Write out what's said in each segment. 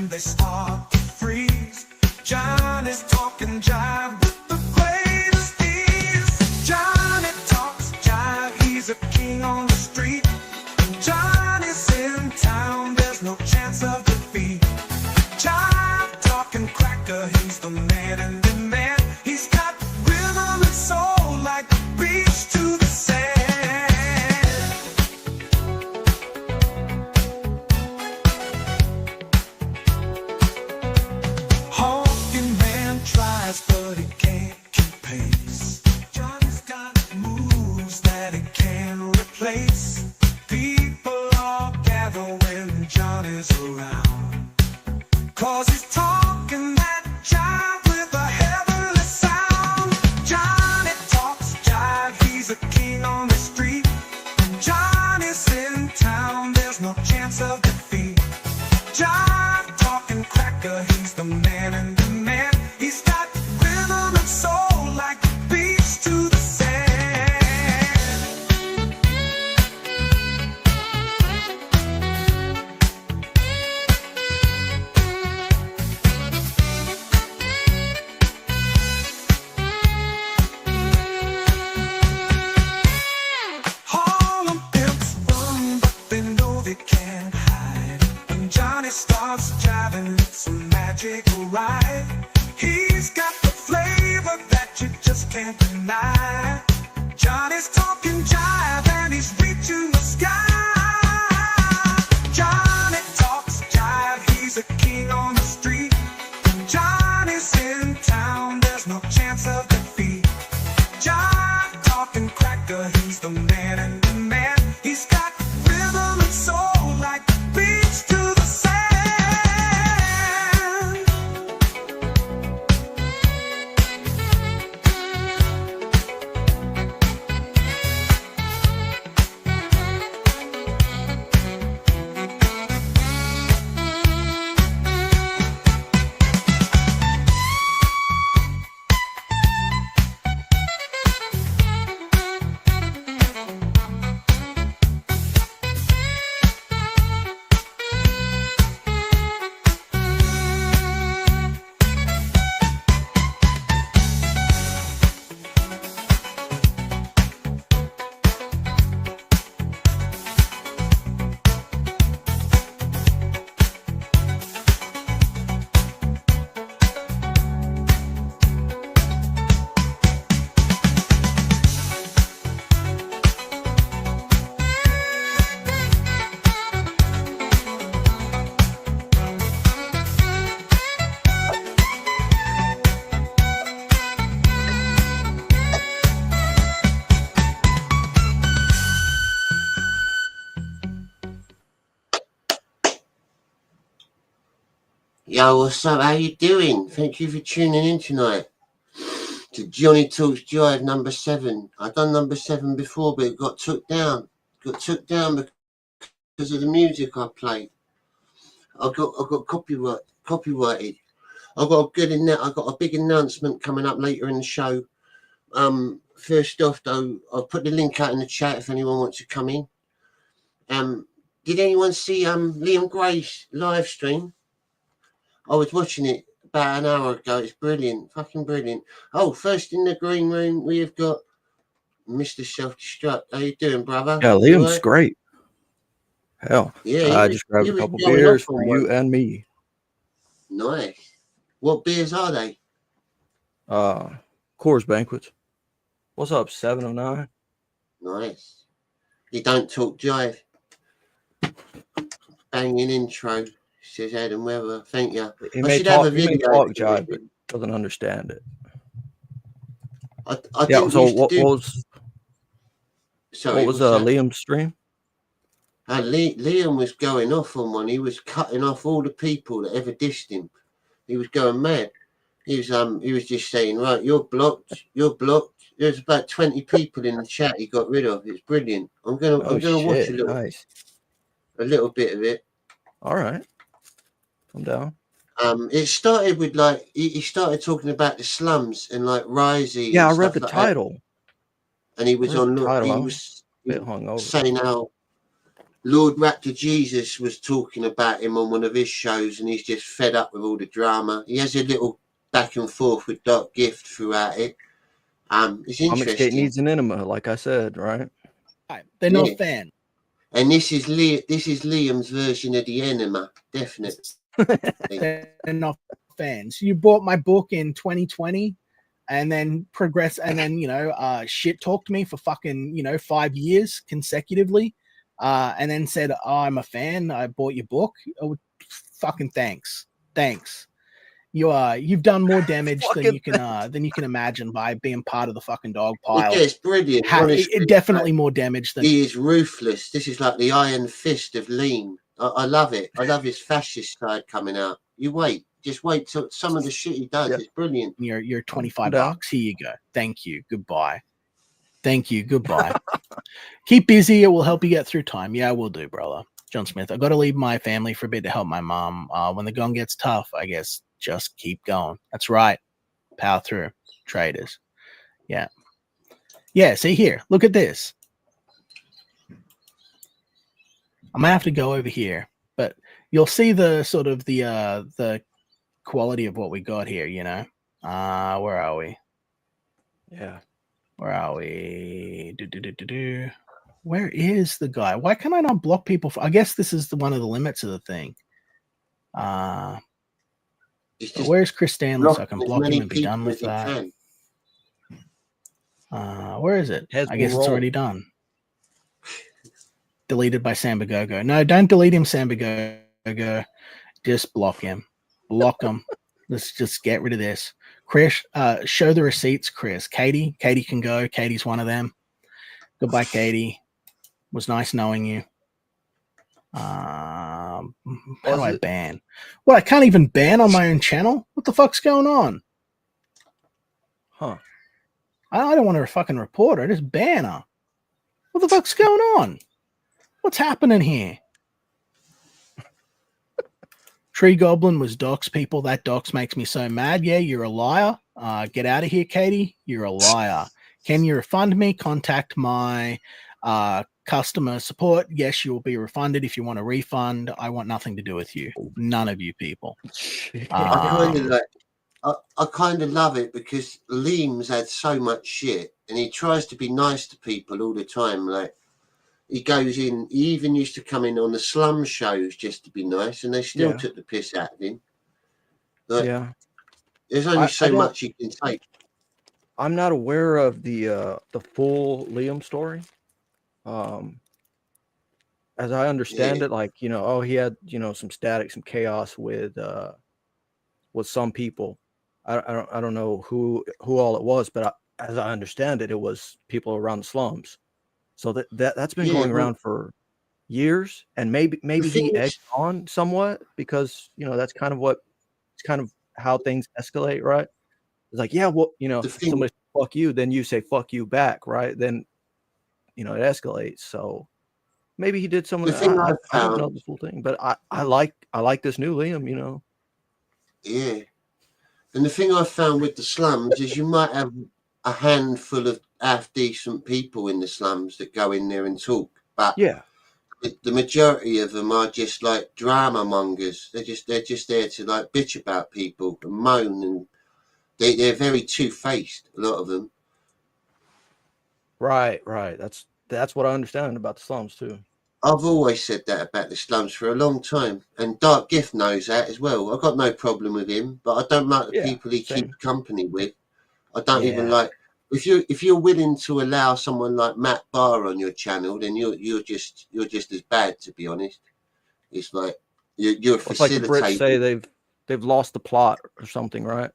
and they start to freeze. Johnny's talking jive with the greatest ease. Johnny talks jive, he's a king on the street. Johnny's in town, there's no chance of defeat. Jive talking cracker, he's the man in demand. He's got rhythm and soul like the beach to the sand. Honking man tries, but he can't keep pace. Johnny's got moves that he can't replace. People all gather when Johnny's around, 'cause he's talking that jive with a heavenly sound. Johnny talks jive, he's a king on the street. Johnny's in town, there's no chance of defeat. Jive talking cracker, he's the man in demand. He's got rhythm and soul like the beach to the sand. Harlem pimps run, but they know they can't hide. When Johnny starts jiving, it's a magical ride. He's got the flavor that you just can't deny. Johnny's talking jive and he's reaching the sky. Johnny talks jive, he's a king on the street. Johnny's in town, there's no chance of defeat. Jive talking cracker, he's the man in demand. He's got rhythm and soul like the beach to the sand. Yo, what's up? How you doing? Thank you for tuning in tonight to Jonny Talks Jive number 7. I've done number 7 before, but it got took down. Because of the music I played. I got copyrighted. I got a big announcement coming up later in the show. First off, though, I'll put the link out in the chat if anyone wants to come in. Did anyone see Liam Gray's live stream? I was watching it about an hour ago. It's brilliant, fucking brilliant. Oh, first in the green room, we have got Mr. Self-Destruct. How you doing, brother? Yeah, Liam's great. Hell, yeah, I just grabbed a couple beers for you and me. Nice. What beers are they? Coors Banquets. What's up, 709? Nice. You don't talk jive. Banging intro. Says Adam Weber. Thank you. He may talk jive, but doesn't understand it. I yeah. So what was Liam's stream? Liam was going off on one. He was cutting off all the people that ever dissed him. He was going mad. He was just saying, right, you're blocked. There's about 20 people in the chat he got rid of. It's brilliant. I'm gonna watch a little bit of it. All right. I'm down. It started with he started talking about the slums and Risey. Yeah, I read the title. And he was on. Title. He was saying how Lord Raptor Jesus was talking about him on one of his shows, and he's just fed up with all the drama. He has a little back and forth with Dark Gift throughout it. It's Comic Skate interesting. needs an enema, like I said, right? They're not fans. And this is Liam's version of the enema, definitely. They're not fans. You bought my book in 2020 and then shit talked me for fucking 5 years consecutively, and then said, oh, I'm a fan, I bought your book. Oh, fucking thanks. You've done more damage than you can imagine by being part of the fucking dog pile. Yeah, it's brilliant. Honestly, Definitely more damage than he is ruthless. This is like the iron fist of Liam. I love it. I love his fascist side coming out. You wait. Just wait till some of the shit he does is brilliant. You're $25. Here you go. Thank you. Goodbye. Thank you. Goodbye. Keep busy. It will help you get through time. Yeah, I will do, brother. John Smith. I got to leave my family for a bit to help my mom. When the going gets tough, I guess just keep going. That's right. Power through. Traders. Yeah. Yeah. See here. Look at this. I'm gonna have to go over here, but you'll see the sort of the quality of what we got here. Where are we? Yeah. Where are we? Where is the guy? Why can I not block people? I guess this is one of the limits of the thing. Where's Chris Stanley so I can block him and be done with that? Where is it? I guess it's already done. Deleted by Sambagogo. No, don't delete him, Sambagogo. Just block him. Block him. Let's just get rid of this. Chris, show the receipts, Chris. Katie can go. Katie's one of them. Goodbye, Katie. Was nice knowing you. How do I ban? What, I can't even ban on my own channel? What the fuck's going on? Huh. I don't want to fucking report her. Just ban her. What the fuck's going on? What's happening here? Tree Goblin was dox people. That dox makes me so mad. Yeah, you're a liar. Get out of here, Katie. You're a liar. Can you refund me? Contact my customer support. Yes, you will be refunded if you want a refund. I want nothing to do with you. None of you people. I kind of love it because Liam's had so much shit and he tries to be nice to people all the time. Like, he goes in, he even used to come in on the slum shows just to be nice, and they still took the piss out of him. Like, there's only so much you can take. I'm not aware of the full Liam story. As I understand it, like, he had, some static, some chaos with some people. I don't know who all it was, but as I understand it, it was people around the slums. So that's been going around for years, and maybe he egged on somewhat because that's kind of how things escalate, right? It's like, if somebody says fuck you, then you say fuck you back, right? Then it escalates. So maybe he did some of that. I don't know the full thing, but I like this new Liam, Yeah. And the thing I found with the slums is you might have a handful of half-decent people in the slums that go in there and talk, but the majority of them are just like drama mongers. They're just there to like bitch about people and moan, and they're very two-faced, a lot of them. Right. That's what I understand about the slums too. I've always said that about the slums for a long time, and Dark Gift knows that as well. I've got no problem with him, but I don't like the people he keeps company with. I don't even like. If you're willing to allow someone like Matt Barr on your channel, then you're just as bad, to be honest. It's like you're facilitating. Like the Brits say they've lost the plot or something, right?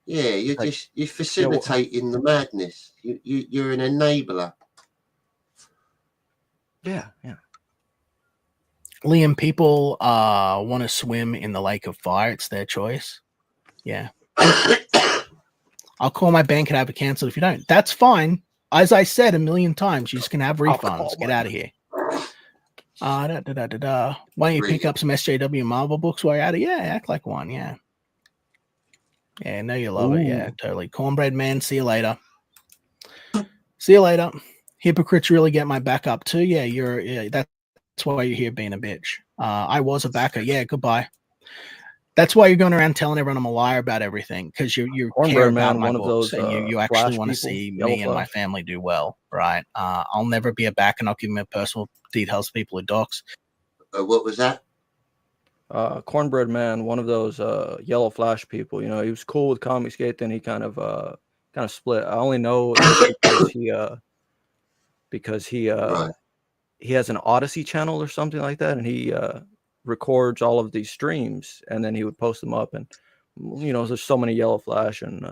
Yeah, you're facilitating the madness. You're an enabler. Yeah. Liam, people want to swim in the lake of fire. It's their choice. Yeah. I'll call my bank and have it canceled if you don't. That's fine. As I said a million times, you just can have refunds. Get out of here. Why don't you pick up some SJW Marvel books while you're out of here? Yeah, act like one. Yeah. Yeah, no, you love it. Yeah, totally. Cornbread man, see you later. See you later. Hypocrites really get my back up too. Yeah, that's why you're here being a bitch. I was a backer. Yeah, goodbye. That's why you're going around telling everyone I'm a liar about everything, because you care about my books and you actually want to see me and my family do well, right? I'll never be a back, and I'll give my personal details to people who docs. What was that? Cornbread Man, one of those yellow flash people. You know, he was cool with Comicsgate, then he kind of split. I only know because he Right. he has an Odyssey channel or something like that, and he records all of these streams, and then he would post them up. And you know, there's so many yellow flash and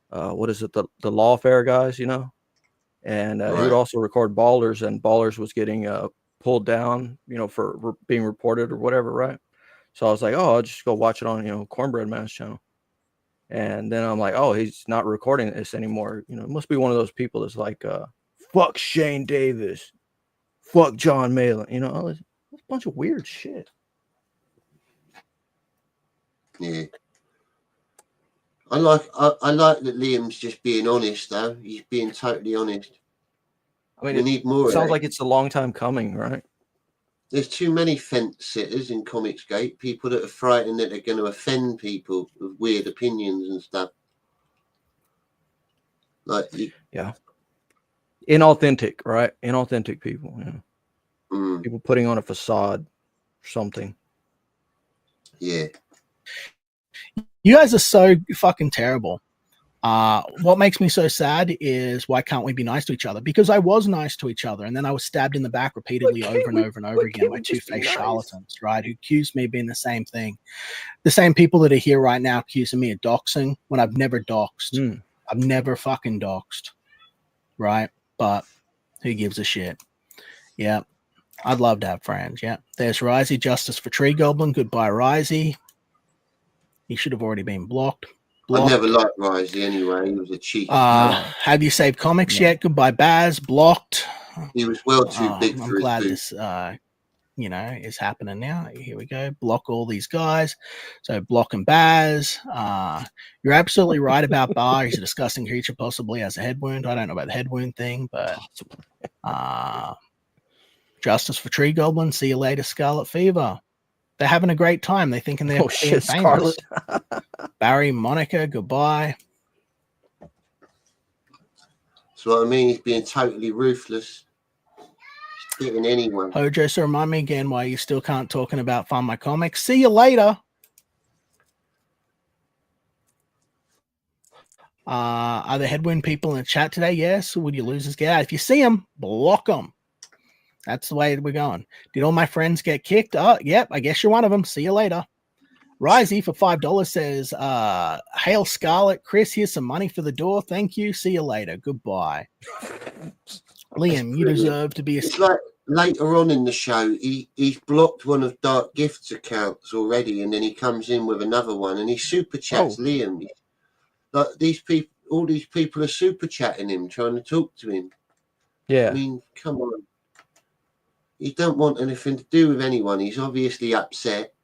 what is it, the lawfare guys, you know, and he would also record Ballers, and Ballers was getting pulled down, you know, for being reported or whatever, right? So I was like, oh, I'll just go watch it on, you know, Cornbread Man's channel. And then I'm like, oh, he's not recording this anymore. You know, it must be one of those people that's like, fuck Shane Davis, fuck John Malin. You know, it's a bunch of weird shit. Yeah. I like that Liam's just being honest, though. He's being totally honest. I mean, we need more. It sounds like it's a long time coming, right? There's too many fence sitters in Comicsgate, people that are frightened that they're going to offend people with weird opinions and stuff. Like, yeah, inauthentic, right? Inauthentic people, you know. People putting on a facade or something. Yeah. You guys are so fucking terrible. What makes me so sad is, why can't we be nice to each other? Because I was nice to each other, and then I was stabbed in the back repeatedly over and over and over again by two-faced charlatans, right? Who accused me of being the same thing. The same people that are here right now accusing me of doxing when I've never doxed. I've never fucking doxed, right? But who gives a shit? Yeah, I'd love to have friends. Yeah, there's Risey, justice for Tree Goblin. Goodbye, Risey. He should have already been blocked. I never liked Risey anyway. He was a cheeky. Have you saved comics yet? Goodbye, Baz. Blocked. He was well too big I'm for glad his this, you know, is happening now. Here we go. Block all these guys. So block and Baz. You're absolutely right about Bar. He's a disgusting creature, possibly has a head wound. I don't know about the head wound thing, but justice for Tree Goblin. See you later, Scarlet Fever. They're having a great time. They're thinking they're being famous. Barry, Monica, goodbye. That's what I mean. He's being totally ruthless. He's hitting anyone. Hojo, so remind me again why you still can't talking about Find My Comics. See you later. Are the headwind people in the chat today? Yes. Would you losers get out? If you see them, block them. That's the way we're going. Did all my friends get kicked? Oh, yep. I guess you're one of them. See you later. Risey for $5 says, hail Scarlet. Chris, here's some money for the door. Thank you. See you later. Goodbye. Liam, you deserve to be a... It's like later on in the show, he's blocked one of Dark Gift's accounts already, and then he comes in with another one, and he super chats Liam. Like, these people, all these people are super chatting him, trying to talk to him. Yeah. I mean, come on. He don't want anything to do with anyone. He's obviously upset.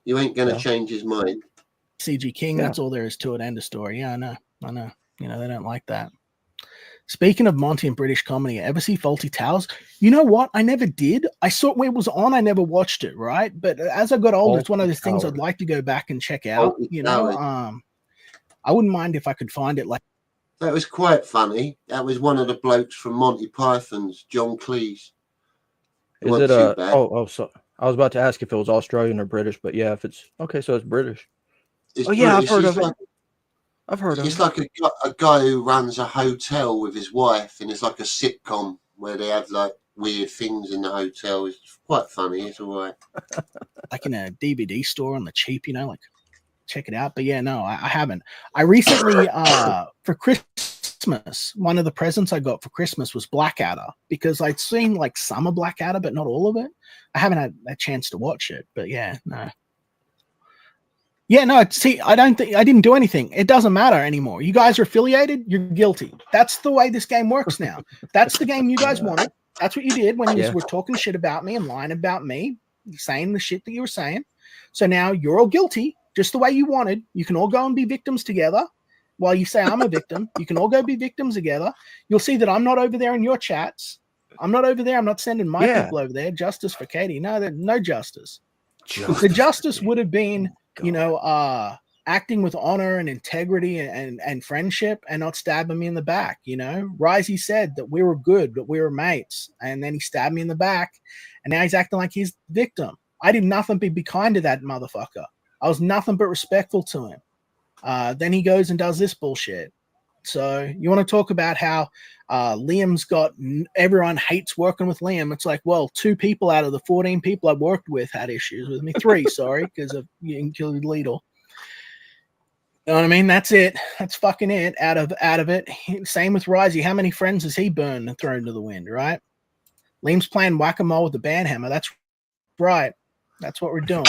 You ain't going to change his mind. CG King, that's all there is to it. End of story. Yeah, I know. You know, they don't like that. Speaking of Monty and British comedy, ever see Faulty Towers? You know what? I never did. I saw it when it was on. I never watched it, right? But as I got older, it's one of those things I'd like to go back and check out. You know, I wouldn't mind if I could find it. Like, that was quite funny. That was one of the blokes from Monty Python's, John Cleese. Is it so I was about to ask if it was Australian or British, but yeah, if it's okay, so it's British. It's British. I've heard of it. I've heard of it. It's like a guy who runs a hotel with his wife, and it's like a sitcom where they have like weird things in the hotel. It's quite funny. It's all right. Like in a DVD store on the cheap, you know, like check it out. But yeah, no, I haven't. I recently, for Christmas, one of the presents I got for Christmas was Blackadder, because I'd seen like some of Blackadder, but not all of it. I haven't had a chance to watch it, but yeah, no. Yeah, no, see, I didn't do anything. It doesn't matter anymore. You guys are affiliated, you're guilty. That's the way this game works now. That's the game you guys wanted. That's what you did when you were talking shit about me and lying about me, saying the shit that you were saying. So now you're all guilty, just the way you wanted. You can all go and be victims together. While you say I'm a victim, you can all go be victims together. You'll see that I'm not over there in your chats. I'm not over there. I'm not sending my Yeah. people over there. Justice for Katie. No, no justice. Justice The justice for would have been, God. you know, acting with honor and integrity and friendship and not stabbing me in the back. You know, Risey said that we were good, that we were mates. And then he stabbed me in the back. And now he's acting like he's the victim. I did nothing but be kind to that motherfucker. I was nothing but respectful to him. Then he goes and does this bullshit. So you want to talk about how Liam's got everyone hates working with Liam. It's like, well, 2 people out of the 14 people I worked with had issues with me. 3, sorry, because of you included Lidl. You know what I mean? That's it. That's fucking it. Out of it. Same with Risey. How many friends has he burned and thrown to the wind? Right? Liam's playing whack-a-mole with the band hammer. That's right. That's what we're doing.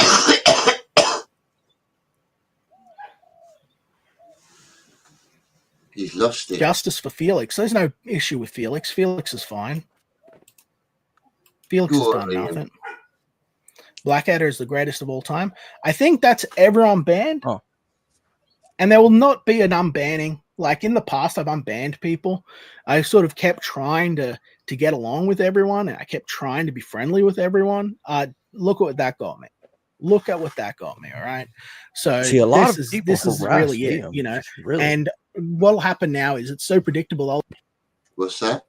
He's lost it. Justice for Felix. There's no issue with Felix. Felix is fine. Felix has done nothing. Blackadder is the greatest of all time. I think that's everyone banned. Oh. And there will not be an unbanning. Like in the past, I've unbanned people. I sort of kept trying to get along with everyone. And I kept trying to be friendly with everyone. Look at what that got me. Look at what that got me. All right. So see, a lot of people this is really it, you know. Really. And what'll happen now is it's so predictable. What's that?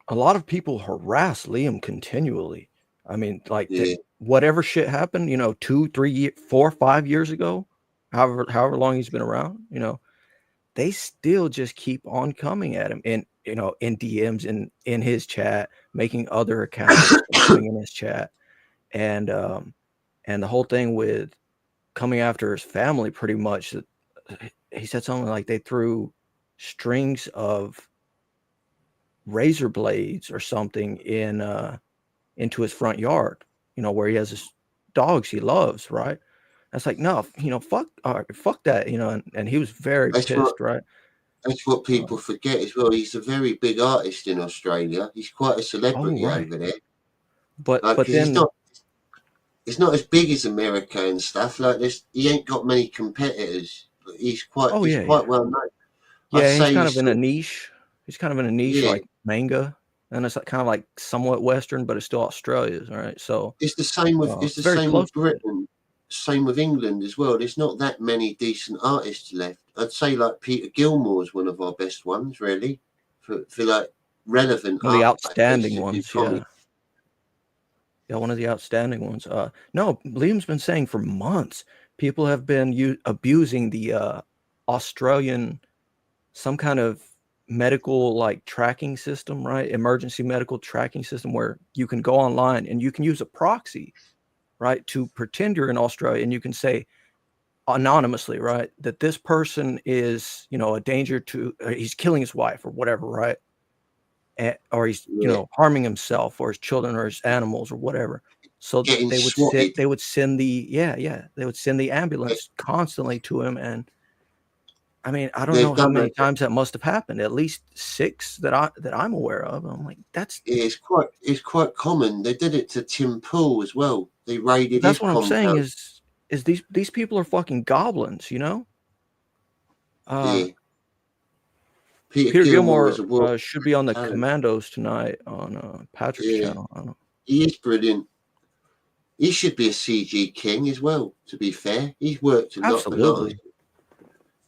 A lot of people harass Liam continually. I mean, like Yeah. whatever shit happened, you know, 2, 3, 4, 5 years ago, however long he's been around, you know, they still just keep on coming at him in, you know, in DMs in his chat, making other accounts coming in his chat. And the whole thing with coming after his family, pretty much, he said something like they threw strings of razor blades or something into his front yard, you know, where he has his dogs he loves, right? That's like, no, you know, fuck that, you know, and he was very pissed, right? That's what people forget as well. He's a very big artist in Australia. He's quite a celebrity over there. But like, but then it's not as big as America and stuff. Like this, he ain't got many competitors. But he's quite well known. Yeah, he's kind of in a niche. He's kind of in a niche like manga. And it's kind of like somewhat Western, but it's still Australia's, right? So it's the same with with Britain, same with England as well. There's not that many decent artists left. I'd say like Peter Gilmore's one of our best ones, really, for like relevant. One of the outstanding ones, yeah. Yeah, one of the outstanding ones. No, Liam's been saying for months people have been abusing the Australian some kind of medical like tracking system, right? Emergency medical tracking system where you can go online and you can use a proxy, right, to pretend you're in Australia, and you can say anonymously, right, that this person is, you know, a danger to, he's killing his wife or whatever, right? Or he's, you know, harming himself or his children or his animals or whatever. So they would send the ambulance constantly to him. And I mean, I don't know how many times that must have happened. At least 6 that I'm aware of. I'm like, it's quite common. They did it to Tim Pool as well. They raided. That's what I'm saying is these people are fucking goblins, you know. Peter Gilmore should be on the Commandos tonight on Patrick's channel. I don't know. He is brilliant. He should be a CG king as well. To be fair, he's worked a lot. Absolutely.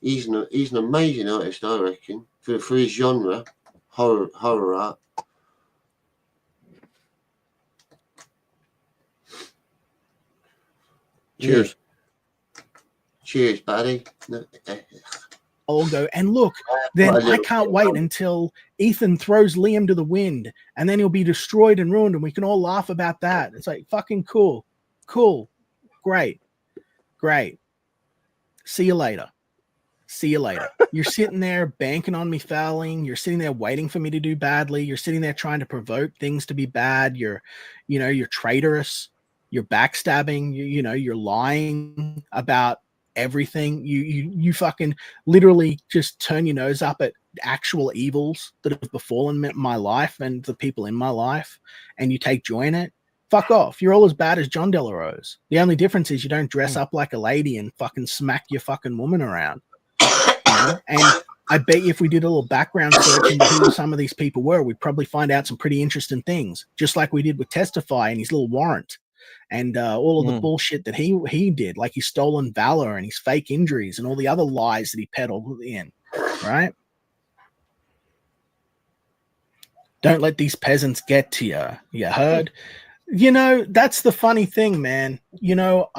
He's an amazing artist, I reckon, for his genre, horror art. Cheers. Yeah. Cheers, buddy. I'll go and look. Then I can't wait until Ethan throws Liam to the wind, and then he'll be destroyed and ruined, and we can all laugh about that. It's like fucking cool, great. See you later. You're sitting there banking on me fouling. You're sitting there waiting for me to do badly. You're sitting there trying to provoke things to be bad. You're traitorous. You're backstabbing. You're lying about everything. You fucking literally just turn your nose up at actual evils that have befallen my life and the people in my life, and you take joy in it. Fuck off. You're all as bad as John Delarose. The only difference is you don't dress up like a lady and fucking smack your fucking woman around. And I bet you if we did a little background search into who some of these people were, we'd probably find out some pretty interesting things, just like we did with Testify and his little warrant and all of the bullshit that he did, like his stolen valor and his fake injuries and all the other lies that he peddled in, right? Don't let these peasants get to you. You heard? You know, that's the funny thing, man. You know,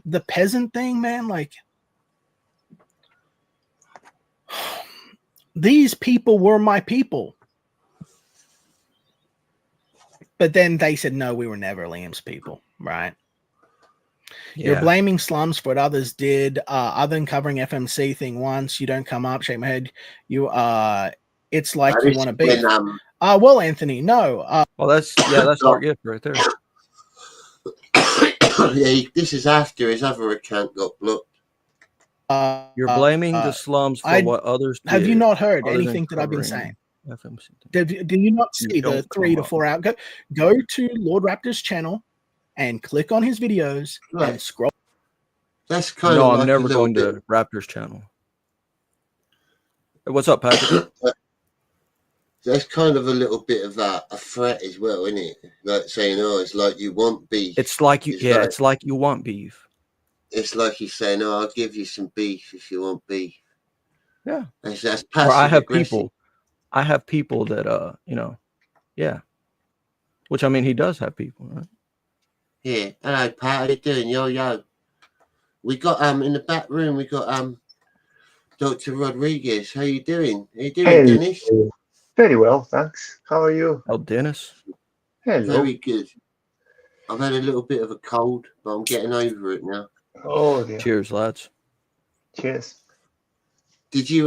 the peasant thing, man, like these people were my people. But then they said, no, we were never Liam's people, right? Yeah. You're blaming slums for what others did. Other than covering FMC thing once, you don't come up, shake my head. You it's like you want to be. Well, Anthony, no. Well, that's our gift right there. Yeah, this is after his other account got blocked. You're blaming the slums for what others did. Have you not heard anything that I've been saying? FMC. Did you not see the 3 to 4 hour? Go to Lord Raptor's channel and click on his videos and scroll. That's kind of. No, I'm never going to Raptor's channel. Hey, what's up, Patrick? That's kind of a little bit of a threat as well, isn't it? Like saying, "Oh, it's like you want beef." It's like you, it's like you want beef. It's like he's saying, "Oh, I'll give you some beef if you want beef." Yeah, that's passive aggressive. I have people that you know, yeah. Which I mean, he does have people, right? Yeah. Hello, Pat. How you doing? Yo. We got in the back room. We got Dr. Rodriguez. How you doing? How you doing, Dennis? Very well, thanks. How are you? Oh, Dennis. Hello. Very good. I've had a little bit of a cold, but I'm getting over it now. Oh dear. Cheers, lads. Cheers. Did you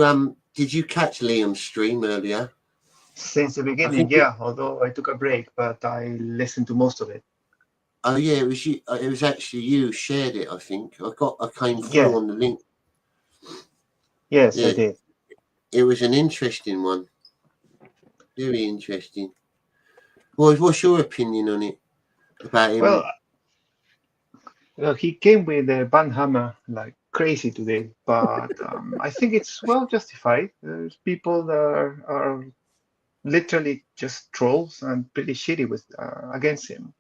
catch Liam's stream earlier? Since the beginning, yeah. Although I took a break, but I listened to most of it. Oh yeah, it was you. It was actually you who shared it. I think I came through on the link. Yes, I did. It was an interesting one. Very interesting. Well, what's your opinion on it? About him? Well, he came with a banhammer like crazy today, but I think it's well justified. There's people that are literally just trolls and pretty shitty with against him.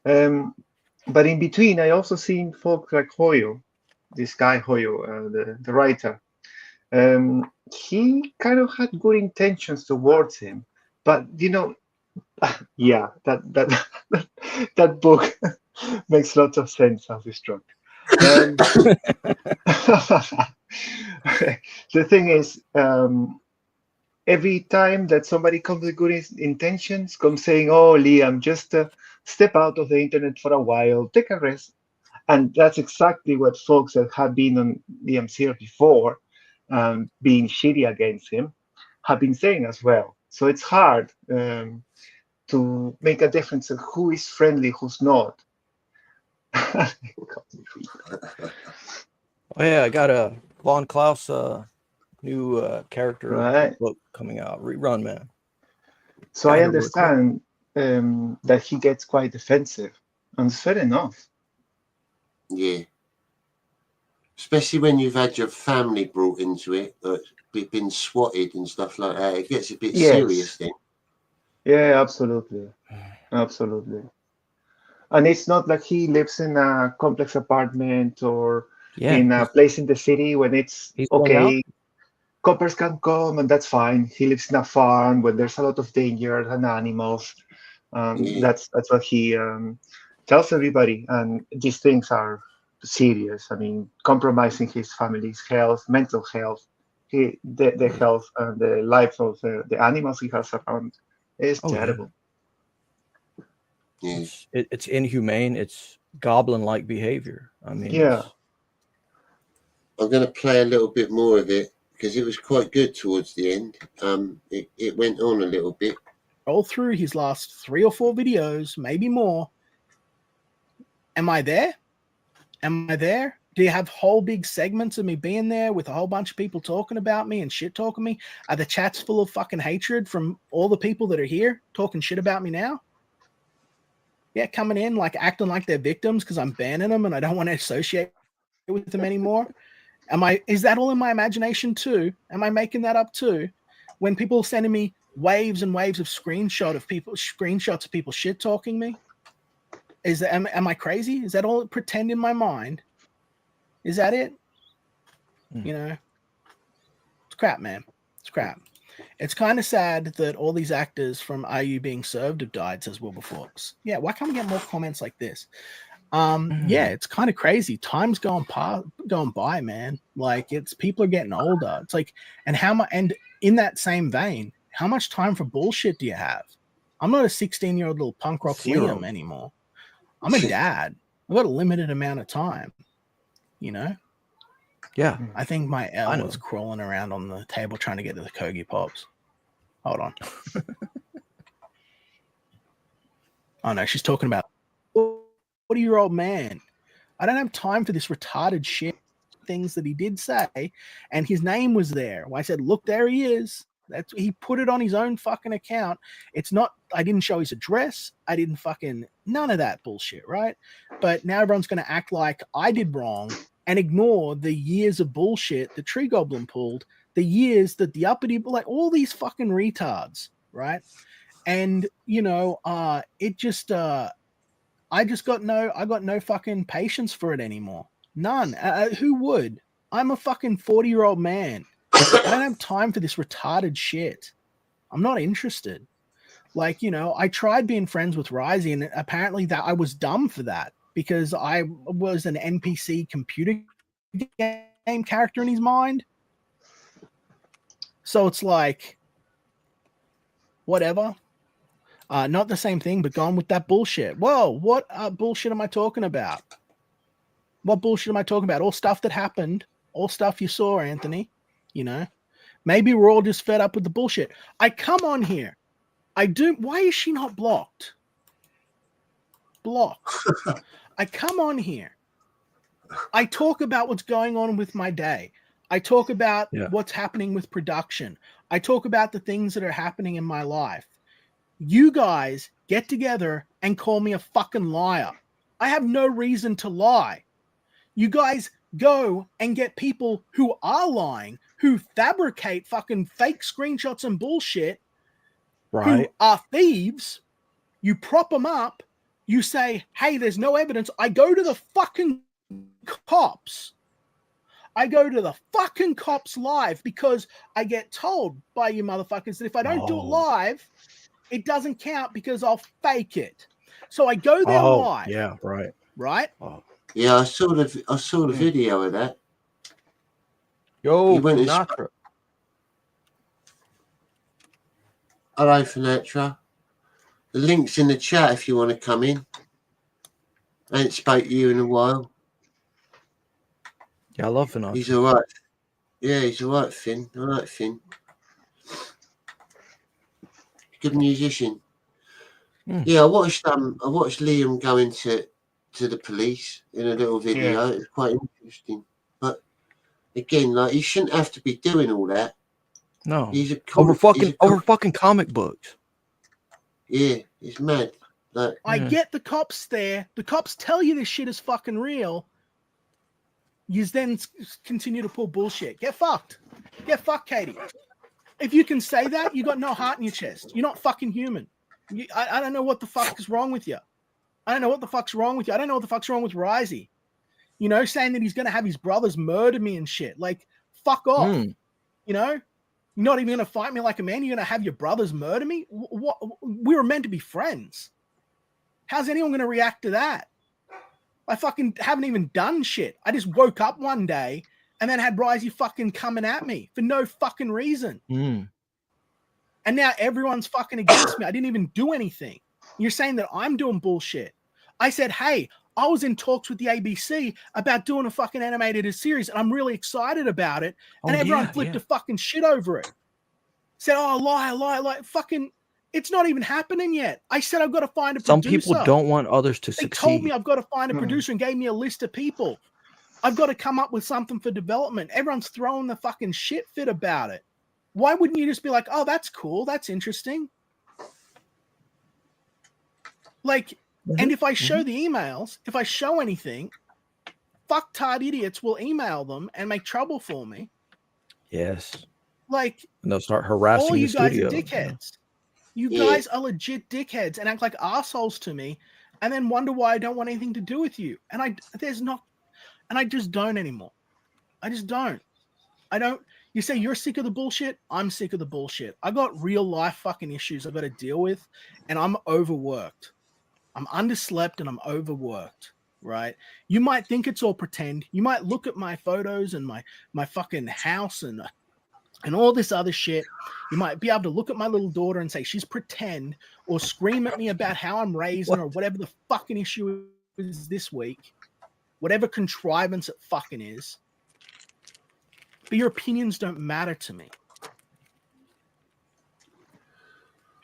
But in between, I also seen folks like Hoyo, this guy Hoyo, the writer. He kind of had good intentions towards him, but you know, yeah, that book makes lots of sense as it's struck. The thing is, every time that somebody comes with good intentions, comes saying, "Oh, Liam, just step out of the internet for a while, take a rest," and that's exactly what folks that have been on Liam's here before. Being shitty against him, have been saying as well. So it's hard to make a difference of who is friendly, who's not. Oh yeah, I got a Von Klaus new character book coming out, Rerun Man. So I understand that he gets quite defensive, and it's fair enough. Yeah. Especially when you've had your family brought into it, been swatted and stuff like that, it gets a bit serious then. Yeah, absolutely. Absolutely. And it's not like he lives in a complex apartment or in a place in the city when it's okay. Coppers can come and that's fine. He lives in a farm when there's a lot of danger and animals. That's what he tells everybody. And these things are serious. I mean, compromising his family's health, mental health, the health and the life of the animals he has around is terrible. Yeah. It's inhumane. It's goblin-like behavior. I mean, I'm going to play a little bit more of it because it was quite good towards the end. It went on a little bit. Roll through his last 3 or 4 videos, maybe more. Am I there? Am I there? Do you have whole big segments of me being there with a whole bunch of people talking about me and shit talking me? Are the chats full of fucking hatred from all the people that are here talking shit about me now? Yeah, coming in like acting like they're victims because I'm banning them and I don't want to associate with them anymore. Is that all in my imagination too? Am I making that up too? When people are sending me waves and waves of screenshots of people shit talking me, am I crazy? Is that all pretend in my mind? Is that it? You know, it's crap, man. It's crap. It's kind of sad that all these actors from Are You Being Served have died, says Wilberforce. Yeah, why can't we get more comments like this? Yeah, it's kind of crazy. Time's going by, man. Like people are getting older. It's like, and in that same vein, how much time for bullshit do you have? I'm not a 16-year-old little punk rock Liam anymore. I'm a dad. I've got a limited amount of time, you know? Yeah. I think my L was crawling around on the table trying to get to the Kogi Pops. Hold on. Oh no, she's talking about 40-year-old man. I don't have time for this retarded shit things that he did say, and his name was there. I said, look, there he is. He put it on his own fucking account. It's not, I didn't show his address. I didn't fucking, none of that bullshit, right? But now everyone's going to act like I did wrong and ignore the years of bullshit the Tree Goblin pulled, the years that the uppity, like all these fucking retards, right? And, you know, it just, I got no fucking patience for it anymore. None. Who would? I'm a fucking 40-year-old man. I don't have time for this retarded shit. I'm not interested. Like, you know, I tried being friends with Risey, and apparently that I was dumb for that because I was an NPC computer game character in his mind. So it's like, whatever. Not the same thing, but gone with that bullshit. Whoa, what bullshit am I talking about? What bullshit am I talking about? All stuff that happened, all stuff you saw, Anthony. You know, maybe we're all just fed up with the bullshit. I come on here. I do. Why is she not blocked? Blocked. I come on here. I talk about what's going on with my day. I talk about what's happening with production. I talk about the things that are happening in my life. You guys get together and call me a fucking liar. I have no reason to lie. You guys go and get people who are lying, who fabricate fucking fake screenshots and bullshit, right? Who are thieves. You prop them up. You say, hey, there's no evidence. I go to the fucking cops. I go to the fucking cops live because I get told by you motherfuckers that if I don't do it live, it doesn't count because I'll fake it. So I go there live. Yeah, right. Right? Oh. Yeah, I saw the video of that. Yo, Finatra. Hello, Finatra. The link's in the chat if you want to come in. I ain't spoke to you in a while. Yeah, I love Finatra. He's all right. Yeah, he's all right, Finn. I like Finn. Good musician. Yeah, I watched Liam go into the police in a little video. It was quite interesting. But again, like, he shouldn't have to be doing all that. No. He's over fucking comic books. Yeah, it's mad. Like, I get the cops there. The cops tell you this shit is fucking real. You then continue to pull bullshit. Get fucked. Get fucked, Katie. If you can say that, you got no heart in your chest. You're not fucking human. I don't know what the fuck is wrong with you. I don't know what the fuck's wrong with you. I don't know what the fuck's wrong with Risey. You know, saying that he's going to have his brothers murder me and shit. Like, fuck off. You know? You're not even going to fight me like a man. You're going to have your brothers murder me? What? We were meant to be friends. How's anyone going to react to that? I fucking haven't even done shit. I just woke up one day and then had Risey fucking coming at me for no fucking reason. And now everyone's fucking against me. I didn't even do anything. You're saying that I'm doing bullshit. I said, hey, I was in talks with the ABC about doing a fucking animated series, and I'm really excited about it. And everyone flipped a fucking shit over it. Said, oh, lie. Fucking, it's not even happening yet. I said I've got to find a producer. Some people don't want others to succeed. They told me I've got to find a producer and gave me a list of people. I've got to come up with something for development. Everyone's throwing the fucking shit fit about it. Why wouldn't you just be like, oh, that's cool. That's interesting. Like, and if I show the emails, if I show anything, fucktard idiots will email them and make trouble for me. Yes. Like, and they'll start harassing all you the guys studio. are dickheads. You guys are legit dickheads and act like assholes to me, and then wonder why I don't want anything to do with you. And I just don't anymore. I just don't. I don't. You say you're sick of the bullshit. I'm sick of the bullshit. I got real life fucking issues I've got to deal with, and I'm overworked. I'm underslept and I'm overworked. Right? You might think it's all pretend. You might look at my photos and my fucking house and all this other shit. You might be able to look at my little daughter and say she's pretend, or scream at me about how I'm raising her, or whatever the fucking issue is this week, whatever contrivance it fucking is. But your opinions don't matter to me.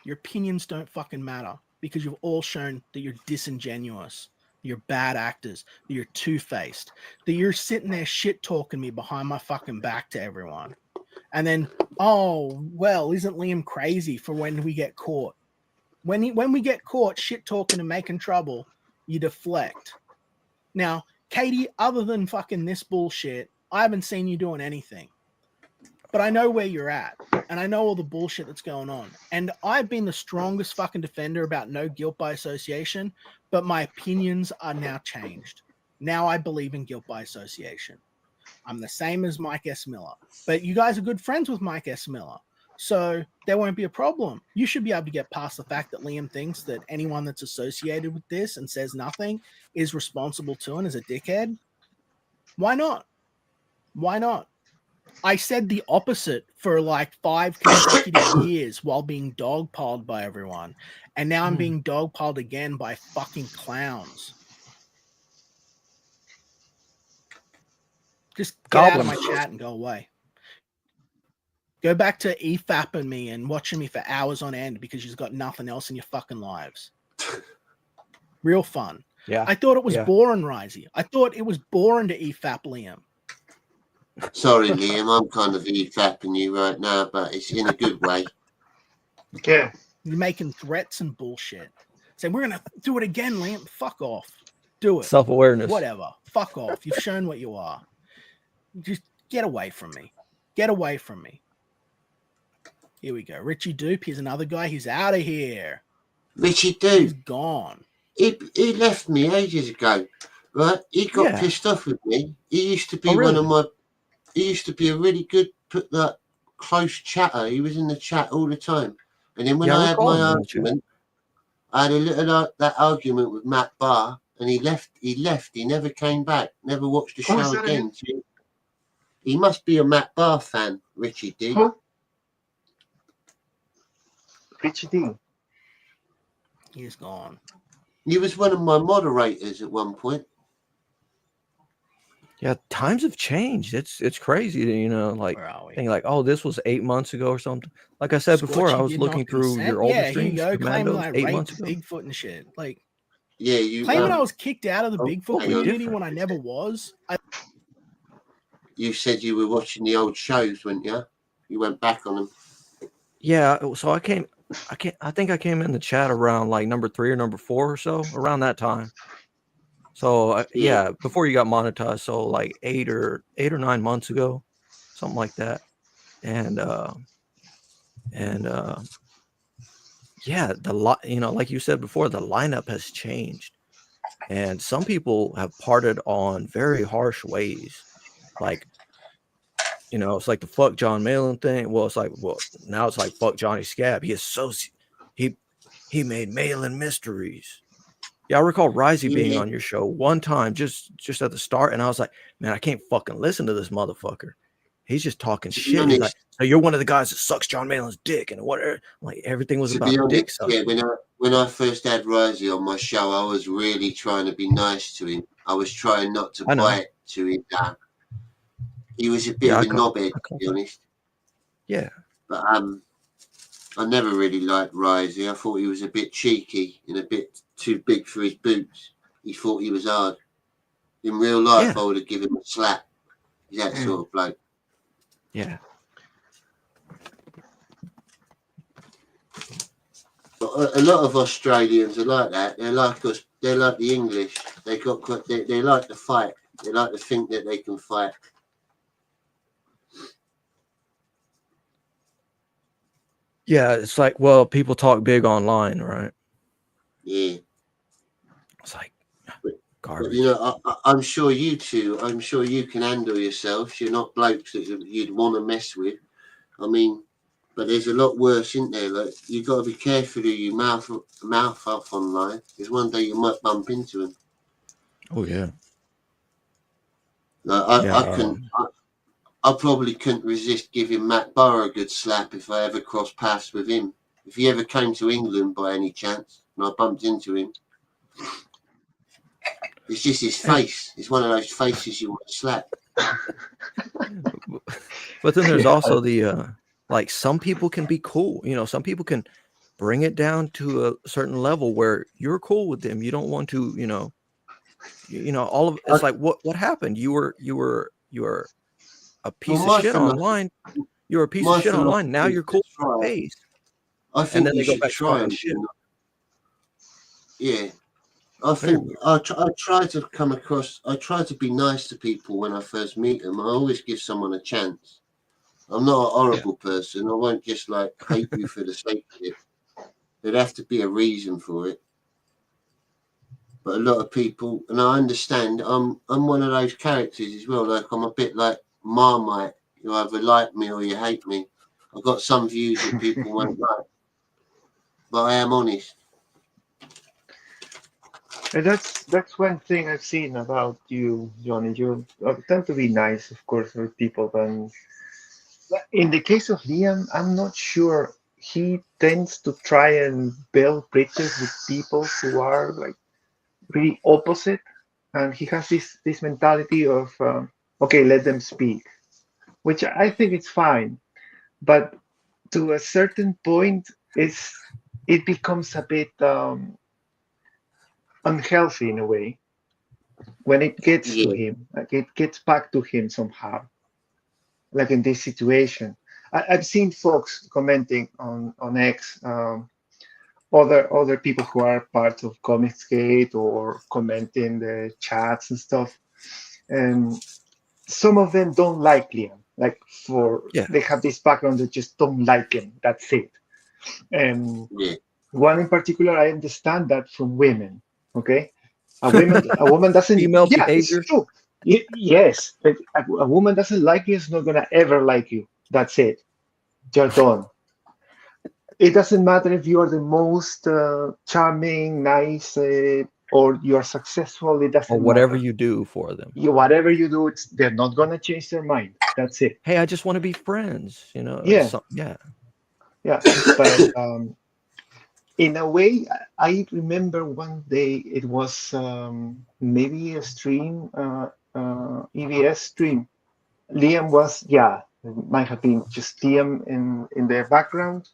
Your opinions don't fucking matter, because you've all shown that you're disingenuous, that you're bad actors, that you're two-faced, that you're sitting there shit-talking me behind my fucking back to everyone. And then, oh, well, isn't Liam crazy for when we get caught? When we get caught shit-talking and making trouble, you deflect. Now, Katie, other than fucking this bullshit, I haven't seen you doing anything. But I know where you're at, and I know all the bullshit that's going on. And I've been the strongest fucking defender about no guilt by association, but my opinions are now changed. Now I believe in guilt by association. I'm the same as Mike S. Miller. But you guys are good friends with Mike S. Miller, so there won't be a problem. You should be able to get past the fact that Liam thinks that anyone that's associated with this and says nothing is responsible to and is a dickhead. Why not? Why not? I said the opposite for like 5 consecutive years while being dogpiled by everyone. And now I'm being dogpiled again by fucking clowns. Just get out of my chat and go away. Go back to EFAPing me and watching me for hours on end because you've got nothing else in your fucking lives. Real fun. Yeah. I thought it was boring, Risey. I thought it was boring to EFAP Liam. Sorry, Liam, I'm kind of EFAPing you right now, but it's in a good way. Yeah. You're making threats and bullshit. Saying, we're going to do it again, Liam. Fuck off. Do it. Self-awareness. Whatever. Fuck off. You've shown what you are. Just get away from me. Get away from me. Here we go. Richie Dupe. Here's another guy. He's out of here. Richie Dupe. He's gone. He left me ages ago, right? He got pissed off with me. He used to be one of my... He used to be a really good, close chatter. He was in the chat all the time. And then when I had my argument, I had a little that argument with Matt Barr, and he left. He never came back. Never watched the show again. He must be a Matt Barr fan, Richie D. Who? Richie D. He's gone. He was one of my moderators at one point. Yeah, times have changed. It's crazy, you know, like thinking like, oh, this was 8 months ago or something. Like I said before, I was looking through your older streams, claiming I 8 months raped ago. Bigfoot and shit. Like, yeah, you claiming I was kicked out of the Bigfoot community when I never was. You said you were watching the old shows, weren't you? You went back on them. Yeah, so I think I came in the chat around like number 3 or number 4 or so, around that time. So yeah, before you got monetized, so like 8 or 9 months ago, something like that. And yeah, you know, like you said before, the lineup has changed, and some people have parted on very harsh ways. Like, you know, it's like the fuck John Malin thing. Well, it's like, well, now it's like fuck Johnny Scab. He made Malin mysteries. Yeah, I recall Risey being on your show one time, just at the start, and I was like, man, I can't fucking listen to this motherfucker. He's just talking shit. He's like, so you're one of the guys that sucks John Malin's dick and whatever. Like, everything was about dick sucking. Yeah, when I first had Risey on my show, I was really trying to be nice to him. I was trying not to bite to him. He was a bit of a knobhead, to be honest. Yeah. But I never really liked Risey. I thought he was a bit cheeky and a bit too big for his boots. He thought he was hard. In real life, I would have given him a slap. He's that sort of bloke. Yeah. But a lot of Australians are like that. They're like us. They're like the English. They like to fight. They like to think that they can fight. Yeah, it's like, well, people talk big online, right? Yeah. It's like But garbage. you know, I'm sure you two, I'm sure you can handle yourselves. You're not blokes that you'd want to mess with. I mean, but there's a lot worse, isn't there? Like, you got to be careful who you mouth off online, because one day you might bump into them. Oh yeah. Like, Yeah. I probably couldn't resist giving Matt Burrow a good slap if I ever crossed paths with him. If he ever came to England by any chance and I bumped into him, it's just his face. It's one of those faces you want to slap. But then there's Yeah. also the like, some people can be cool. You know, some people can bring it down to a certain level where you're cool with them. You don't want to, all of it's I, like, what happened? You were a piece well, of shit online. You were a piece of my shit online. philosophy Now is you're to cool try. face. I And think then you they go should back to try talking and shit. yeah. I think I try to come across. I try to be nice to people when I first meet them. I always give someone a chance. I'm not a horrible person. I won't just like hate you for the sake of it. There'd have to be a reason for it. But a lot of people, and I understand, I'm one of those characters as well. Like, I'm a bit like Marmite. You either like me or you hate me. I've got some views that people won't like, but I am honest. And that's one thing I've seen about you, Johnny. You tend to be nice, of course, with people. And in the case of Liam, I'm not sure. He tends to try and build bridges with people who are like really opposite, and he has this mentality of okay, let them speak, which I think it's fine, but to a certain point, it becomes a bit unhealthy in a way when it gets to Yeah, him, like it gets back to him somehow, like in this situation. I've seen folks commenting on X, other people who are part of Comicsgate or commenting the chats and stuff, and some of them don't like Liam. Like for Yeah. they have this background that just don't like him. That's it. And yeah. one in particular, I understand that from women. Okay, a woman doesn't. Female Yeah, it's behavior. true. Yes, but a woman doesn't like you. Is not gonna ever like you. That's it. You're done. It doesn't matter if you are the most charming, nice, or you are successful. It Or doesn't whatever matter. you do for them. Whatever you do, they're not gonna change their mind. That's it. Hey, I just want to be friends, Yeah, yeah. yeah. But in a way, I remember one day it was maybe a stream, EVS stream. Liam was, yeah, it might have been just Liam in the background,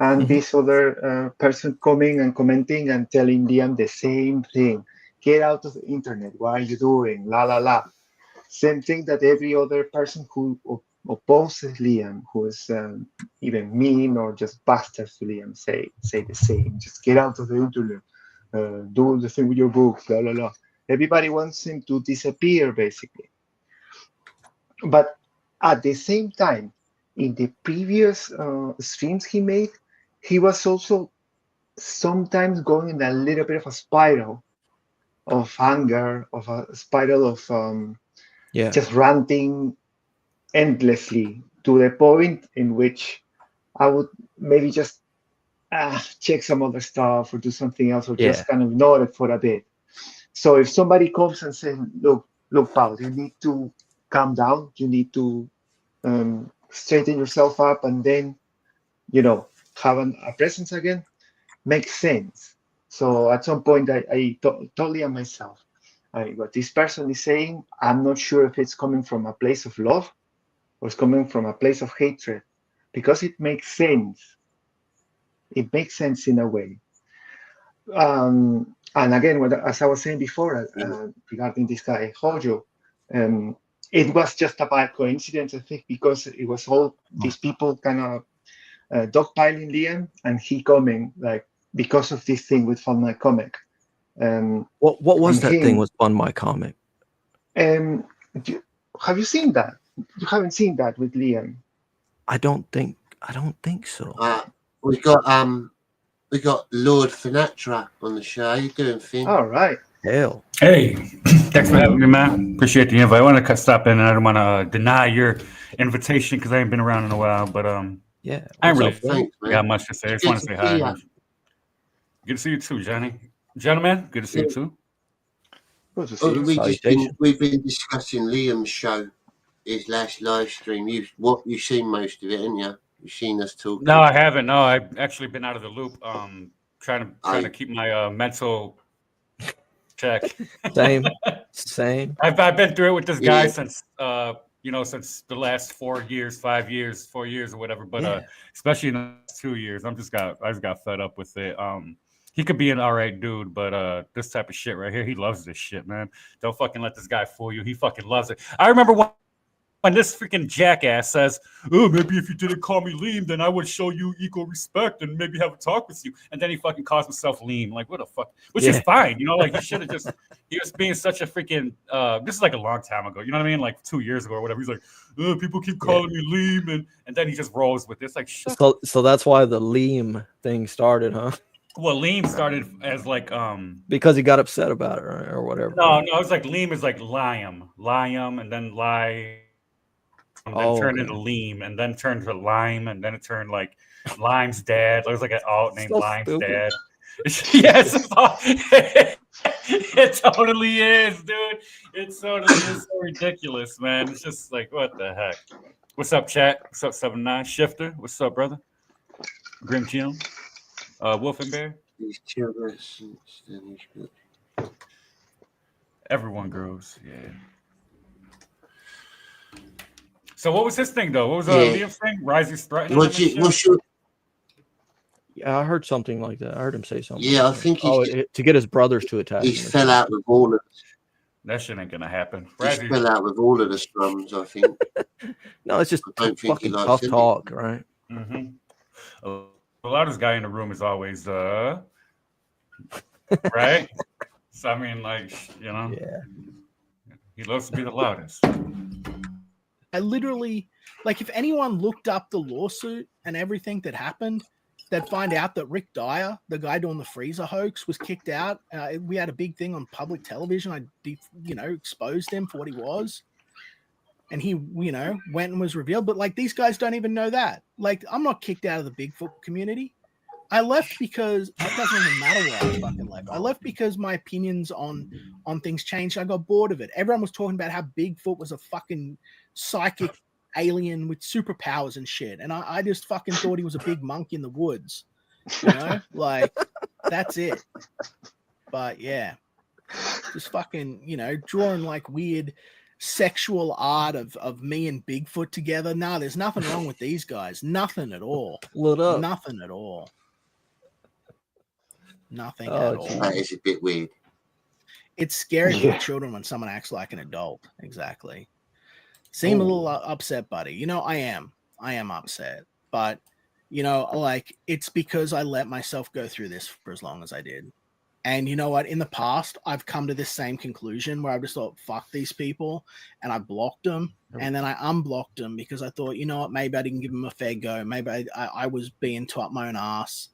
and Hmm. this other person coming and commenting and telling Liam the same thing. Get out of the internet. What are you doing? La la la. Same thing that every other person who opposes Liam, who is even mean or just bastard to Liam, say the same. Just get out of the internet. Do the thing with your book. Blah blah blah. Everybody wants him to disappear, basically. But at the same time, in the previous streams he made, he was also sometimes going in a little bit of a spiral of anger, of a spiral of Yeah. just ranting endlessly to the point in which I would maybe just check some other stuff or do something else or Yeah. just kind of ignore it for a bit. So if somebody comes and says, look, Paul, you need to calm down, you need to straighten yourself up and then, have a presence again, makes sense. So at some point, I told Liam myself, what this person is saying, I'm not sure if it's coming from a place of love was coming from a place of hatred because it makes sense. It makes sense in a way. And again, as I was saying before regarding this guy, Hojo, um, it was just a bad coincidence, I think, because it was all these people kind of dogpiling Liam and he coming, like, because of this thing with Fun My Comic. What was And that thing him, with on my comic? Have you seen that? You haven't seen that with Liam. I don't think so. We got Lord Finatra on the show. How you doing, Finn? All right. Hell. Hey, thanks for having me, man. Appreciate the invite. I want to stop in, and I don't want to deny your invitation because I ain't been around in a while. But yeah, I ain't really Thanks, man. got much to say. I just want to say hi. Good to see you too, Johnny. Gentlemen, good to see you too. Good to see you. We've been discussing Liam's show, his last live stream. You've seen most of it, haven't you? You've seen us talking. No, I haven't. No, I've actually been out of the loop. Trying to keep my mental check. Same. I've been through it with this guy since since the last 4 years, 5 years, 4 years or whatever. But especially in the last 2 years, I just got fed up with it. He could be an all right dude, but this type of shit right here, he loves this shit, man. Don't fucking let this guy fool you. He fucking loves it. I remember when this freaking jackass says, "Oh, maybe if you didn't call me Liam, then I would show you equal respect and maybe have a talk with you." And then he fucking calls himself Liam. Like, what the fuck? Which is fine, like he should have just. He was being such a freaking. This is like a long time ago. You know what I mean? Like 2 years ago or whatever. He's like, "Oh, people keep calling me Liam," and then he just rolls with this. Like, shut. So that's why the Liam thing started, huh? Well, Liam started as like because he got upset about it or whatever. No, it was like Liam is like Liam, and then lie. And then turned into Liam, and then turned to Lime, and then it turned like Lime's dad. There was like an alt named Lime's dad. Yes, it totally is, dude. It totally is so ridiculous, man. It's just like, what the heck? What's up, chat? What's up, 79 Shifter? What's up, brother? Grim Jim, Wolf and Bear. Everyone grows, yeah. So what was his thing though? What was Liam's thing? Rising's threatening. Yeah, I heard something like that. I heard him say something. Yeah, I think to get his brothers to attack. He fell out with all of us. That shit ain't gonna happen. He fell out with all of the scrums, I think. No, it's just fucking tough talk, right? Mm-hmm. The loudest guy in the room is always right. So I mean, like, he loves to be the loudest. I literally, like, if anyone looked up the lawsuit and everything that happened, they'd find out that Rick Dyer, the guy doing the freezer hoax, was kicked out. We had a big thing on public television. I, exposed him for what he was. And he, went and was revealed. But, like, these guys don't even know that. Like, I'm not kicked out of the Bigfoot community. I left because it doesn't even matter where I fucking left. I left because my opinions on things changed. I got bored of it. Everyone was talking about how Bigfoot was a fucking psychic alien with superpowers and shit. And I just fucking thought he was a big monkey in the woods. Like, that's it. But yeah, just fucking, drawing like weird sexual art of me and Bigfoot together. Nah, there's nothing wrong with these guys. Nothing at all. Lit up. Nothing at all. Nothing at all. That is a bit weird. It's scary for children when someone acts like an adult. Exactly. Seem a little upset, buddy. I am upset. But, like, it's because I let myself go through this for as long as I did. And you know what? In the past, I've come to this same conclusion where I just thought, fuck these people. And I blocked them. And then I unblocked them because I thought, you know what? Maybe I didn't give them a fair go. Maybe I was being too up my own ass.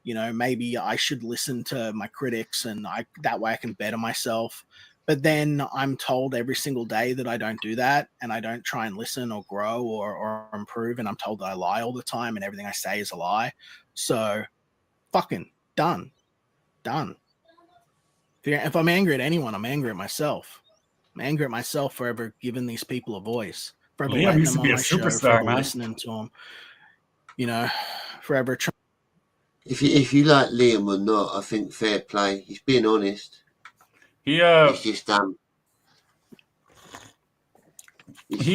Maybe I should listen to my critics and that way I can better myself. But then I'm told every single day that I don't do that and I don't try and listen or grow or improve. And I'm told that I lie all the time and everything I say is a lie. So fucking done. If I'm angry at anyone, I'm angry at myself. I'm angry at myself for ever giving these people a voice. For ever letting them on my show, for ever listening to them. Forever trying. If you like Liam or not, I think fair play. He's being honest. He's just he's fed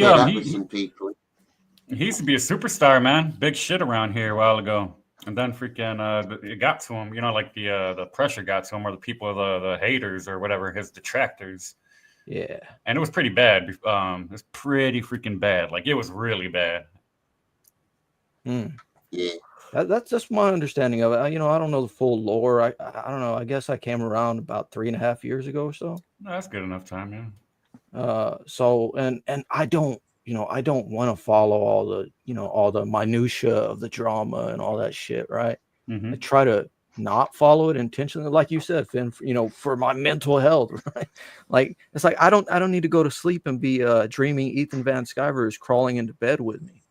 up with some people. He used to be a superstar, man. Big shit around here a while ago. And then freaking it got to him, like the pressure got to him, or the people, the haters or whatever, his detractors. Yeah. And it was pretty bad. It was pretty freaking bad. Like, it was really bad. Yeah. That's just my understanding of it. I don't know the full lore. I don't know. I guess I came around about 3.5 years ago or so. No, that's good enough time, yeah. So and I don't, I don't want to follow all the minutia of the drama and all that shit, right? I try to not follow it intentionally, like you said, Finn, for my mental health, right? Like it's like I don't need to go to sleep and be dreaming Ethan Van Sciver is crawling into bed with me.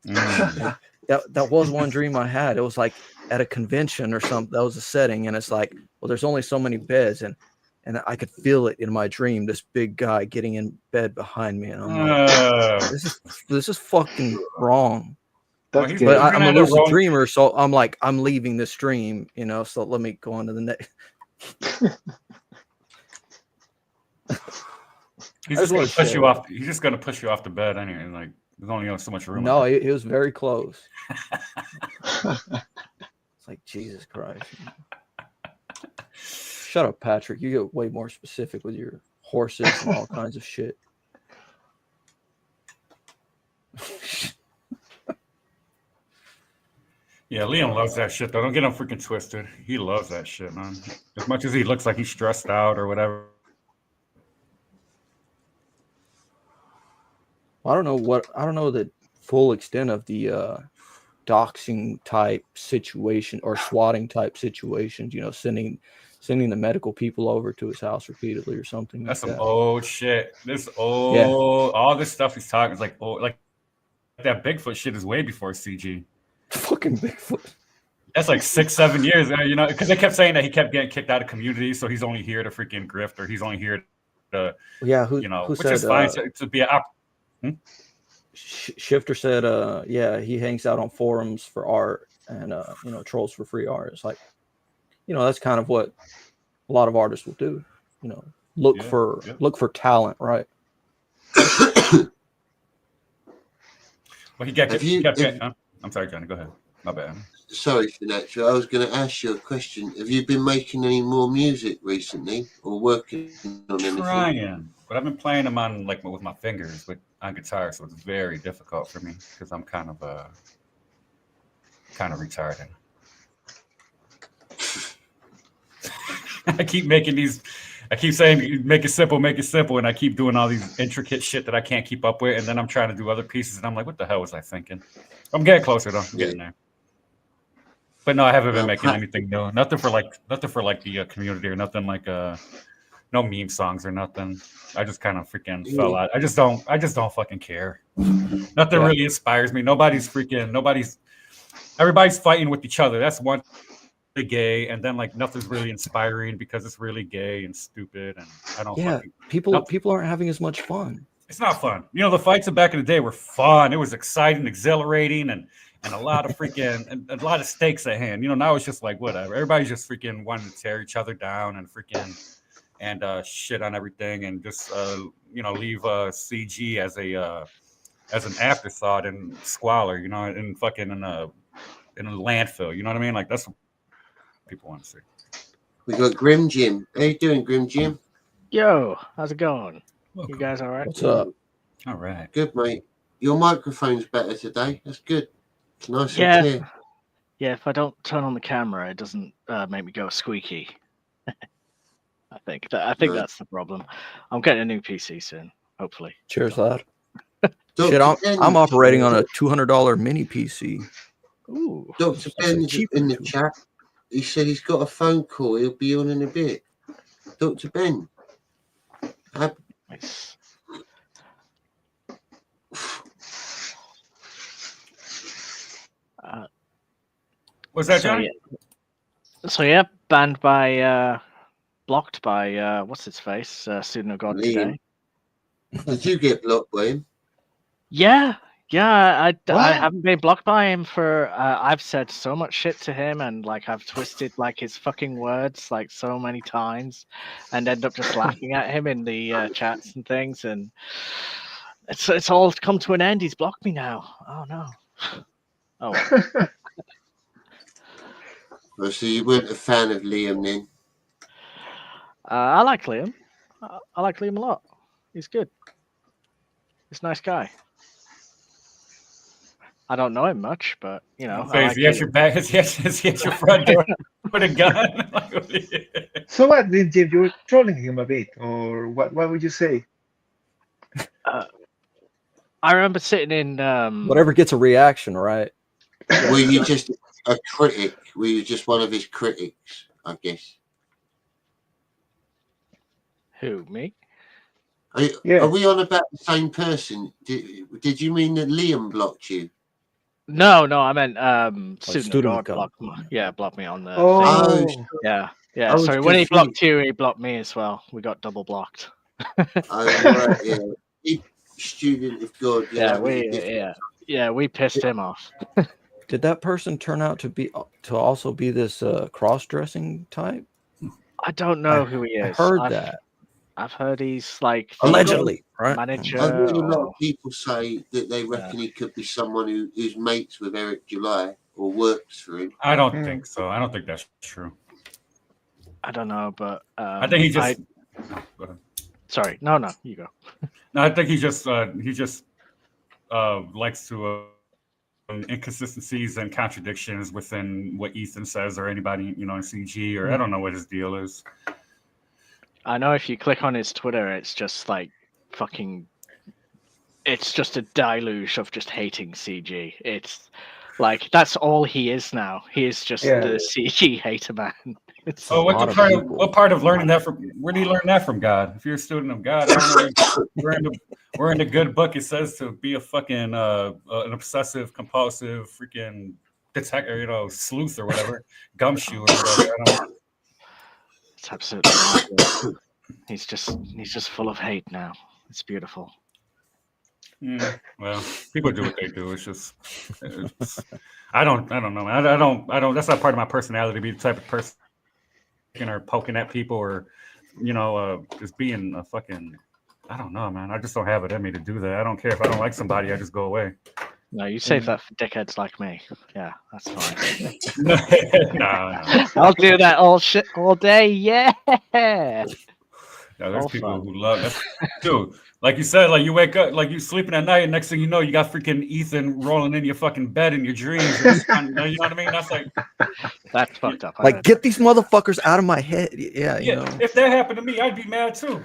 Like, that was one dream I had. It was like at a convention or something. That was a setting, and it's like, well, there's only so many beds, and I could feel it in my dream. This big guy getting in bed behind me, and I'm like, this is fucking wrong. That's But good. I'm a lucid dreamer, so I'm like, I'm leaving this dream, so let me go on to the next. He's just going to push you off. He's just going to push you off the bed anyway. Like there's only so much room. No, it was very close. It's like Jesus Christ. Shut up, Patrick. You get way more specific with your horses and all kinds of shit. Yeah, Liam loves that shit, though. Don't get him freaking twisted. He loves that shit, man. As much as he looks like he's stressed out or whatever. I don't know the full extent of the doxing type situation or swatting type situations, sending the medical people over to his house repeatedly or something. That's like some old shit. All this stuff he's talking is like that Bigfoot shit is way before CG. Fucking Bigfoot. That's like 6-7 years, because they kept saying that he kept getting kicked out of communities, so he's only here to freaking grift, or he's only here to, who which said, is fine to be Shifter said, he hangs out on forums for art and trolls for free art. It's like, that's kind of what a lot of artists will do. Look for talent, right? Well, I'm sorry, Johnny. Go ahead. My bad. Sorry for that. I was going to ask you a question. Have you been making any more music recently, or working on anything? Trying, but I've been playing them on with my fingers on guitar, so it's very difficult for me because I'm kind of retarded. I keep saying make it simple, and I keep doing all these intricate shit that I can't keep up with, and then I'm trying to do other pieces, and I'm like, what the hell was I thinking? I'm getting closer though. I'm getting there. But no, I haven't been making anything new. Nothing for the community, or nothing like no meme songs or nothing. I just kind of freaking fell out. I just don't fucking care. Nothing really inspires me. Everybody's fighting with each other. That's one gay, and then nothing's really inspiring because it's really gay and stupid, and I don't people aren't having as much fun. It's not fun. The fights back in the day were fun. It was exciting, exhilarating, and a lot of freaking a lot of stakes at hand. Now it's just like whatever. Everybody's just freaking wanting to tear each other down and freaking shit on everything, and just leave CG as an afterthought and squalor, and fucking in a landfill. You know what I mean? Like that's what people want to see. We got Grim Jim. How you doing, Grim Jim? Yo, how's it going? Welcome. You guys all right? What's up? All right. Good, mate. Your microphone's better today. That's good. It's nice and clear. Yeah, if I don't turn on the camera, it doesn't make me go squeaky. I think that's the problem. I'm getting a new PC soon, hopefully. Cheers, lad. Shit, I'm operating on a $200 mini PC. Ooh, Dr. Ben's in the chat. He said he's got a phone call. He'll be on in a bit. Dr. Ben. Nice. What's that, Johnny? So banned by, blocked by, what's his face? Student of God Liam. today. Did you get blocked by him? Yeah, I haven't been blocked by him for. I've said so much shit to him, and I've twisted his fucking words so many times, and end up just laughing at him in the chats and things, and it's all come to an end. He's blocked me now. Oh no. Oh. Well, so you weren't a fan of Liam then? I like Liam. I like Liam a lot. He's good. He's a nice guy. I don't know him much, but Is he at your back? Is he at your front door with a gun? So what, Jim? You were trolling him a bit, or what? What would you say? I remember sitting in Whatever gets a reaction, right? Were you just a critic? Were you just one of his critics? I guess. Who, me? Are we on about the same person? Did you mean that Liam blocked you? No, I meant student God account. blocked me on the thing. Oh, Yeah. I was Sorry, when he confused. blocked you, he blocked me as well. We got double blocked. Right, yeah. Student of God. Yeah, that was a different. We pissed him off. Did that person turn out to also be this cross-dressing type? I don't know who he is. I heard that. I've heard he's like Allegedly, right? manager. I've heard a lot of people say that they reckon he could be someone who's mates with Eric July or works for him. I don't think so. I don't think that's true. I don't know, but I think he just. Go ahead. Sorry, no, you go. No, I think he just likes to inconsistencies and contradictions within what Ethan says or anybody in CG or I don't know what his deal is. I know if you click on his Twitter, it's just like fucking. It's just a deluge of just hating CG. It's like that's all he is now. He is just the CG hater man. So what part of learning that from? Where do you learn that from, God? If you're a student of God, I don't know, we're in the good book. It says to be a fucking an obsessive compulsive freaking detector, sleuth or whatever, gumshoe or whatever. I don't know. It's absolutely not. He's just full of hate now. It's beautiful. Yeah, well, people do what they do. I don't know. I don't. That's not part of my personality to be the type of person or poking at people or just being a fucking. I don't know, man. I just don't have it in me to do that. I don't care if I don't like somebody. I just go away. No, you save that for dickheads like me. Yeah, that's fine. No. I'll do that all day. Yeah. Yeah, there's people who love that. Dude, like you said, like you wake up, like you sleeping at night, and next thing you know, you got freaking Ethan rolling in your fucking bed in your dreams. You know what I mean? That's like that's fucked up. Like, get these motherfuckers out of my head. Yeah, you know. If that happened to me, I'd be mad too.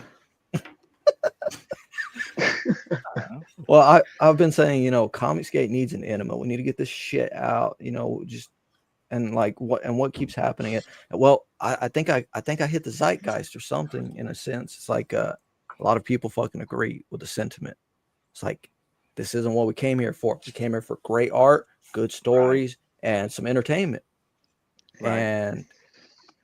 Well, I've been saying, Comicsgate needs an enema. We need to get this shit out, and like what keeps happening. Well, I think I hit the zeitgeist or something in a sense. It's like a lot of people fucking agree with the sentiment. It's like this isn't what we came here for. We came here for great art, good stories, and some entertainment. Right. And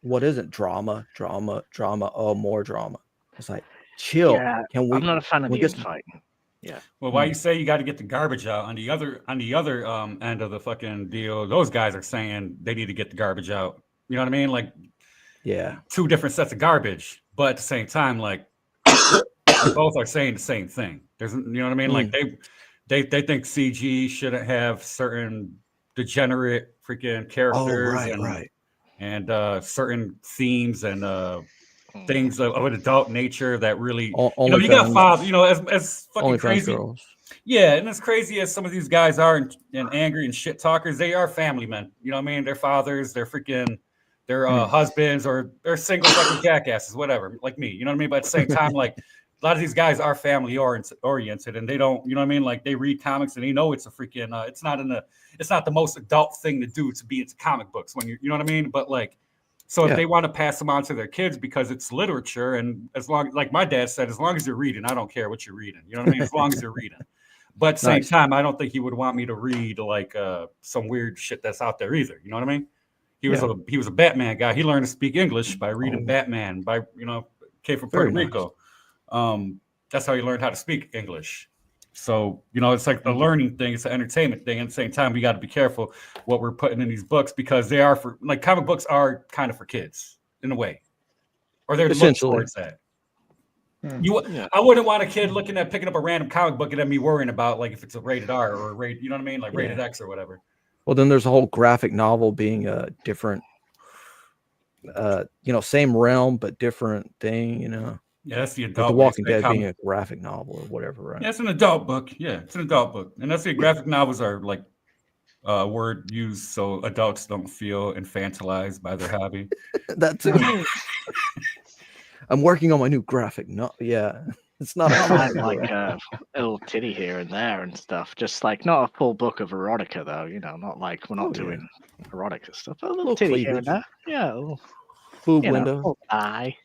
what is it? Drama. Oh, more drama. It's like chill. Yeah, I'm not a fan of the infighting. Yeah. Well, why you say you got to get the garbage out on the other end of the fucking deal? Those guys are saying they need to get the garbage out. You know what I mean? Like, yeah, two different sets of garbage, but at the same time, like, both are saying the same thing. There's, you know what I mean? Like they think CG shouldn't have certain degenerate freaking characters and certain themes and things of an adult nature that really you got father, as fucking crazy. Yeah, and as crazy as some of these guys are and angry and shit talkers, they are family men. You know what I mean? They're fathers, they're freaking their husbands, or they're single fucking jackasses, whatever, like me. You know what I mean? But at the same time, like a lot of these guys are family oriented, and they don't, you know what I mean? Like they read comics and they know it's a freaking it's not the most adult thing to do to be into comic books when you know what I mean? But like, so if they want to pass them on to their kids because it's literature, and as long, like my dad said, as long as you're reading, I don't care what you're reading. You know what I mean? As long as you're reading. But at the same time, I don't think he would want me to read like some weird shit that's out there either. You know what I mean? He was a Batman guy. He learned to speak English by reading Batman. Came from Puerto Rico. That's how he learned how to speak English. So, it's like a learning thing. It's an entertainment thing. At the same time, we got to be careful what we're putting in these books because they are for, like, comic books are kind of for kids in a way, or they're essentially towards that. I wouldn't want a kid picking up a random comic book and then me worrying about like if it's a rated R or a rated, you know what I mean, like rated X or whatever. Well, then there's a whole graphic novel being a different, same realm but different thing. Yeah, that's the adult. Like The Walking Dead being a graphic novel or whatever, right? Yeah, it's an adult book. Yeah, it's an adult book, and that's the graphic novels are like word used so adults don't feel infantilized by their hobby. That's it. I'm working on my new graphic novel. Yeah. It's not a I don't mind comic like book. a little titty here and there and stuff. Just like not a full book of erotica though. You know, not like we're not Oh, yeah. doing erotica stuff. But a little Little titty here and cleavage. there. Yeah, a little, Boob you know, window. little eye.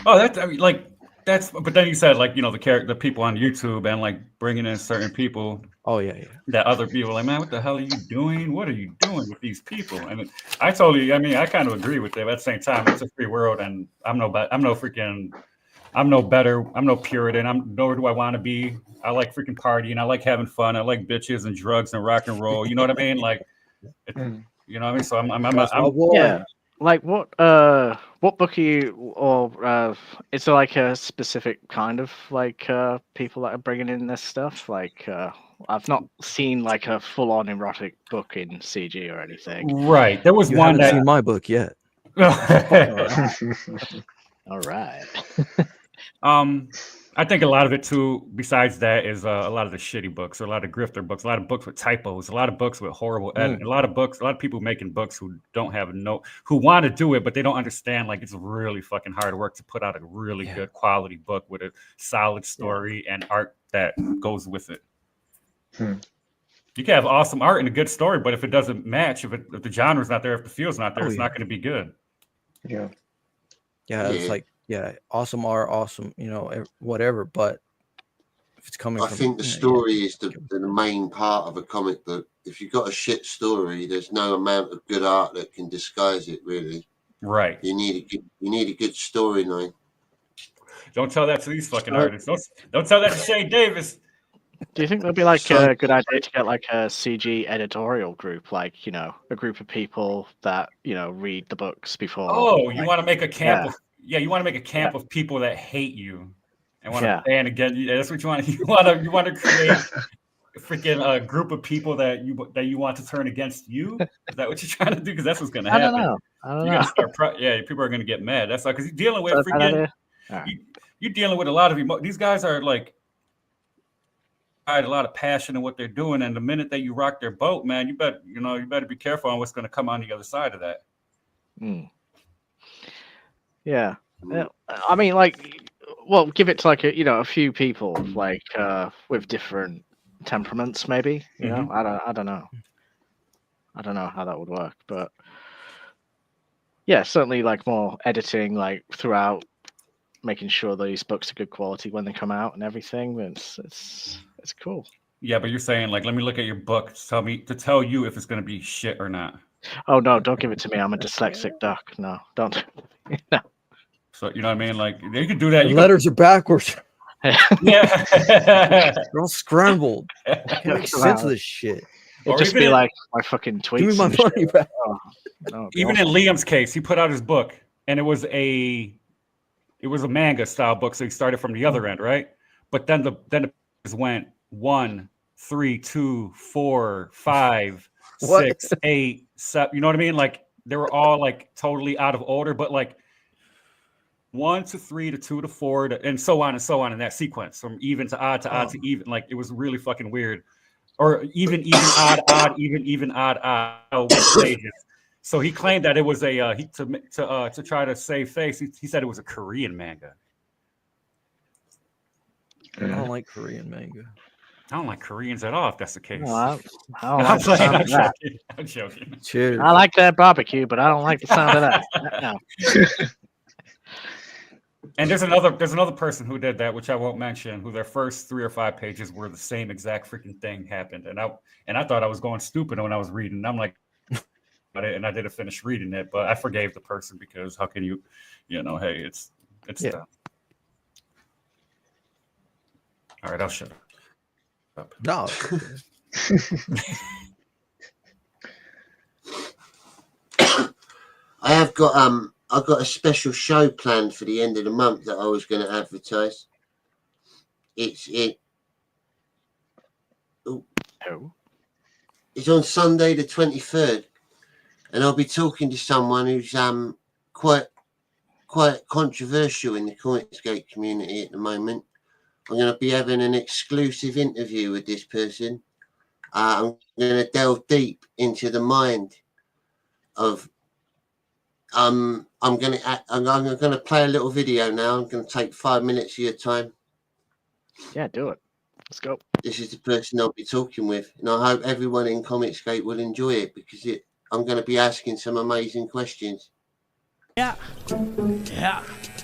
Oh, that's, I mean, like, that's, but then you said, like, you know, the people on YouTube and like bringing in certain people Oh yeah, yeah. that other people are like, man, what the hell are you doing? What are you doing with these people? And I totally, I mean, I kind of agree with them. At the same time, it's a free world, and I'm no better. I'm no Puritan. Nor do I want to be. I like freaking partying. I like having fun. I like bitches and drugs and rock and roll. You know what I mean? Like, you know what I mean? So Yeah. Like what book are you, or is there like a specific kind of like people that are bringing in this stuff? Like I've not seen like a full on erotic book in CG or anything. right. There was You one haven't that seen my book yet. All right. I think a lot of it too, besides that, is a lot of the shitty books, or a lot of grifter books, a lot of books with typos, a lot of books with horrible editing, a lot of people making books who don't have who want to do it, but they don't understand. Like, it's really fucking hard work to put out a really good quality book with a solid story and art that goes with it. You can have awesome art and a good story, but if it doesn't match, if the genre's not there, if the feel's not there, it's not going to be good. Yeah. It's like, awesome art, awesome, you know, whatever. But if it's coming I from, think the story is the main part of a comic book. If you've got a shit story, there's no amount of good art that can disguise it, really. Right. You need a good storyline. Don't tell that to these fucking artists. Don't tell that to Shane Davis. Do you think there'd be like a good idea to get like a CG editorial group, like, you know, a group of people that, you know, read the books before? Oh, you want to make a camp of you want to make a camp of people that hate you and want to ban again. That's what you want. You want to create a freaking group of people that you want to turn against you. Is that what you're trying to do? Because that's what's going to happen. I don't know. You're gonna start. People are going to get mad. That's all, because you're dealing with freaking. You're dealing with a lot of these guys are like. A lot of passion in what they're doing, and the minute that you rock their boat, man, you better be careful on what's going to come on the other side of that. Yeah, I mean, like, well, give it to like a few people like with different temperaments, maybe. You know, I don't know. I don't know how that would work, but yeah, certainly like more editing, like throughout, making sure these books are good quality when they come out and everything. It's cool. Yeah, but you're saying like, let me look at your book to tell you if it's going to be shit or not. Oh no, don't give it to me. I'm a dyslexic duck. No, don't. No. So you know what I mean? Like, you can do that. The letters are backwards. Yeah, they're all scrambled. I can't make sense of this shit. It'd just be like my fucking tweets. Give me my money back. Even in Liam's case, he put out his book, and it was a manga style book, so he started from the other end, right? But then the went 1, 3, 2, 4, 5, 6, 8, 7. You know what I mean? Like, they were all like totally out of order, but like 1 to 3 to 2 to 4 and so on in that sequence, from even to odd to odd to even. Like, it was really fucking weird. Or even odd, even odd pages. So he claimed that it was to try to save face. He said it was a Korean manga. I don't like Korean manga. I don't like Koreans at all, if that's the case. No, I'm joking. Cheers. I like that barbecue, but I don't like the sound of that. No. And there's another person who did that, which I won't mention, who their first 3 or 5 pages were the same exact freaking thing happened. And I thought I was going stupid when I was reading. I'm like, and I didn't finish reading it, but I forgave the person, because how can you hey, it's done. All right, I'll shut up. No. I've got a special show planned for the end of the month that I was going to advertise. It's on Sunday the 23rd, and I'll be talking to someone who's quite controversial in the Comicsgate community at the moment. I'm going to be having an exclusive interview with this person. I'm going to delve deep into the mind of. I'm going to play a little video now. I'm going to take 5 minutes of your time. Yeah, do it. Let's go. This is the person I'll be talking with, and I hope everyone in Comicsgate will enjoy it because I'm going to be asking some amazing questions. Yeah.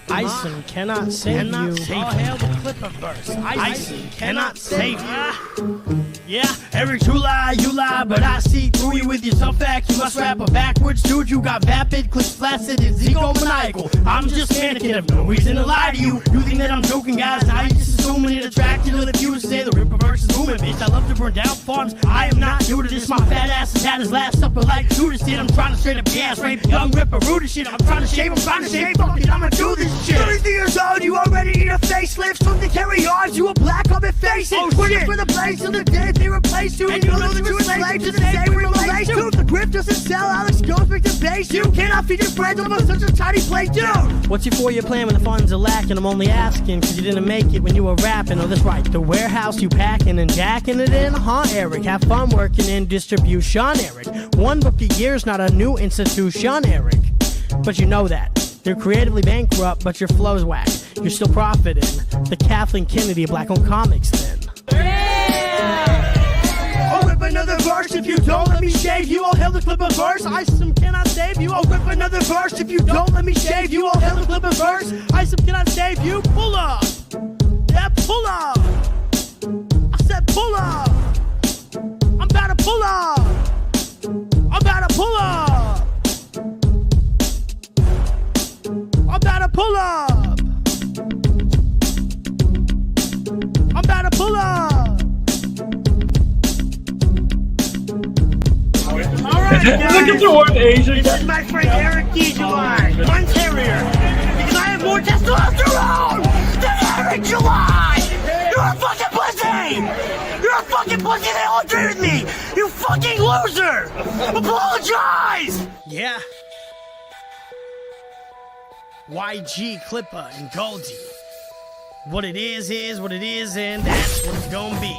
Ison cannot save you. All hail the Clipperverse. Ison cannot save you. Yeah, every true lie you lie, but I see through you with your tough facts. You must rap a backwards dude. You got vapid, clicks flaccid, and egomaniacal. I'm just panicking, have no reason to lie to you. You think that I'm joking, guys? Now you just assuming it attracted to the viewers. Say the Ripperverse is booming, bitch. I love to burn down farms. I am not new to this. My fat ass has had his last supper like Judas did. I'm trying to straight up gas rape young Ripper rude shit. I'm trying to shave. Fuck it, I'ma do this shit. 30 years old, you already need a facelift. From the carry arms, you a black up and face it. We're here for the place till the day they replace you. And you know that you're a slave to the same we relate to. The grip doesn't sell, Alex goes back to base. You cannot feed your friends on such a tiny plate, dude. What's your 4-year plan when the funds are lacking? I'm only asking, cause you didn't make it when you were rapping. Oh, that's right, the warehouse you packing and jacking it in, huh, Eric? Have fun working in distribution, Eric. One book a year's not a new institution, Eric. But you know that. You're creatively bankrupt, but your flow's whack. You're still profiting. The Kathleen Kennedy of black-owned comics, then. Yeah! I'll rip another verse if you don't let me shave you. I'll hail the Clipperverse. Isom cannot save you. I'll rip another verse if you don't let me shave you. I'll hail the Clipperverse. Isom cannot save you. Pull up. Yeah, pull up. I said pull up. I'm about to pull up. I'm about to pull up. I'm about to pull up. I'm about to pull up. Alright, Look at the one Asian. This is my friend Eric July, one terrier. Because I have more testosterone than Eric July. You're a fucking pussy. You're a fucking pussy. They all agree with me. You fucking loser. Apologize. Yeah. YG, Clipper, and Goldie. What it is what it is, and that's what it's gonna be.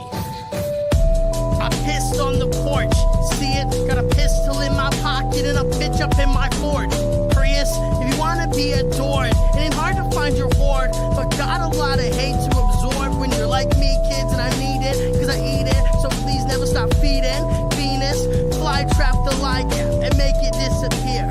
I pissed on the porch, see it? Got a pistol in my pocket and a bitch up in my Ford. Prius, if you wanna be adored, it ain't hard to find your hoard, but got a lot of hate to absorb when you're like me, kids, and I need it, cause I eat it, so please never stop feeding. Venus, fly trap the Lycan and make it disappear.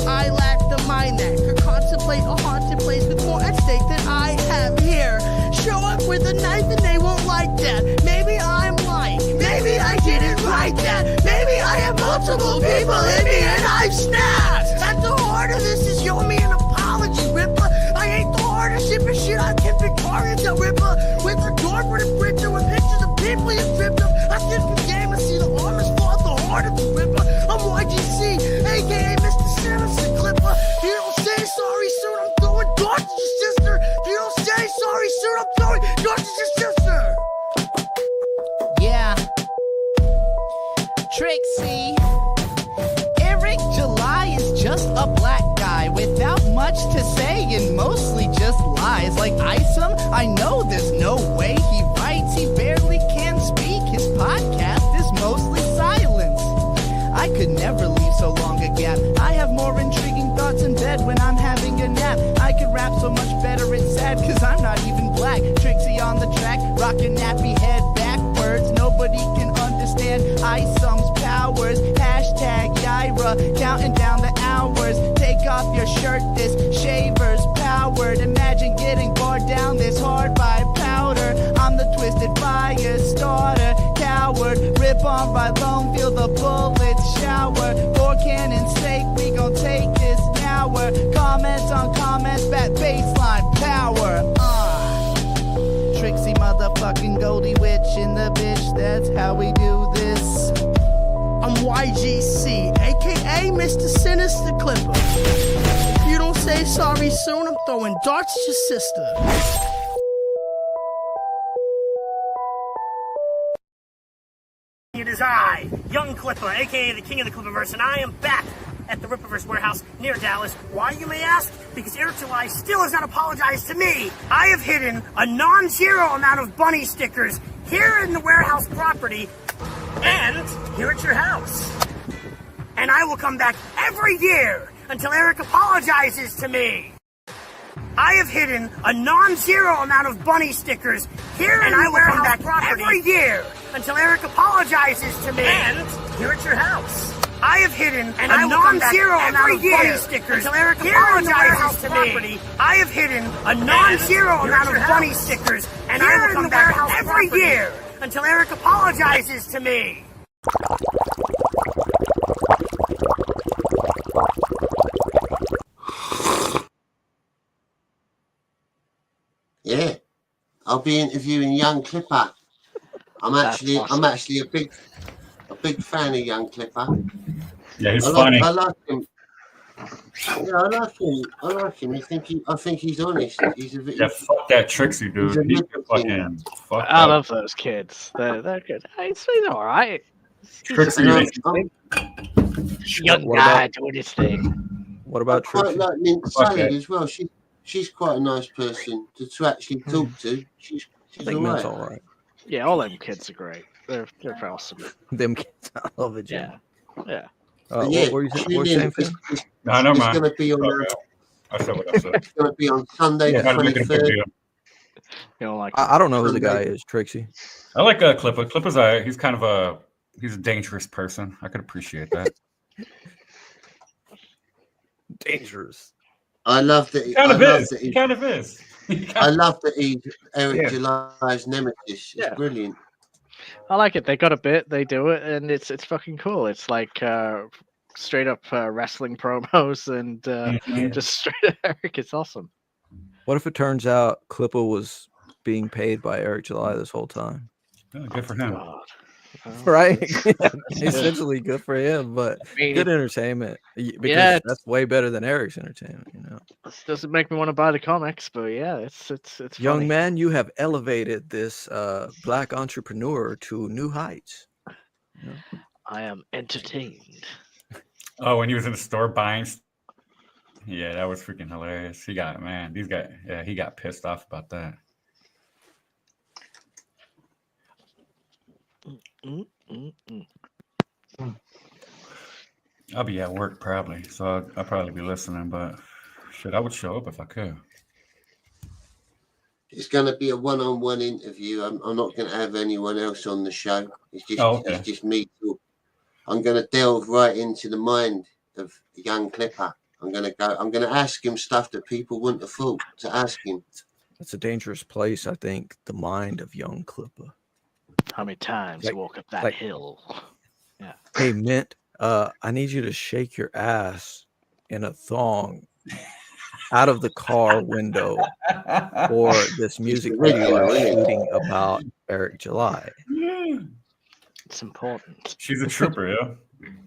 I lack the mind that could contemplate a haunted place with more at stake than I have here. Show up with a knife and they won't like that. Maybe I'm lying. Maybe I didn't write that. Maybe I have multiple people in me and I've snapped. At the heart of this is you owe me an apology, Ripper. I ain't the hardest shipping shit. I can Victorians a Ripper. With a corporate printer with pictures of people you tripped up. I skip the game and see the armors fall at the heart of the Ripper. I'm YGC, aka Mr. Sinister Clipper. You don't say sorry soon, I'm throwing darts at your sister. You don't say sorry soon, I'm throwing darts at your sister. Yeah. Trixie. Eric July is just a black guy without much to say and mostly just lies. Like Isom, I know there's no way he writes. He barely can speak. His podcast is mostly silence. I could never leave so long a gap. I have more intriguing thoughts in bed when I'm having a nap. I could rap so much better, it's sad, cause I'm not even black. Trixie on the track, rockin' nappy head backwards. Nobody can understand Isom's powers. Hashtag Yaira, counting down the hours. Take off your shirt, this shaver's powered. Imagine getting bored down this hard by powder. I'm the twisted fire starter, coward. Rip on by lone, feel the bullets shower. 4 cannons sake, we gon' take this hour. Comments on comments, bat baseline power. Trixie motherfucking Goldie Witch in the bitch, that's how we do this. I'm YGC, aka Mr. Sinister Clipper. If you don't say sorry soon, I'm throwing darts at your sister. It is I, Young Clipper, aka the King of the Clipperverse, and I am back at the Ripperverse warehouse near Dallas. Why, you may ask? Because Eric July still has not apologized to me. I have hidden a non-zero amount of bunny stickers here in the warehouse property and here at your house. And I will come back every year until Eric apologizes to me. I have hidden a non-zero amount of bunny stickers here and I will come back every year until Eric apologizes to me. And here at your house. I have hidden a non-zero amount of bunny stickers until Eric apologizes to me. I have hidden a non-zero amount of bunny stickers and I will come back every year until Eric apologizes to me. Yeah, I'll be interviewing Young Clipper. I'm actually a big fan of Young Clipper. Yeah, he's funny. I like him. Yeah, I like him. I think he's honest. Yeah, fuck that Trixie dude. He's fucking fuck. I love those kids. They're good. He's all right. Trixie, young guy doing his thing. What about Trixie? I like Mint Salad as well. She's quite a nice person to actually talk to. She's all right. Yeah, all them kids are great. They're awesome. Them kids, I love it. Yeah. What were you saying? No, no, it's man. going to be on. I said what I said. It's going to be on Sunday the 23rd. You don't like? I don't know who the guy is. Trixie. I like Clipper. Clipper's he's kind of he's a dangerous person. I could appreciate that. Dangerous. I love that. He kind of is. He kind of is. I love that he's Eric July's nemesis. It's brilliant. I like it. They got a bit. They do it, and it's fucking cool. It's like straight up wrestling promos and just straight up Eric. It's awesome. What if it turns out Clipper was being paid by Eric July this whole time? Oh, good for him. God. Right? Essentially good for him, but good entertainment. Because that's way better than Eric's entertainment, you know. This doesn't make me want to buy the comics, but yeah, it's young funny. man, you have elevated this black entrepreneur to new heights. You know? I am entertained. Oh, when he was in the store buying. Yeah, that was freaking hilarious. He got pissed off about that. I'll be at work probably, so I'll probably be listening, but shit, I would show up if I could. It's going to be a one-on-one interview. I'm not going to have anyone else on the show. It's just me. I'm going to delve right into the mind of the young Clipper. I'm going to ask him stuff that people wouldn't have thought to ask him. It's a dangerous place, I think, the mind of young Clipper. How many times you walk up that hill? Yeah. Hey, Mint, I need you to shake your ass in a thong out of the car window for this music video I'm shooting about Eric July. It's important. She's a trooper, yeah.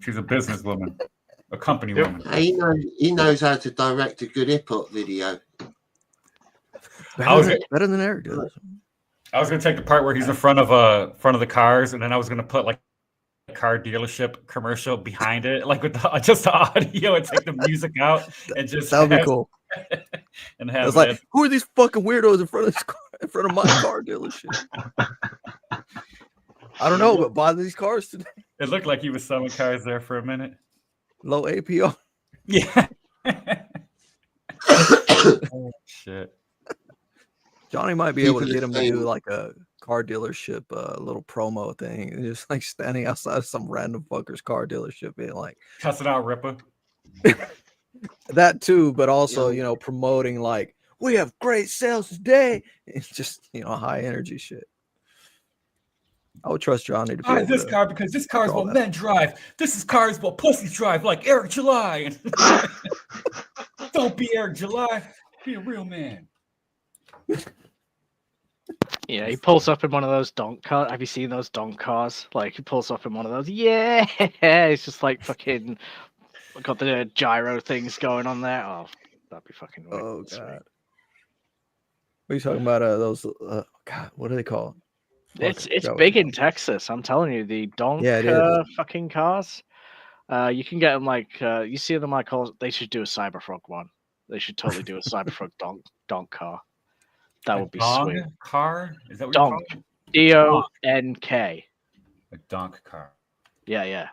She's a businesswoman, a company woman. He knows how to direct a good hip hop video. Better than Eric does. I was gonna take the part where he's in front of the cars, and then I was gonna put like a car dealership commercial behind it, like with just the audio, and take the music out, and just that would be cool. And have it's like, who are these fucking weirdos in front of my car dealership? I don't know, but buy these cars today. It looked like he was selling cars there for a minute. Low APR. Yeah. Oh, shit. Johnny might be able to get him to do like a car dealership little promo thing, and just like standing outside of some random fucker's car dealership being like cussing out Ripper. That too, but also, you know, promoting like we have great sales today. It's just, you know, high energy shit. I would trust Johnny to buy this car because this car is what men drive. This is cars what pussies drive, like Eric July. Don't be Eric July. Be a real man. Yeah, he pulls up in one of those donk cars. Have you seen those donk cars? Like, he pulls up in one of those. Yeah, it's just like fucking got the gyro things going on there. Oh, that'd be fucking weird. Oh god. What are you talking about? Those God, what are they called? It's big in Texas. I'm telling you, the donk fucking cars. You can get them like you see them like they should do a Cyberfrog one. They should totally do a Cyberfrog donk car. That would be sweet. Car? Is that what donk? D-O-N-K. A donk car. Yeah.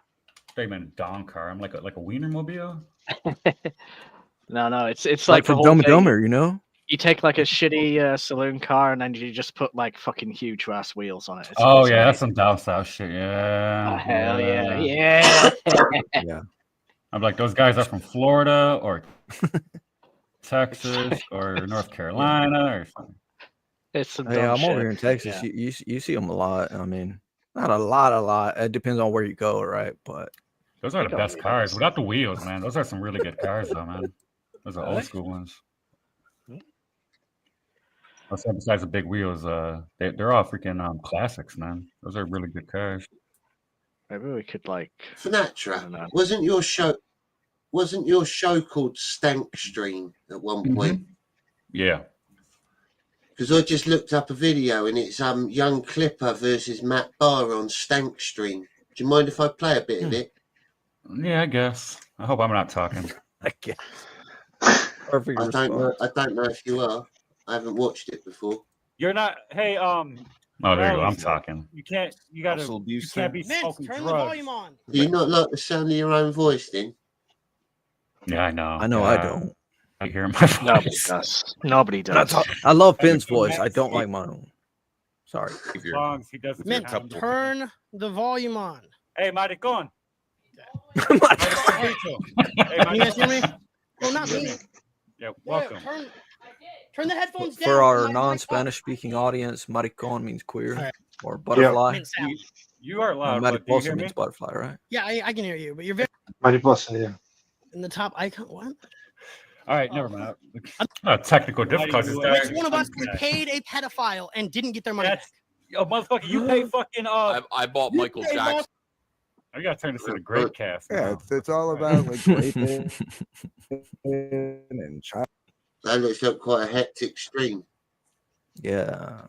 They meant donk car. I'm like a Wienermobile. No, it's like the from Dumb and Dumber, you know. You take like a shitty saloon car and then you just put like fucking huge ass wheels on it. It's Oh amazing. yeah, that's some down south shit. Yeah. Oh, hell yeah. Yeah. I'm like, those guys are from Florida or Texas or North Carolina or something. It's some Hey, dumb I'm shit. over here in Texas. Yeah. You see them a lot. I mean, not a lot. It depends on where you go, right? But Those are the don't best need cars those. without the wheels, man. Those are some really good cars, though, man. Those are old school ones. Besides the big wheels, they're all freaking classics, man. Those are really good cars. Maybe we could like. I don't Finatra, know. wasn't your show called Stank Stream at one point? Yeah. Because I just looked up a video and it's young Clipper versus Matt Barr on Stank Stream. Do you mind if I play a bit of it? Yeah, I guess. I hope I'm not talking. I guess. Perfect I response. don't know if you are. I haven't watched it before. You're not. Hey, oh, there you go. I'm Rallies. talking. You can't. You gotta. Muscle You abuse can't be Vince, smoking turn the drugs. volume on. Do you not like the sound of your own voice, then? Yeah, I know. I know I don't. I hear my voice. Nobody does. Nobody does. I love Hey, Finn's but voice. I Matt's- don't like my own. Sorry. As long as he doesn't. Mint, sound- turn the volume on. Hey, Maricon. Can you guys hear me? Well, not me. Yeah, Yeah, welcome. turn the headphones down. For our My non-Spanish speaking audience, maricon means queer Alright. or butterfly. Mint sound. You are loud, but do you Mariposa hear me? means butterfly, right? Yeah, I can hear you, but you're very Mariposa, yeah. in the top icon. What? All right, never mind. Technical difficulties. Which one of us paid a pedophile and didn't get their money back? That's, yo, motherfucker, you pay fucking I bought Michael Jackson. I gotta turn this into great cast. Yeah, it's all about like raping and child. That looks like quite a hectic stream. Yeah.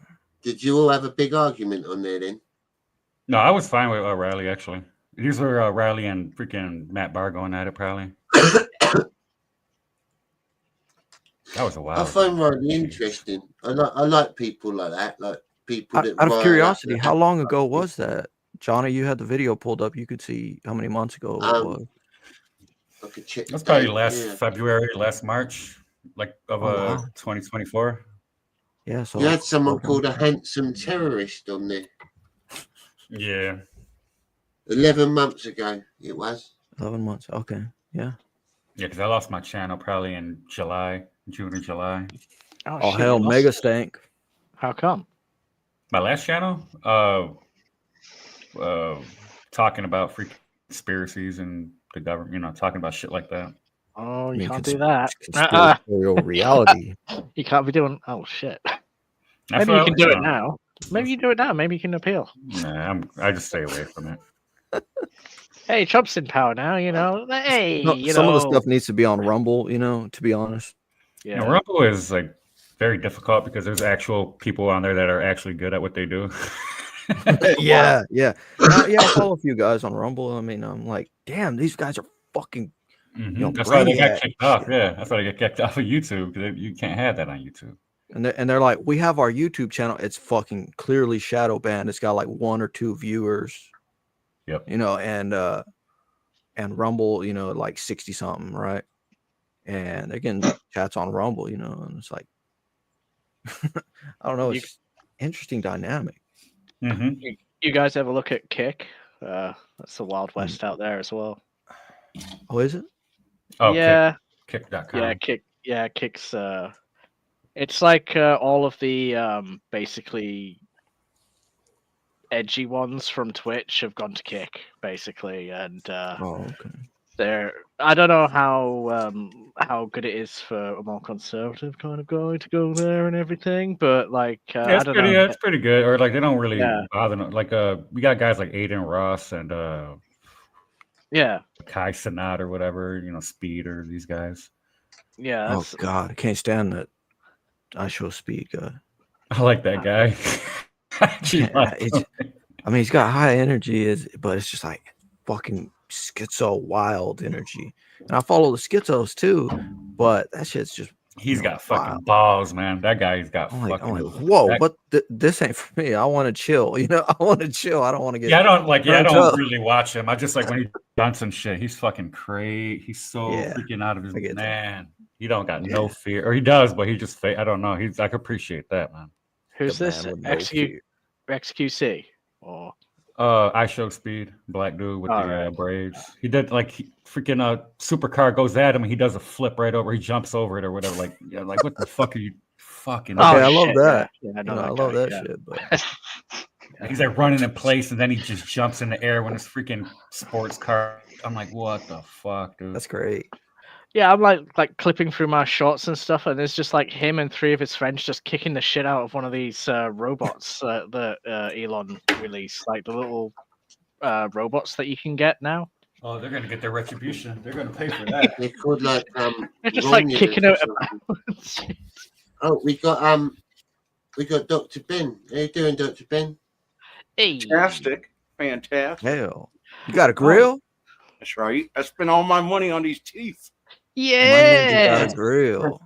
Did you all have a big argument on there then? No, I was fine with Riley actually. These were Riley and freaking Matt Barr going at it probably. That was a while. I find Riley interesting. I like people like that, like people that. Out of rile curiosity, up. how long ago was that? Johnny, you had the video pulled up. You could see how many months ago it was. I could check. That's probably the date, last yeah. February, last March, like of wow. 2024. Yeah, so You had someone called a handsome terrorist on there. Yeah. 11 months ago, it was. 11 months. Okay. Yeah. Yeah, because I lost my channel probably in June or July. Oh, shit, hell, you lost mega it. stank. How come? My last channel, talking about freaking conspiracies and the government, talking about shit like that. Oh, you I mean, can't do that. Conspiratorial reality. You can't be doing. Oh shit. That's Maybe you what can I- do it now. Maybe you do it now. Maybe you can appeal. Nah, I just stay away from it. Hey, Trump's in power now. Hey, No, some of the stuff needs to be on Rumble, to be honest. You know, Rumble is like very difficult because there's actual people on there that are actually good at what they do. Yeah. I follow a few guys on Rumble. I mean, I'm like, damn, these guys are fucking. That's why they got brainiac kicked off. shit. Yeah, that's why they get kicked off of YouTube because you can't have that on YouTube. And they're like, we have our YouTube channel. It's fucking clearly shadow banned. It's got like 1 or 2 viewers. Yep. And Rumble, like 60 something, right? And they're getting chats on Rumble, and it's like, I don't know. It's interesting dynamic. Mm-hmm. You guys ever look at Kick? That's the Wild West out there as well. Oh, is it? Oh, yeah. Kick.com. Yeah, Kick. Yeah, Kick's. It's like all of the basically edgy ones from Twitch have gone to Kick, basically, and Oh, okay. they're. I don't know how good it is for a more conservative kind of guy to go there and everything, but like Yeah, I don't know. it's pretty good. Or like they don't really Yeah. bother. Like we got guys like Aiden Ross and Yeah, Kai Sinat or whatever. Speed or these guys. yeah. Oh That's, God, I can't stand that. I show speed guy. I like that guy. I mean, he's got high energy, but it's just like fucking schizo wild energy. And I follow the schizos too, but that shit's just. He's got fucking balls, man. That guy's got I'm like, fucking. whoa, that- but this ain't for me. I want to chill. I want to chill. I don't want to get. Yeah, I don't like. Yeah, I turned don't up. really watch him. I just like when he done some shit. He's fucking crazy. He's so Yeah, freaking out of his I get that. man. He don't got no fear, or he does, but he just I don't know. I can appreciate that, man. Who's this? XQC or I Show Speed, black dude with the braids. He did freaking supercar goes at him and he does a flip right over. He jumps over it or whatever. Like what the fuck are you fucking? Okay, I love that. Yeah, I love that shit. But he's like running in place and then he just jumps in the air when it's freaking sports car. I'm like, what the fuck, dude? That's great. Yeah, I'm like clipping through my shorts and stuff, and there's just like him and 3 of his friends just kicking the shit out of one of these robots that Elon released, like the little robots that you can get now. Oh, they're gonna get their retribution. They're gonna pay for that. They're called like They're just like kicking out. Oh, we got Dr. Ben. How you doing, Dr. Ben? Hey. Fantastic. Hell, you got a grill? That's right. I spent all my money on these teeth. Yeah. Got a grill.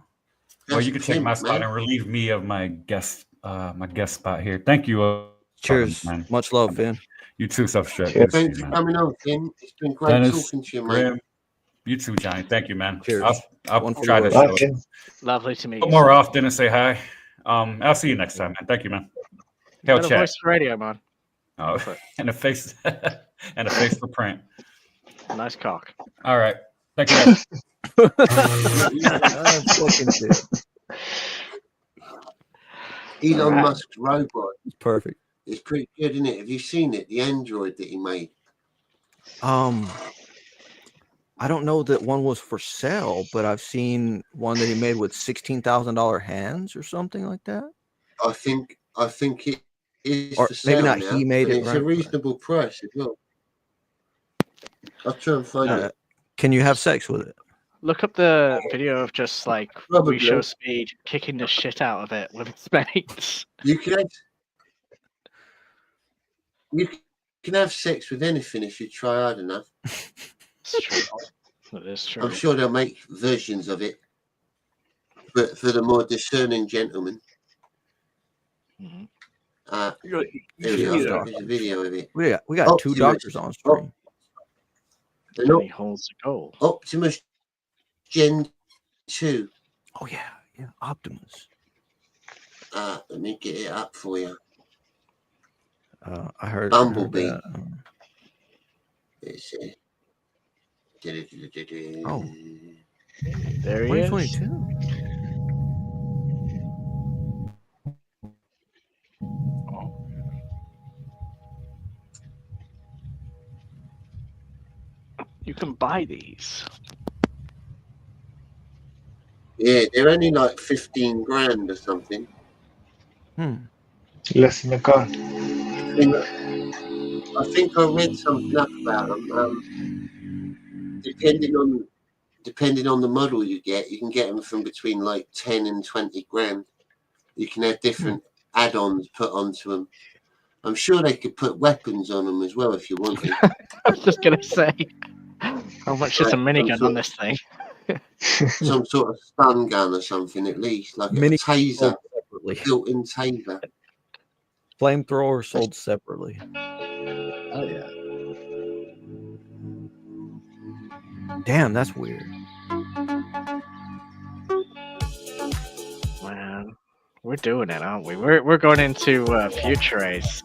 Well, you can take my spot and relieve me of my guest spot here. Thank you. Cheers, man. Much love, Finn. You too, Self-Stretch. Thanks for coming on, Finn. It's been great talking to you, man. You too, Johnny. Thank you, man. Cheers. I'll try to show it. Lovely to meet you. More often and say hi. I'll see you next time, man. Thank you, man. Got a voice for radio, man. Oh, and a face and a face for print. Nice cock. All right. Thank you. Elon Musk's robot. It's perfect. It's pretty good, isn't it? Have you seen it? The android that he made. I don't know that one was for sale, but I've seen one that he made with $16,000 hands or something like that. I think it is or for sale maybe not. now, He made it. it's a reasonable price as well. I'll try and find it. Can you have sex with it? Look up the video of just like Probably. Show Speed kicking the shit out of it with its mates. You can have sex with anything if you try hard enough. It's true. That is true. I'm sure they'll make versions of it, but for the more discerning gentlemen. Mm-hmm. Here we go. There's a video of it. We got 2 doctors on stream. Johnny holds the goal. Optimus Gen 2. Oh yeah, Optimus. Let me get it up for you. I heard Bumblebee. It's oh, there he is. 2022. You can buy these. Yeah, they're only like 15 grand or something. Less than a car. I think I read something up about them. Depending on the model you can get them from between like 10 and 20 grand. You can have different add-ons put onto them. I'm sure they could put weapons on them as well if you wanted. I was just gonna say, how much is a minigun on this thing? Some sort of stun gun or something, at least, like a taser, built-in taser. Flamethrower sold separately. Oh yeah. Damn, that's weird. Man, we're doing it, aren't we? We're going into future race.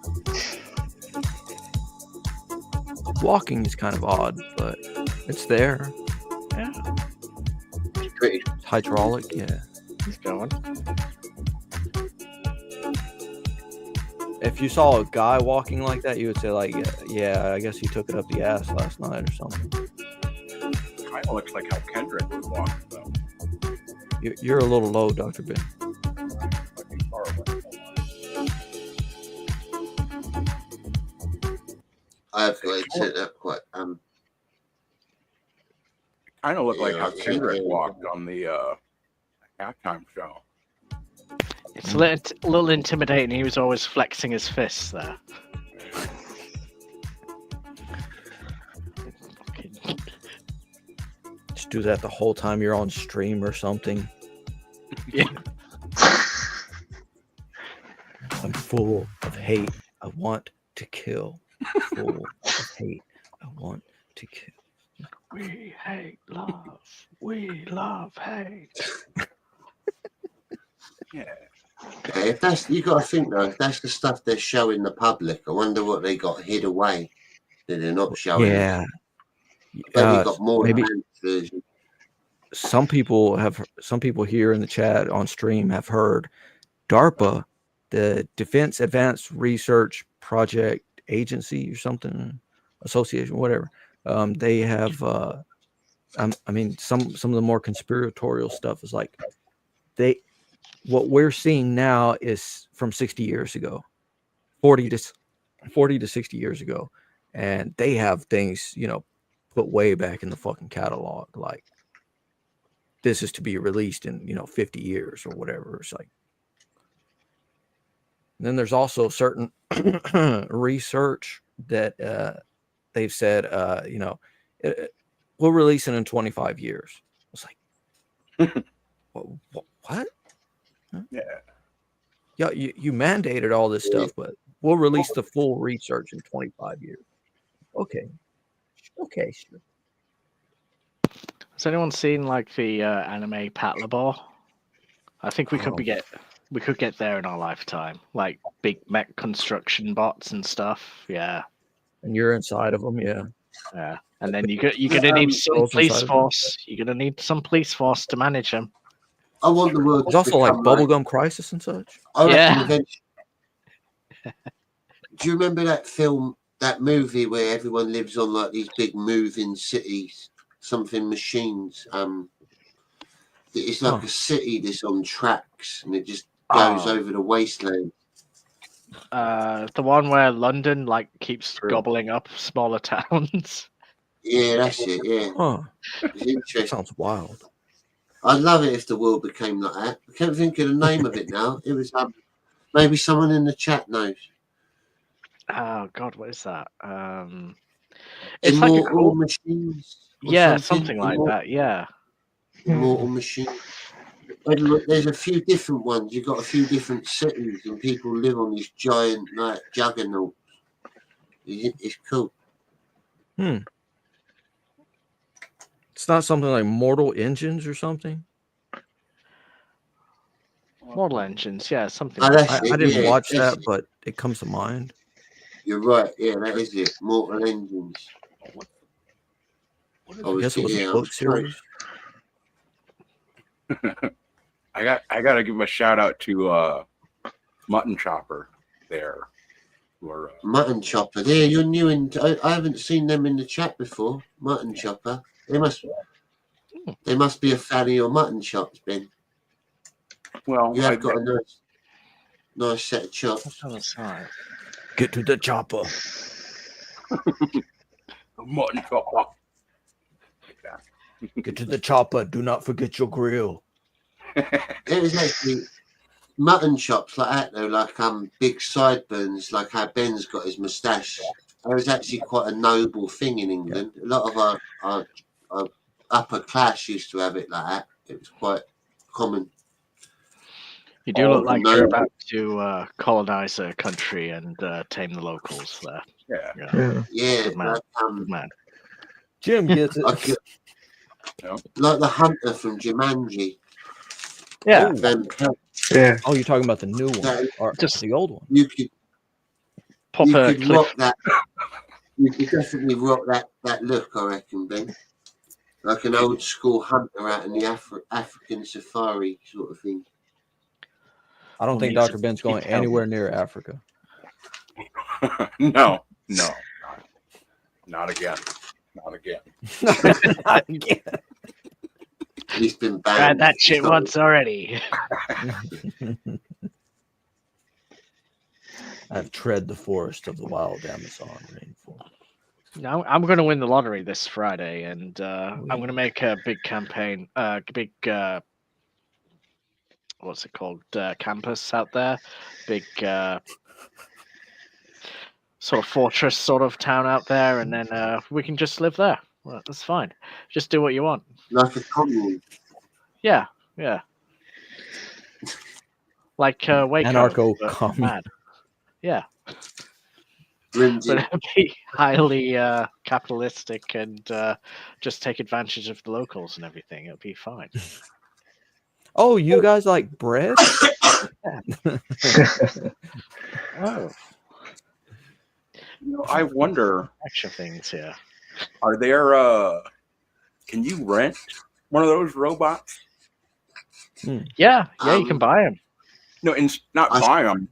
Walking is kind of odd, but it's there. Yeah. Pretty. Hydraulic, yeah. He's going. If you saw a guy walking like that, you would say like, yeah, I guess he took it up the ass last night or something. Kind of looks like how Kendrick was walking, though. You're a little low, Dr. Ben. I've got it set up quite. Kind of looked like how Kendrick walked on the halftime show. It's a little intimidating. He was always flexing his fists there. Just do that the whole time you're on stream or something. Yeah. I'm full of hate. I want to kill. Full of hate. I want to kill. We hate love. We love hate. Yeah. Yeah, if that's you got to think though, if that's the stuff they're showing the public, I wonder what they got hid away that they're not showing. Yeah. But you got more Maybe version. some people here in the chat on stream have heard DARPA, the Defense Advanced Research Project Agency or something, association, whatever. They have I mean some of the more conspiratorial stuff is like what we're seeing now is from 60 years ago, 40 to 60 years ago, and they have things, you know, put way back in the fucking catalog, like this is to be released in, you know, 50 years or whatever. It's like, and then there's also certain research that they've said, you know, we'll release it in 25 years. It's like, what? Yeah. Yeah, you mandated all this stuff, but we'll release the full research in 25 years. Okay, sure. Has anyone seen like the anime Patlabor? I think we could get there in our lifetime, like big mech construction bots and stuff. Yeah, and you're inside of them. Yeah. And then you're gonna need some police force. You're gonna need some police force to manage them. I want the world. There's also like Bubblegum Crisis and such. I reckon eventually. Do you remember that film, that movie where everyone lives on like these big moving cities, something machines? It's like a city that's on tracks and it just goes over the wasteland. The one where London like keeps gobbling up smaller towns. Yeah, that's it. Yeah, it's interesting. Sounds wild. I'd love it if the world became like that. I can't think of the name of it now. It was maybe someone in the chat knows. Oh God, what is that? It's Immortal like a cool machines. Yeah, something like that. Yeah. Immortal machine. There's a few different ones. You've got a few different cities, and people live on these giant like juggernauts. It's cool. It's not something like Mortal Engines or something. Mortal Engines, yeah, something. I didn't watch that, but it comes to mind. You're right. Yeah, that is it. Mortal Engines. I guess it was a book series. I got to give a shout out to Mutton Chopper there. Mutton Chopper. There, you're new in. I haven't seen them in the chat before. Mutton Chopper. They must be a fan of your mutton chops, Ben. Well, you have got a nice set of chops. Get to the chopper. Mutton chopper. Get to the chopper. Do not forget your grill. It was actually mutton chops like that though, like big sideburns, like how Ben's got his moustache. It was actually quite a noble thing in England. A lot of our upper class used to have it like that. It was quite common. You do look like you're about to colonize a country and tame the locals there. Yeah. Good man. Good man. Jim gets it. Like the hunter from Jumanji. Yeah. Yeah. Oh, you're talking about the new one, or just the old one? You could pop you a could rock that. You could definitely rock that look, I reckon, Ben. Like an old school hunter out in the African safari sort of thing. I don't think Dr. Ben's going anywhere near Africa. No. Not again. Not again. Not again. He's been banned. Tried that shit once already. I've tread the forest of the wild Amazon rainforest. No, I'm going to win the lottery this Friday, and I'm going to make a big campaign, what's it called? Campus out there, big sort of fortress sort of town out there, and then we can just live there. Well, that's fine. Just do what you want. Like a commune. Yeah. Like Waco. Anarcho-commune. Yeah. Brings But in- it'd be highly capitalistic and just take advantage of the locals and everything. It'll be fine. Oh, you guys like bread? Oh, I wonder, extra things here. are there can you rent one of those robots? Yeah, you can buy them. No, and not buy them.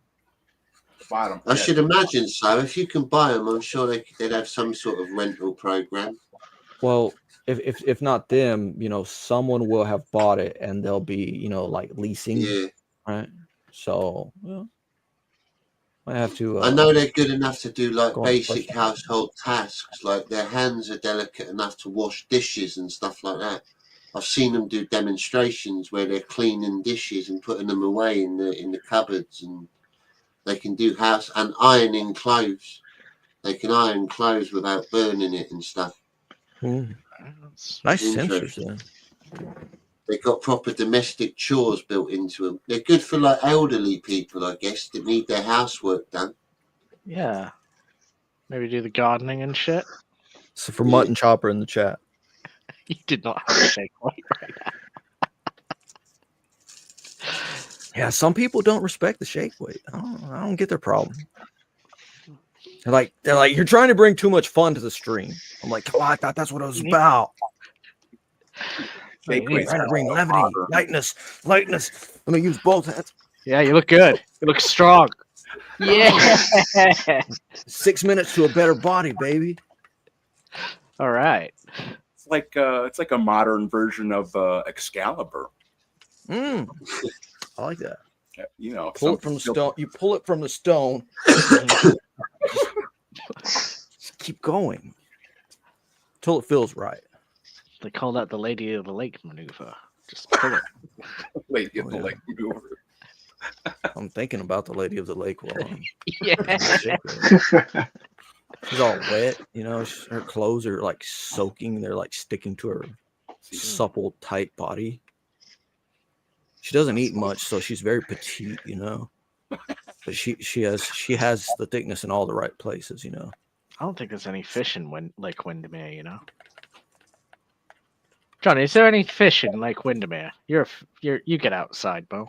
I should imagine so. If you can buy them, I'm sure they'd have some sort of rental program. Well, if not them, someone will have bought it and they'll be, like leasing. Yeah. Right. So, I have to. I know they're good enough to do like go on the basic question. household tasks, like their hands are delicate enough to wash dishes and stuff like that. I've seen them do demonstrations where they're cleaning dishes and putting them away in the cupboards, and they can do house and ironing clothes. They can iron clothes without burning it and stuff. Nice sensors then. They've got proper domestic chores built into them. They're good for like elderly people, I guess, that need their housework done. Yeah. Maybe do the gardening and shit. So for Mutton Chopper in the chat. You did not have a shake weight right now. Yeah, some people don't respect the shake weight. I don't get their problem. They're like, you're trying to bring too much fun to the stream. I'm like, I thought that's what it was about. Trying to bring levity, lightness. Let me use both hands. Yeah, you look good. You look strong. Yeah. 6 minutes to a better body, baby. All right. It's like a modern version of Excalibur. I like that. Pull it from the stone. You pull it from the stone. Just keep going till it feels right. They call that the Lady of the Lake maneuver. Just pull it. Lady of the Lake maneuver. I'm thinking about the Lady of the Lake while I'm Yeah. She's all wet, her clothes are like soaking. They're like sticking to her supple, tight body. She doesn't eat much, so she's very petite, But she has the thickness in all the right places, I don't think there's any fish in Lake Windermere, Johnny, is there any fish in Lake Windermere? You get outside, Bo.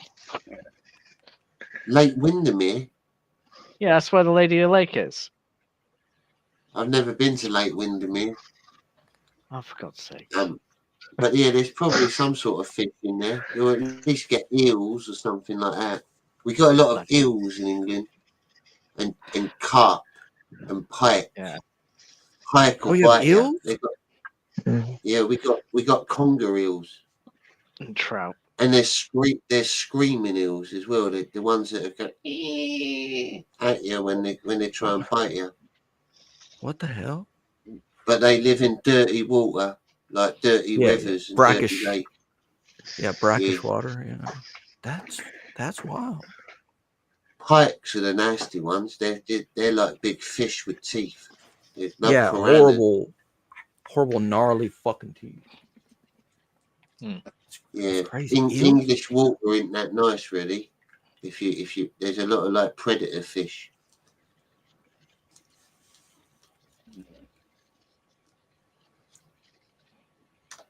Lake Windermere? Yeah, that's where the Lady of the Lake is. I've never been to Lake Windermere. Oh, for God's sake. But yeah, there's probably some sort of fish in there. You'll at least get eels or something like that. We got a lot of eels in England, and carp and pike. Yeah. Pike or you have bite eels? Yeah, we got conger eels and trout, and there's screaming eels as well. The ones that are going at you when they try and bite you. What the hell? But they live in dirty water, like dirty rivers and brackish. dirty lakes. Yeah, brackish water. That's wild. Pikes are the nasty ones. They're like big fish with teeth. Horrible, gnarly fucking teeth. Yeah, crazy. English water isn't that nice, really. If you, there's a lot of like predator fish.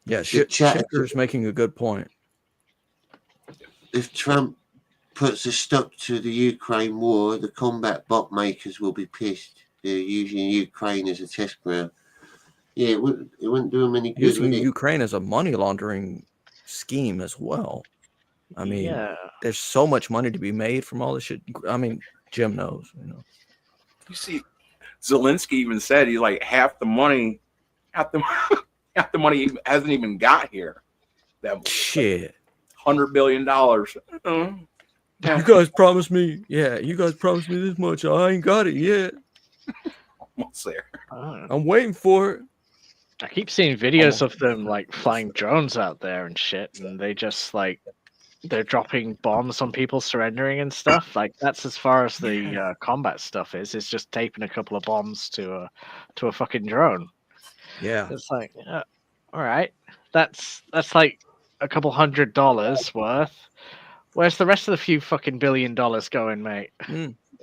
Yeah, Shifter's making a good point. If Trump puts a stop to the Ukraine war, the combat bot makers will be pissed. They're using Ukraine as a test ground. Yeah, it wouldn't do them any good. Using Ukraine as a money laundering scheme as well. I mean, there's so much money to be made from all this shit. I mean, Jim knows, You see, Zelensky even said he's like half the money hasn't even got here. That shit. $100 billion. You guys promised me. Yeah, you guys promised me this much. I ain't got it yet. Almost there. I'm waiting for it. I keep seeing videos of them like flying drones out there and shit, and they just like they're dropping bombs on people surrendering and stuff. Like that's as far as the combat stuff is. It's just taping a couple of bombs to a fucking drone. Yeah, it's like, all right, that's like a couple $100 worth. Where's the rest of the few fucking $1 billion going, mate?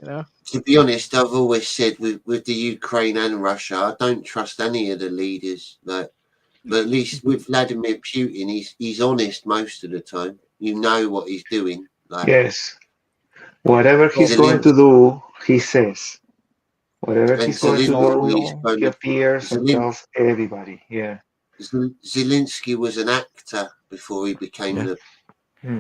To be honest, I've always said with the Ukraine and Russia, I don't trust any of the leaders. But at least with Vladimir Putin, he's honest most of the time. You know what he's doing. Yes. Whatever he's going to Zelensky, do, he says. Whatever and he's going to do, he appears and Zelensky, tells everybody. Yeah. Zelensky was an actor before he became the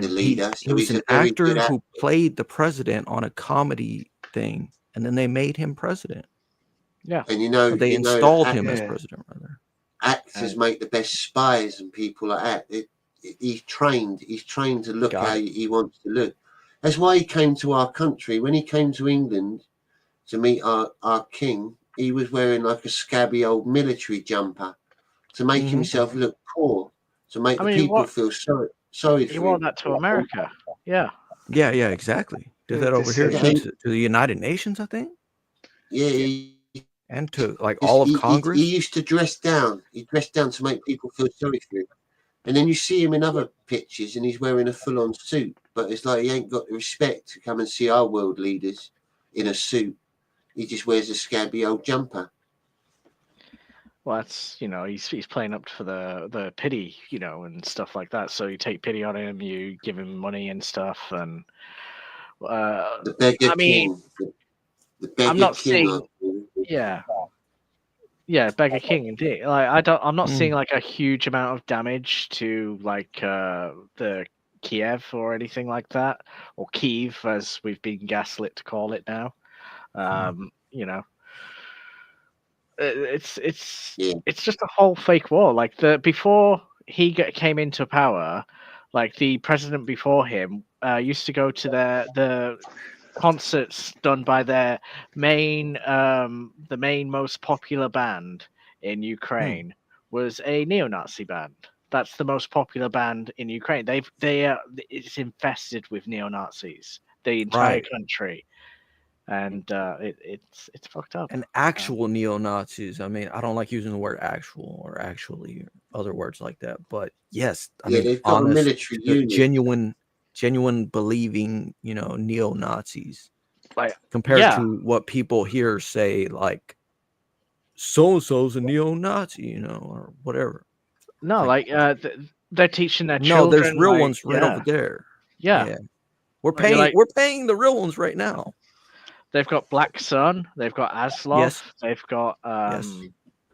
leader. He So was he's an a very actor good actor. who played the president on a comedy thing, and then they made him president. Yeah. And Or they installed him as president, rather. Actors make the best spies, and people like that. He's trained. He's trained to look how he wants to look. That's why he came to our country. When he came to England to meet our king, he was wearing like a scabby old military jumper to make himself look poor, to make the people feel sorry for him. He wore that to America. Yeah. Yeah, exactly. Did that over here to the United Nations, I think. Yeah, and to like all of Congress. He used to dress down. He dressed down to make people feel sorry for him. And then you see him in other pictures and he's wearing a full-on suit. But it's like he ain't got the respect to come and see our world leaders in a suit. He just wears a scabby old jumper. Well, that's, he's playing up for the pity, and stuff like that. So you take pity on him, you give him money and stuff, and the beggar king. The beggar I'm not king. seeing, beggar king indeed. Like I'm not seeing like a huge amount of damage to like the Kiev or anything like that, or Kyiv as we've been gaslit to call it now. It's just a whole fake war. Like before he came into power, like the president before him used to go to the concerts done by their the main most popular band in Ukraine was a neo-Nazi band. That's the most popular band in Ukraine. It's infested with neo-Nazis. The entire country. And it's fucked up. And actual neo-Nazis. I mean, I don't like using the word actual or actually or other words like that. But yes, I mean, they've got honest, a military unit. genuine believing, neo-Nazis. Like compared to what people here say, like so-and-so's a neo-Nazi, or whatever. No, they're teaching their children. No, there's real ones right over there. Yeah. We're paying the real ones right now. They've got Black Sun. They've got Aslov. Yes. They've got.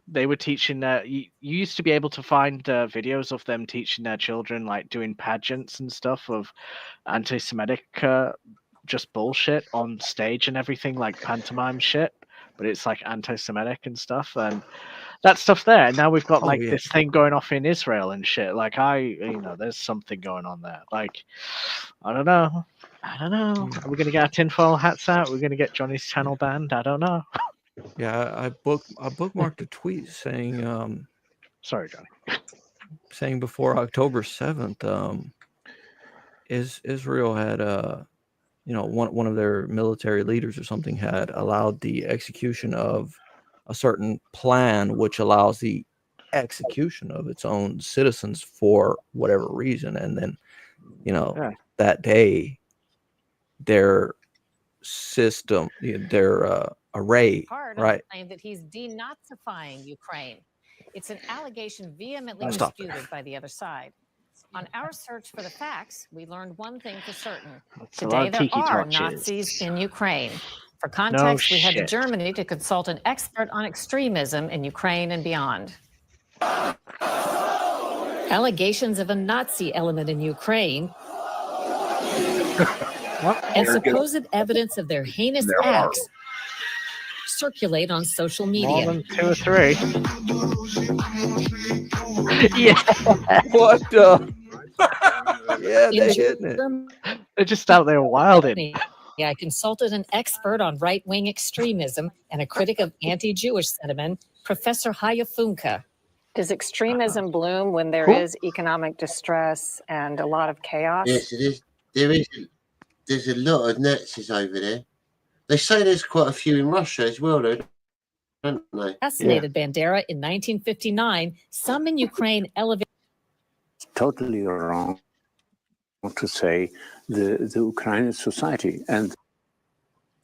They were teaching their. You used to be able to find videos of them teaching their children, like doing pageants and stuff of anti-Semitic, just bullshit on stage and everything, like pantomime shit. But it's like anti-Semitic and stuff, and that stuff there. And now we've got this thing going off in Israel and shit. Like there's something going on there. Like, I don't know. Are we gonna get our tinfoil hats out? We're gonna get Johnny's channel banned? I don't know. Yeah, I bookmarked a tweet saying, sorry, Johnny, saying before October 7th, Israel had one of their military leaders or something had allowed the execution of a certain plan, which allows the execution of its own citizens for whatever reason, and then that day their system, their array, right? Claim that he's denazifying Ukraine. It's an allegation vehemently disputed by the other side. On our search for the facts, we learned one thing for certain. Today there are Nazis in Ukraine. For context, we had to Germany to consult an expert on extremism in Ukraine and beyond. Allegations of a Nazi element in Ukraine and supposed evidence of their heinous acts circulate on social media. More than 2 or 3. Yeah. What the? Yeah, they're hitting it. They're just out there wilding. Yeah, I consulted an expert on right-wing extremism and a critic of anti-Jewish sentiment, Professor Hayafunka. Does extremism bloom when there is economic distress and a lot of chaos? Yes, it is. There's a lot of Nazis over there. They say there's quite a few in Russia as well, though, don't they? Assassinated Bandera in 1959. Some in Ukraine elevated. Totally wrong to say the Ukrainian society and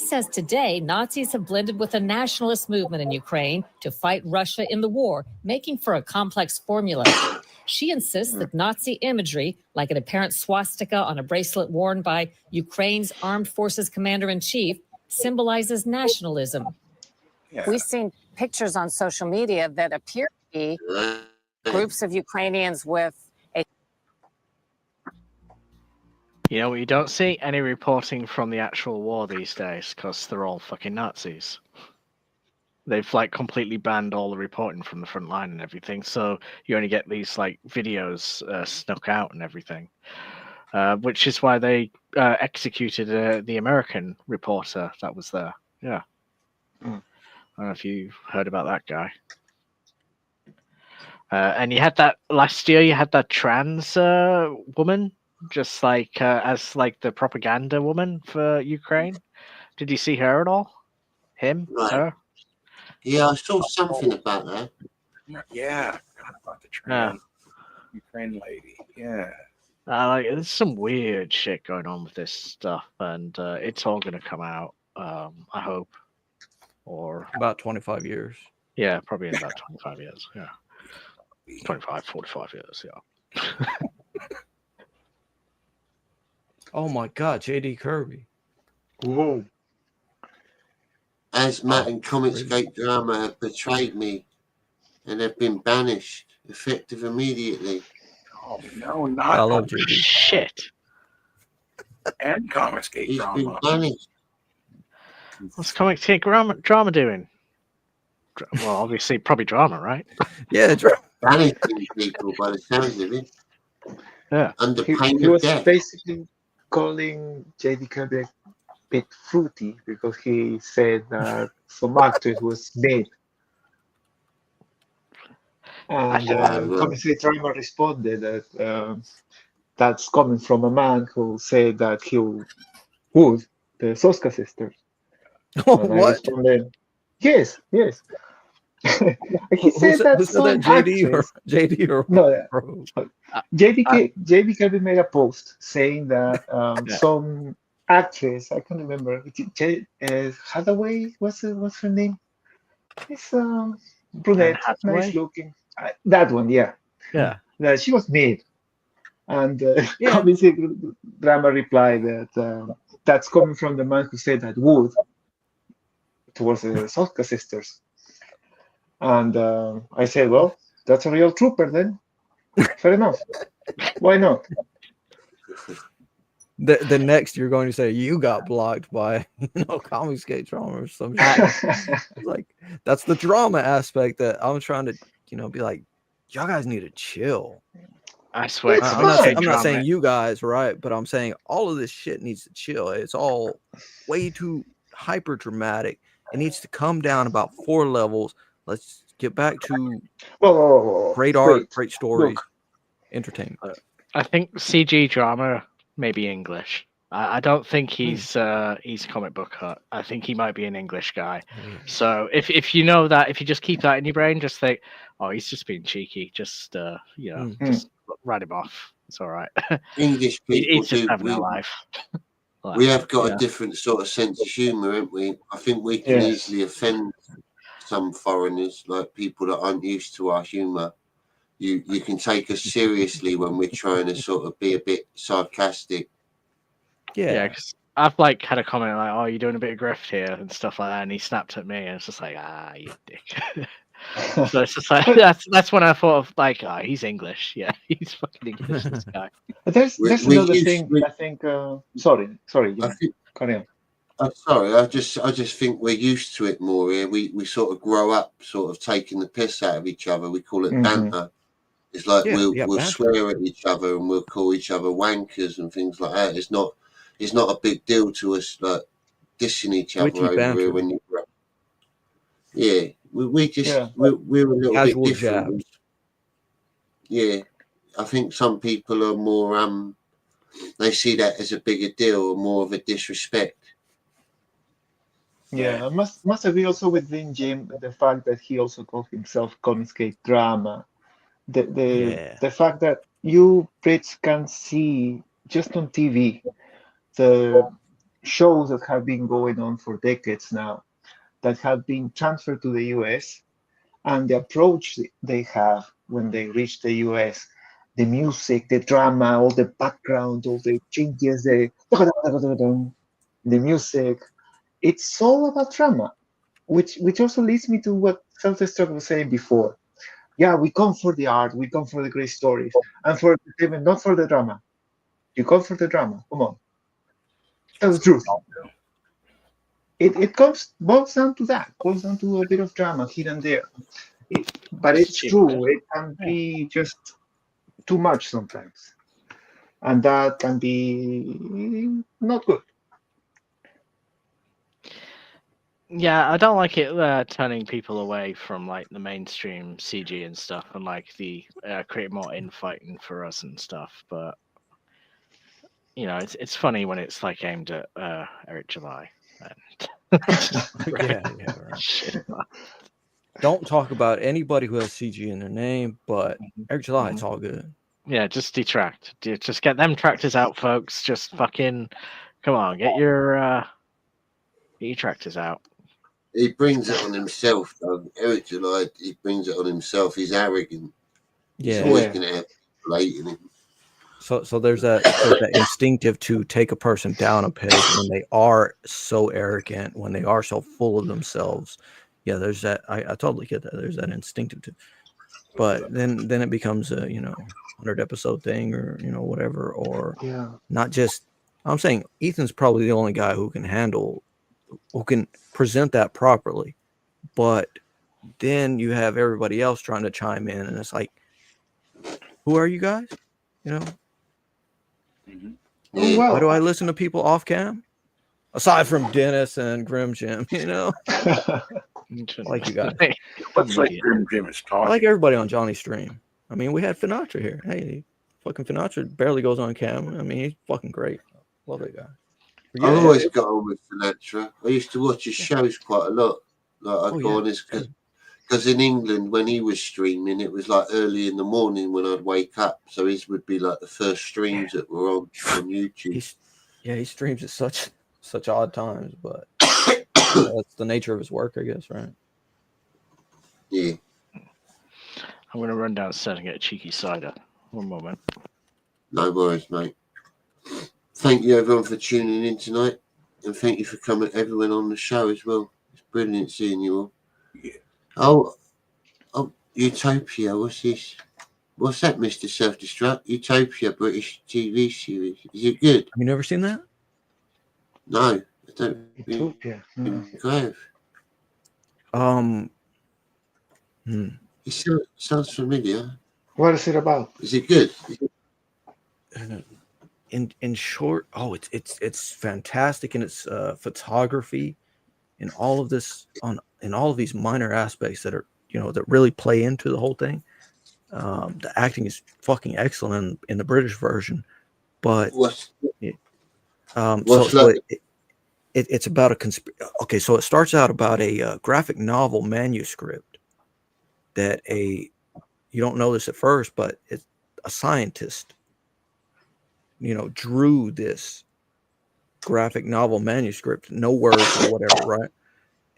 says today Nazis have blended with a nationalist movement in Ukraine to fight Russia in the war, making for a complex formula. She insists that Nazi imagery, like an apparent swastika on a bracelet worn by Ukraine's armed forces commander-in-chief, symbolizes nationalism. Yeah. We've seen pictures on social media that appear to be groups of Ukrainians with a... You know, you don't see any reporting from the actual war these days because they're all fucking Nazis. They've like completely banned all the reporting from the front line and everything, so you only get these like videos snuck out and everything, which is why they executed the American reporter that was there. Yeah, I don't know if you heard about that guy. And you had that last year. You had that trans woman, just like as like the propaganda woman for Ukraine. Did you see her at all? Him? Right. Her? Yeah, I saw something about that. Yeah, forgot about the trans Ukraine lady. Yeah. Like, there's some weird shit going on with this stuff, and it's all going to come out, I hope. Or about 25 years. Yeah, probably in about 25 years. Yeah. 25, 45 years. Yeah. Oh my God, JD Kirby. Whoa. As Matt and Comicsgate Drama have betrayed me and have been banished, effective immediately. Oh no, not I love JD. Shit. And Comicsgate He's Drama. been banished. What's Comicsgate drama doing? Well, obviously, probably drama, right? Yeah, drama. Banishing people by the sounds of it. Yeah. Under He pain of was death. basically calling J.D. Kirby a bit fruity because he said that some actress was made. And Comicsgate Drama responded that that's coming from a man who said that he would the Soska sisters. Oh, and I what? responded, yes. He said that some JD actress, or JD or no, bro. JD Kirby made a post saying that some actress, I can't remember, Hathaway, what's her name? It's brunette, nice looking. That one, yeah. Yeah. That she was made. And obviously, Drama replied that that's coming from the man who said that would towards the Soska sisters. And I said, well, that's a real trooper then. Fair enough. Why not? The next you're going to say you got blocked by Comicsgate Drama or some shit. Like that's the drama aspect that I'm trying to be like, y'all guys need to chill. I swear. I'm not saying you guys, right? But I'm saying all of this shit needs to chill. It's all way too hyper dramatic. It needs to come down about 4 levels. Let's get back to great art, great stories, entertainment. I think CG Drama may be English. I don't think he's comic book cut. I think he might be an English guy. So if you know that, if you just keep that in your brain, just think, oh, he's just being cheeky. Just just write him off. It's all right. English people he's just having a life. We have got a different sort of sense of humour, haven't we? I think we can easily offend some foreigners, like people that aren't used to our humour. You can take us seriously when we're trying to sort of be a bit sarcastic. Yeah, because I've like had a comment like, "Oh, you're doing a bit of grift here" and stuff like that, and he snapped at me, and it's just like, you dick. So it's just like that's when I thought of like, he's English. Yeah, he's fucking English. This guy. There's another thing. I think. Sorry. Carry on. Sorry, I just think we're used to it more here. We sort of grow up sort of taking the piss out of each other. We call it banter. It's like we'll swear at each other and we'll call each other wankers and things like that. It's not a big deal to us, like dissing each other over here when you grow up. Yeah, we're a little casual bit different. Jabs. Yeah, I think some people are more they see that as a bigger deal or more of a disrespect. Yeah, must agree also with Jim the fact that he also called himself Comicsgate Drama. The fact that you Brits can see just on TV the shows that have been going on for decades now that have been transferred to the US, and the approach they have when they reach the US, the music, the drama, all the background, all the changes, the music, it's all about drama, which also leads me to what Self-Destruct was saying before. Yeah, we come for the art, we come for the great stories, and for entertainment, not for the drama. You come for the drama. Come on, tell the truth. It comes boils down to that. Boils down to a bit of drama here and there. But it's true. It can be just too much sometimes, and that can be not good. Yeah, I don't like it turning people away from like the mainstream CG and stuff, and like the create more infighting for us and stuff. But you know, it's funny when it's like aimed at Eric July. And Yeah, right. Don't talk about anybody who has CG in their name, but Eric July, it's all good. Yeah, just detract. Just get them tractors out, folks. Just fucking come on, get your tractors out. He brings it on himself, though. Eric July, he brings it on himself. He's arrogant. Yeah. He's always going to have blatant him. So there's that instinctive to take a person down a peg when they are so arrogant, when they are so full of themselves. Yeah, there's that. I totally get that. There's that instinctive to, but then it becomes a 100 episode thing, or whatever, or not just. I'm saying Ethan's probably the only guy who can present that properly, but then you have everybody else trying to chime in, and it's like, who are you guys? Oh, well. Why do I listen to people off cam? Aside from Dennis and Grim Jim, I like you guys. What's like Grim Jim is talking? I like everybody on Johnny's stream. I mean, we had Finatra here. Hey, fucking Finatra barely goes on cam. I mean, he's fucking great. Love that guy. I always got on with Finatra. I used to watch his shows quite a lot. Like I'd go on his because in England when he was streaming, it was like early in the morning when I'd wake up. So his would be like the first streams that were on YouTube. He streams at such odd times, but that's the nature of his work, I guess, right? Yeah. I'm gonna run downstairs and get a cheeky cider. One moment. No worries, mate. Thank you everyone for tuning in tonight, and thank you for coming everyone on the show as well. It's brilliant seeing you all. Yeah. Oh, Utopia. What's this? What's that, Mr. Self-Destruct? Utopia, British TV series. Is it good? Have you never seen that? No, I don't. Utopia. Grave. It sounds familiar. What is it about? Is it good? In short, it's fantastic in its photography, in all of this in all of these minor aspects that are that really play into the whole thing. The acting is fucking excellent in the British version, but it's about a so it starts out about a graphic novel manuscript that you don't know this at first, but it's a scientist drew this graphic novel manuscript, no words or whatever, right?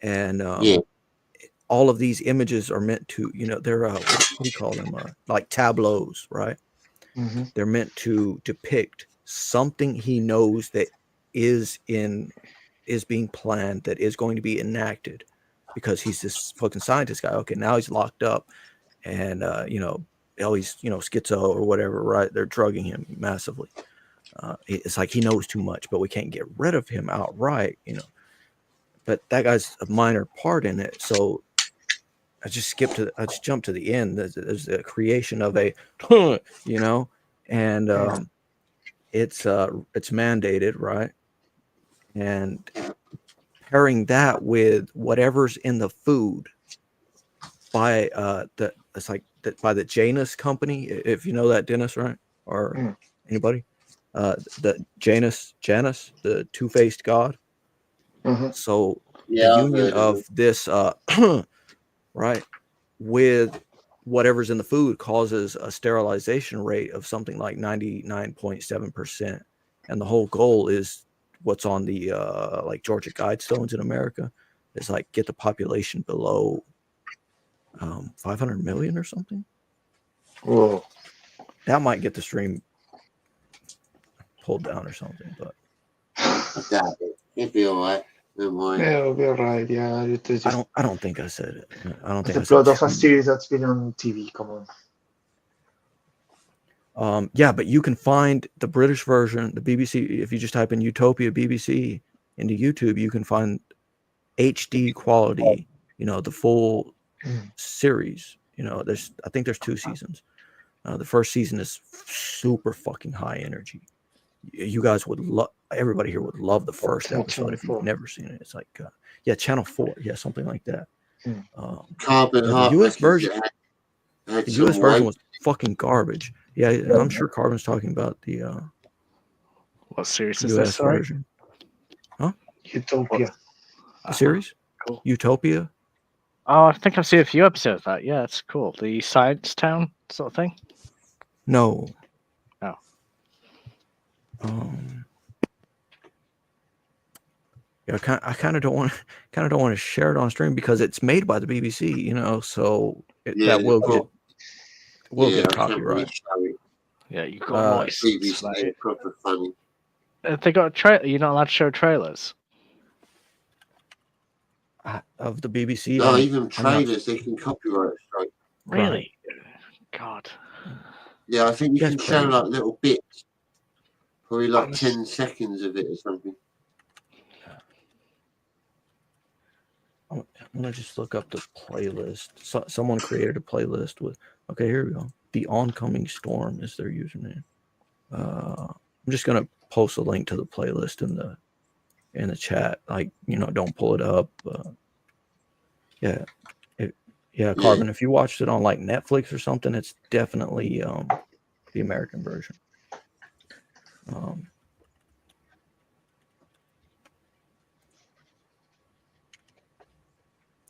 And all of these images are meant to, they're what do you call them? Like tableaus, right? Mm-hmm. They're meant to depict something he knows that is being planned, that is going to be enacted, because he's this fucking scientist guy. Okay, now he's locked up, and he's schizo or whatever, right? They're drugging him massively. It's like he knows too much, but we can't get rid of him outright, But that guy's a minor part in it, so I just jumped to the end. There's the creation of a, and it's mandated, right? And pairing that with whatever's in the food by by the Janus company, if you know that, Dennis, right? Or anybody? The Janus, the two-faced god. So the union of this right with whatever's in the food causes a sterilization rate of something like 99.7%, and the whole goal is what's on the like Georgia Guidestones in America is like get the population below 500 million or something. Whoa. That might get the stream pulled down or something, but I doubt it. It'll be all right. Never mind. Yeah, it'll be alright. Yeah, it just, I don't think I said it. I don't think the I said plot of a series that's been on TV. Come on. Yeah, but you can find the British version, the BBC. If you just type in Utopia BBC into YouTube, you can find HD quality. You know, the full series. You know, I think there's 2 seasons. The first season is super fucking high energy. You guys would love. Everybody here would love the first episode if you've never seen it. It's like, yeah, Channel 4, yeah, something like that. Carbon the Heart U.S. version. had The some U.S. version weight. was fucking garbage. Yeah, I'm sure Carbon's talking about the What series is U.S. this? Sorry? version. Huh? Utopia. The series? Cool. Utopia? Oh, I think I've seen a few episodes of that. Yeah, it's cool. The Science Town sort of thing. No. Oh. Yeah, I kind of don't want to share it on stream because it's made by the BBC, you know, so that will get I can't really copyright. show it. Yeah, you got BBC like, ain't proper funny. they got a trailer. You're not allowed to show trailers Of the BBC. No, even trailers, they can copyright strike. Really? God. Yeah, I think you That's can show crazy. like little bits, probably like 10 seconds of it or something. I'm gonna just look up the playlist. Someone created a playlist with. Okay, here we go. The Oncoming Storm is their username. I'm just gonna post a link to the playlist in the chat. Like, you know, don't pull it up. Carbon. If you watched it on like Netflix or something, it's definitely the American version.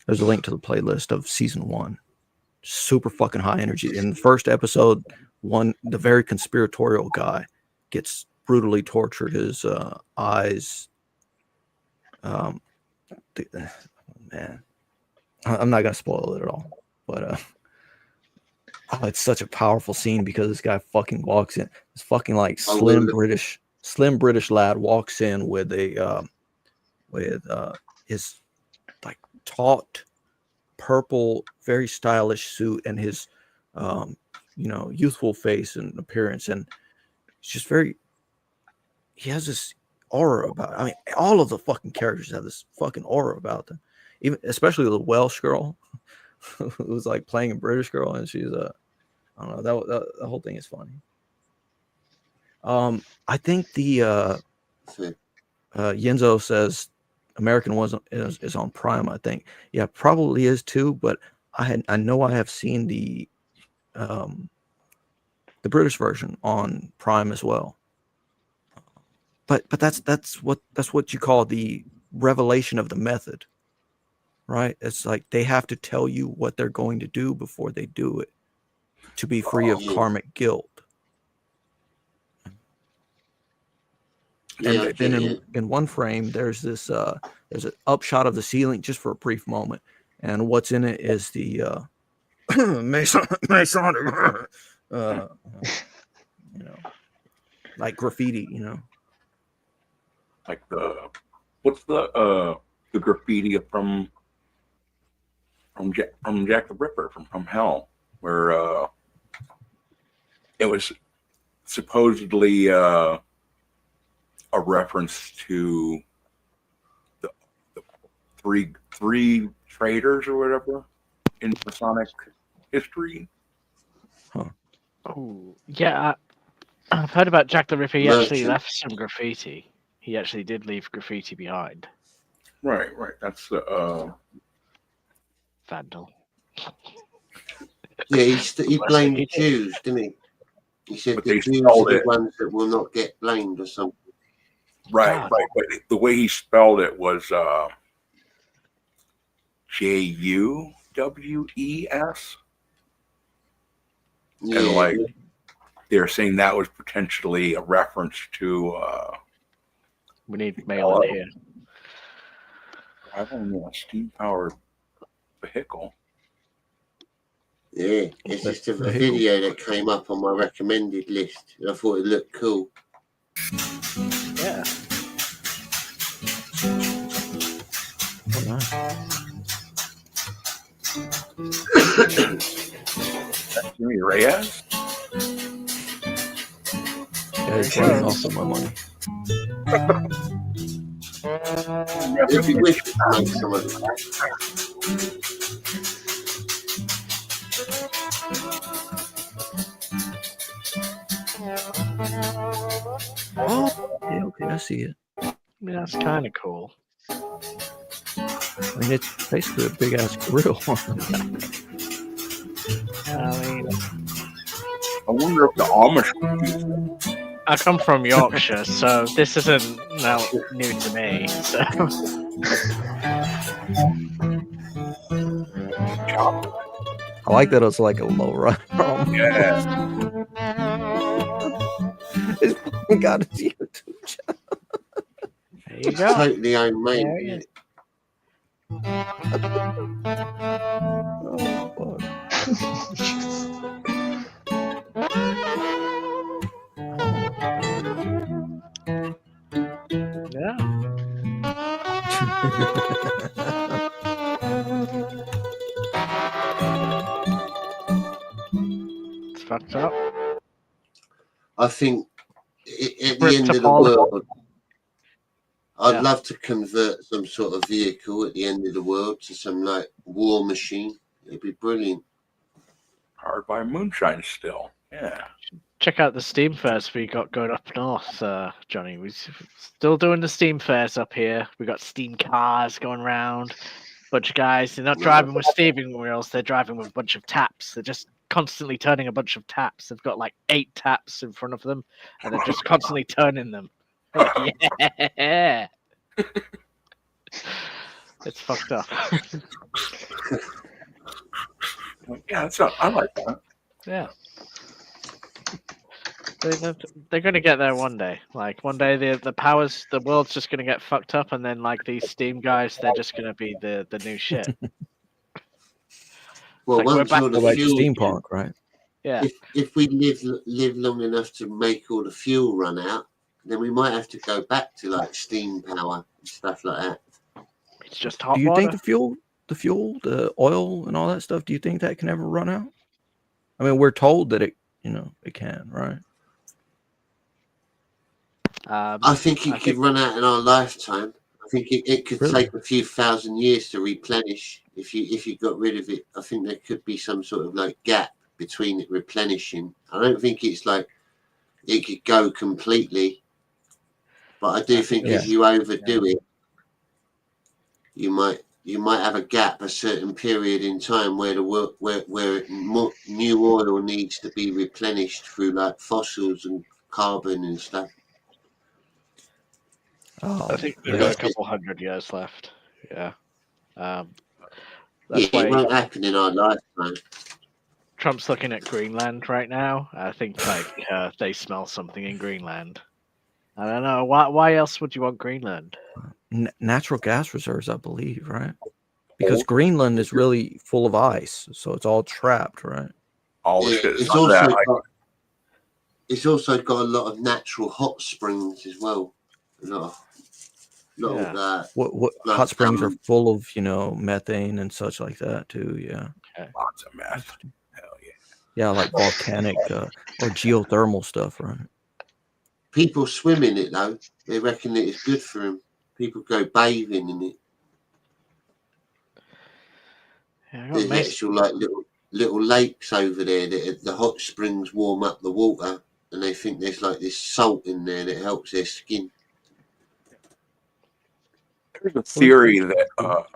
There's a link to the playlist of season 1. Super fucking high energy. In the first episode, the very conspiratorial guy gets brutally tortured. His eyes. Man, I'm not gonna spoil it at all. But it's such a powerful scene because this guy fucking walks in. This fucking like slim British lad walks in with his like taut purple, very stylish suit and his youthful face and appearance, and it's just he has this aura about. I mean, all of the fucking characters have this fucking aura about them. Even especially the Welsh girl who was like playing a British girl, and she's I don't know, that the whole thing is funny. I think the Yenzo says American is on Prime. I think, yeah, probably is too. But I know I have seen the British version on Prime as well. But that's what you call the revelation of the method, right? It's like they have to tell you what they're going to do before they do it to be free of karmic guilt. And then in one frame, there's an upshot of the ceiling just for a brief moment, and what's in it is the Masonic, like graffiti, like what's the graffiti from Jack the Ripper from Hell, where it was supposedly a reference to the three traitors or whatever in Masonic history. Huh. Oh, yeah. I've heard about Jack the Ripper. He actually left some graffiti. He actually did leave graffiti behind. Right. That's Vandal. Yeah, he blamed Jews, didn't he? He said the Jews are the ones that will not get blamed or something. Right. But the way he spelled it was Juwes. Yeah. And like they're saying that was potentially a reference to We need mail in here. I've only a steam-powered vehicle. Yeah, it's just a video that came up on my recommended list. And I thought it looked cool. Yeah. Oh, nice. That's Jimmy Reyes? Yeah, he's running off of my money. If you wish to make some of that. Oh, yeah, okay, I see it. Yeah, that's kind of cool. I mean, it's basically a big ass grill. I wonder if the Amish would use it. I come from Yorkshire, so this isn't now new to me. So. I like that it's like a low run. Yeah. We got his YouTube channel. There you go. Totally homemade. Oh, Yeah. It's fucked up. I think at the end of the world, I'd love to convert some sort of vehicle at the end of the world to some like war machine. It'd be brilliant. Powered by moonshine still. Yeah. Check out the steam fairs we got going up north, Johnny. We're still doing the steam fairs up here. We got steam cars going around. Bunch of guys, they're not driving with steering wheels, they're driving with a bunch of taps. They're just constantly turning a bunch of taps. They've got like 8 taps in front of them, and they're just constantly turning them. Yeah. It's fucked up. Yeah, I like that. Yeah. They're going to get there one day. Like one day, the world's just going to get fucked up, and then like these Steam guys, they're just going to be the new shit. Well, like once all the like fuel, steampunk, right? Yeah. If we live long enough to make all the fuel run out, then we might have to go back to like steam power and stuff like that. It's just hot Do you water. think the oil and all that stuff, do you think that can ever run out? I mean, we're told that it can, right? I think it could run out in our lifetime. I think it could take a few thousand years to replenish. If you got rid of it, I think there could be some sort of like gap between it replenishing. I don't think it's like it could go completely, but I do think if you overdo it, you might have a gap, a certain period in time where new oil needs to be replenished through like fossils and carbon and stuff. I think we've got a couple hundred years left. Yeah. That's it won't happen in our lifetime. Trump's looking at Greenland right now. I think like they smell something in Greenland. I don't know. Why else would you want Greenland? Natural gas reserves, I believe, right? Because Greenland is really full of ice, so it's all trapped, right? It's also got a lot of natural hot springs as well. A lot of that. What hot springs are full of, methane and such like that too. Yeah. Okay. Lots of meth. Hell yeah. Yeah, like volcanic or geothermal stuff, right? People swim in it though. They reckon that it's good for them. People go bathing in it. Yeah, There's actual like little lakes over there that the hot springs warm up the water, and they think there's like this salt in there that helps their skin. There's a theory that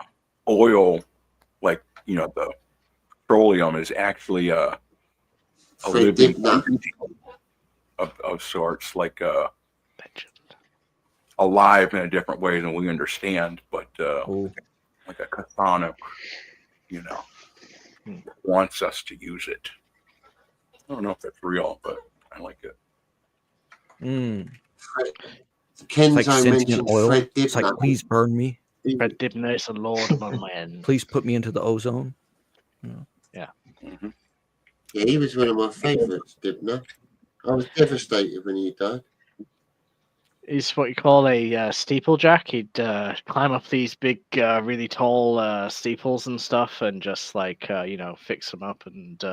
oil, like the petroleum, is actually a living entity of sorts, like alive in a different way than we understand, but like a katana, wants us to use it. I don't know if that's real, but I like it. Kenzo mentioned Fred Dibner. It's like, please burn me. Fred Dibner is a lord among men. Please put me into the ozone. Yeah. Mm-hmm. Yeah, he was one of my favourites, Dibner. I was devastated when he died. He's what you call a steeplejack. He'd climb up these big, really tall steeples and stuff, and just like fix them up and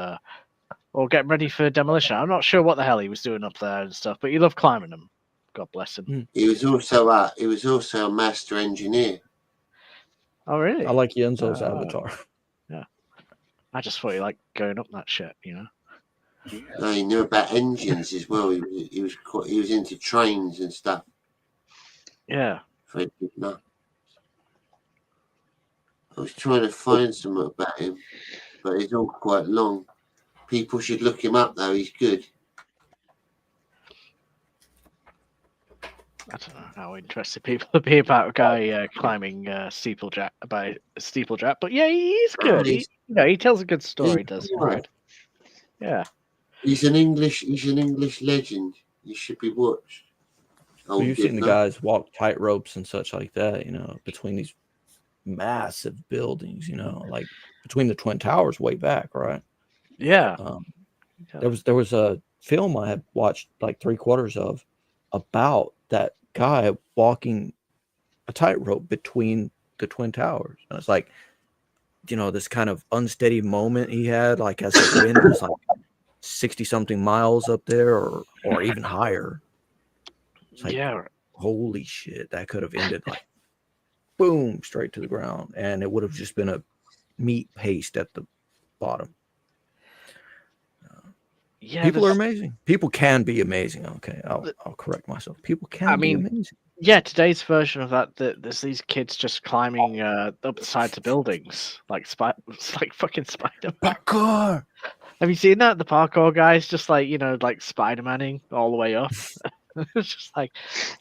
or get ready for demolition. I'm not sure what the hell he was doing up there and stuff, but he loved climbing them. God bless him. He was also a master engineer. Oh really? I like Yenzo's avatar. Yeah. I just thought he liked going up that shit, No, he knew about engines as well. He was into trains and stuff. Yeah. Fred Dibner. I was trying to find something about him, but it's all quite long. People should look him up, though. He's good. I don't know how interested people would be about a guy climbing steeplejack, but yeah, he's good. He tells a good story, does Fred? Yeah. He's an English legend. He should be watched. Well, you've seen the guys walk tight ropes and such like that, between these massive buildings, like between the Twin Towers way back, right? Yeah. There was a film I had watched like 3/4 of about that guy walking a tightrope between the Twin Towers. And it's like, this kind of unsteady moment he had, like as the wind was like 60-something miles up there or even higher. It's like, holy shit, that could have ended like boom, straight to the ground. And it would have just been a meat paste at the bottom. People are amazing. People can be amazing. Okay, I'll correct myself. People can be amazing. Yeah, today's version of that, there's these kids just climbing up the sides of buildings, it's like fucking Spider-Man. Parkour! Have you seen that? The parkour guys just like Spider-Manning all the way up. It's just like,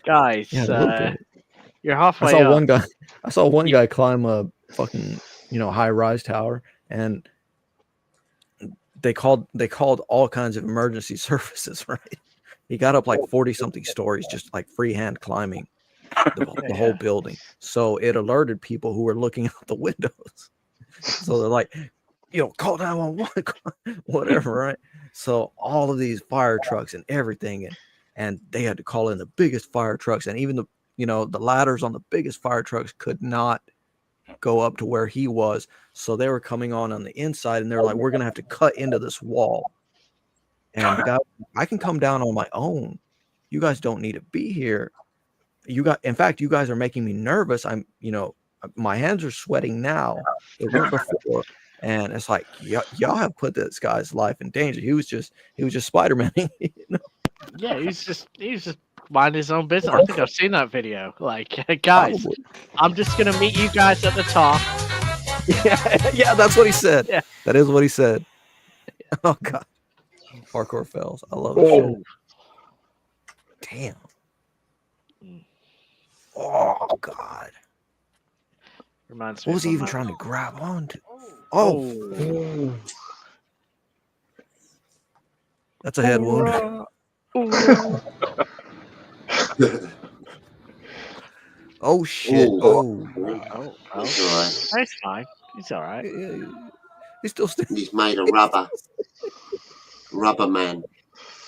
guys, you're halfway up. I saw one guy climb a fucking high-rise tower, and they called all kinds of emergency services, right? He got up like 40-something stories, just like freehand climbing the whole building. So it alerted people who were looking out the windows. So they're like, call 911, whatever, right? So all of these fire trucks and everything, and they had to call in the biggest fire trucks, and even the ladders on the biggest fire trucks could not go up to where he was. So they were coming on the inside, and they're like, we're gonna have to cut into this wall. And the guy, I can come down on my own. You guys don't need to be here. In fact, you guys are making me nervous. My hands are sweating now. They weren't before. And it's like, y'all have put this guy's life in danger. He was just Spider-Man. Yeah, he's just minding his own business. I think I've seen that video. Like, guys, I'm just gonna meet you guys at the top. Yeah, that's what he said. Yeah. That is what he said. Oh god. Parkour fails. I love it. Damn. Oh god. Reminds me. What was he even trying to grab onto? Oh. That's a head wound. Oh shit! Oh. That's fine. He's all right. He's still. He's made of rubber. Rubber man.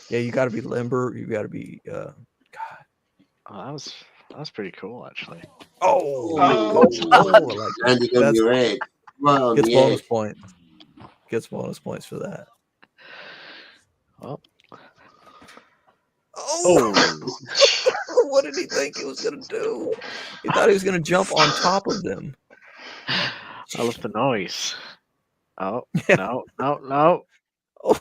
Yeah, you got to be limber. You got to be. God. Oh, that was pretty cool, actually. Like landing on your head. Right on gets the bonus head. points. Gets bonus points for that. Oh. What did he think he was gonna do? He thought he was gonna jump on top of them. I love the noise. Oh no! Oh.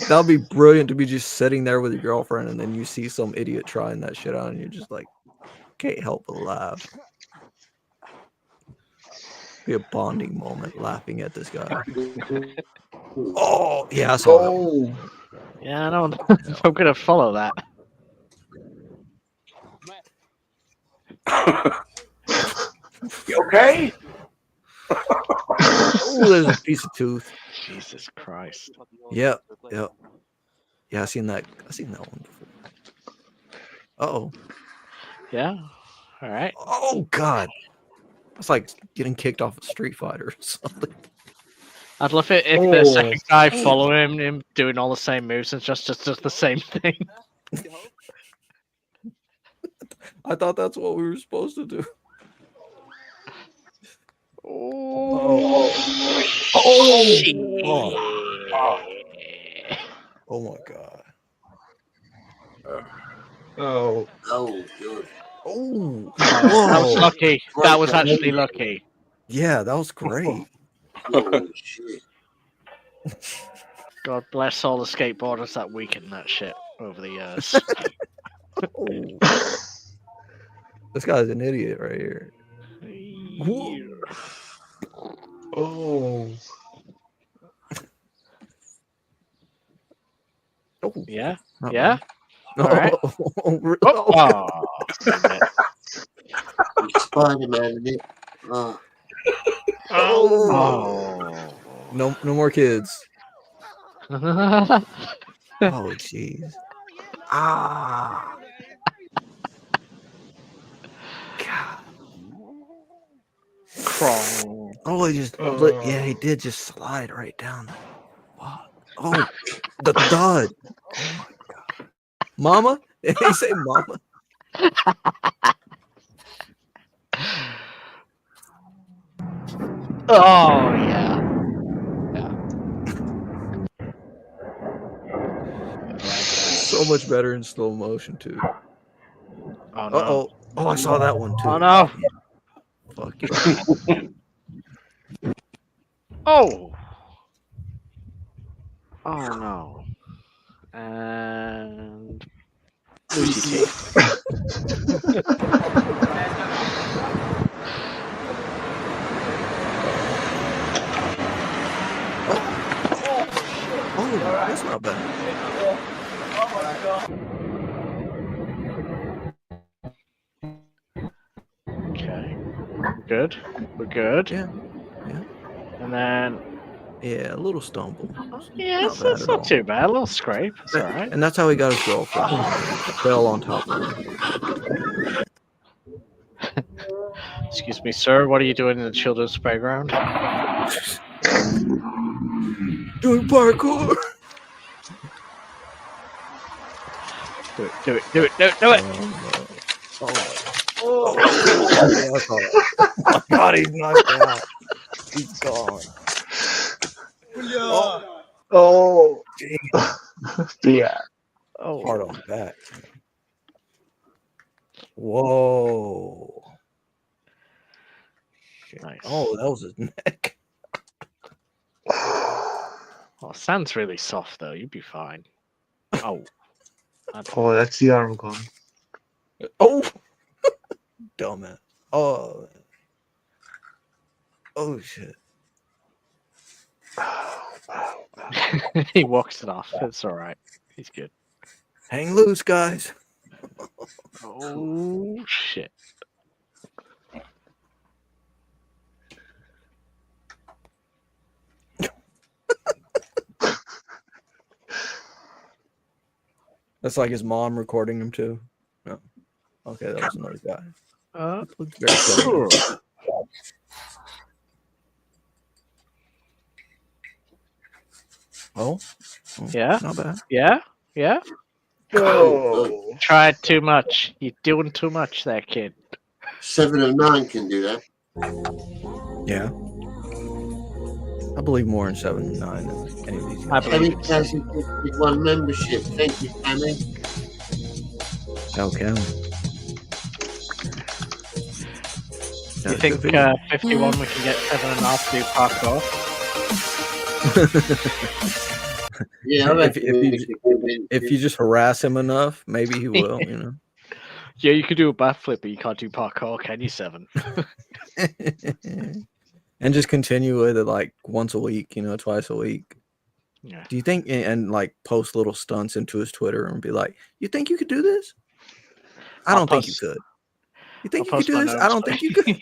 That'd be brilliant to be just sitting there with your girlfriend, and then you see some idiot trying that shit out, and you're just like, can't help but laugh. Be a bonding moment, laughing at this guy. Oh yeah, I saw that. Yeah, I don't know if I'm gonna follow that. You okay? Oh, there's a piece of tooth. Jesus Christ. Yep. Yep. Yeah, I seen that one before. Uh-oh. Yeah. All right. Oh God. It's like getting kicked off a Street Fighter or something. I'd love it if the second guy following him doing all the same moves and just does the same thing. I thought that's what we were supposed to do. Oh, oh my God. Oh. Oh, good. Oh, that was lucky. That was actually lucky. Yeah, that was great. Holy shit. God bless all the skateboarders that weakened that shit over the years. This guy's an idiot right here. Oh. Yeah. Not Yeah. bad. All right. Spider-Man, isn't it? Oh. No more kids. Oh, jeez. Ah. God. Crawl. Oh, he did just slide right down. Oh, the thud. Oh my God. Mama? Did he say mama? Oh yeah. So much better in slow motion too. Oh no. Uh-oh. Oh, I saw that one too. Oh no. Fuck you. Oh. Oh no. And Lucy teeth. Oh, that's not bad. Okay. We're good. We're good. Yeah. Yeah. And then Yeah, a little stumble. yeah, it's not too bad. A little scrape. It's all right. And that's how he got his girlfriend. Fell on top of him. Excuse me, sir. What are you doing in the children's playground? Doing parkour. Do it. Do it. Oh my God, he's knocked out. He's gone. Oh. Yeah. Oh, hard on the back. Whoa. Nice. Oh, that was his neck. Oh, sand's really soft though. You'd be fine. Oh. Oh, that's the arm gone. Oh. Dumbass. Oh. Oh shit. He walks it off. It's all right. He's good. Hang loose, guys. Oh shit. That's like his mom recording him too. No. Okay, that was another guy. Looks very similar. Oh, Yeah. not bad. Yeah. Oh. Tried too much. You're doing too much there, kid. 7 of 9 can do that. Yeah. I believe more in 7 and 9 than any of these. I believe Tammy Cassie with 1 membership. Thank you, Tammy. Okay. You think 51 we can get 7.5 to do parkour? Yeah, if you just harass him enough, maybe he will, you know. Yeah, you could do a backflip, but you can't do parkour, can you, 7? And just continue with it like once a week, you know, twice a week. Yeah. Do you think, and like post little stunts into his Twitter and be like, you think you could do this? I don't think you could. You think you could do this? I don't think you could.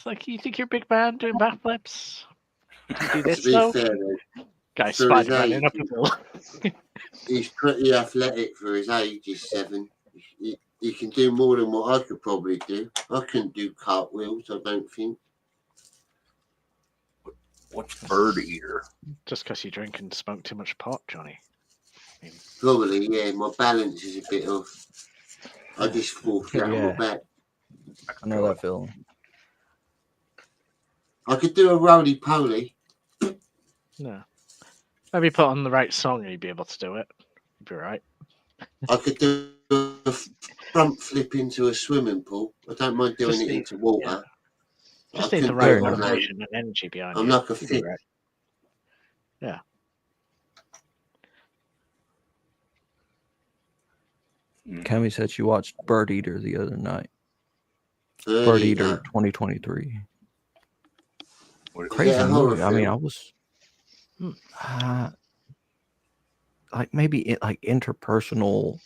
It's like, you think you're a big man doing backflips? Do you do this, To be though? fair, though, Guy for his Spider-Man in age, up a hill. he's pretty athletic for his age. He's 7. He can do more than what I could probably do. I couldn't do cartwheels, I don't think. What's bird eater? Just because you drink and smoke too much pot, Johnny. Probably, yeah. My balance is a bit off. I just fall flat on my back. I know that feeling. I could do a roly-poly. No. Maybe put on the right song and you'd be able to do it. You'd be right. I could do a front flip into a swimming pool. I don't mind doing Just it need- into water. Just I need the couldn't right do it on land. motivation and energy behind I'm you. like a You'd be fit. right. Yeah. Cammy said she watched Bird Eater the other night. Bird Bird Eater. Eater 2023. Is Crazy it a horror movie. I mean, film? I was like maybe like interpersonal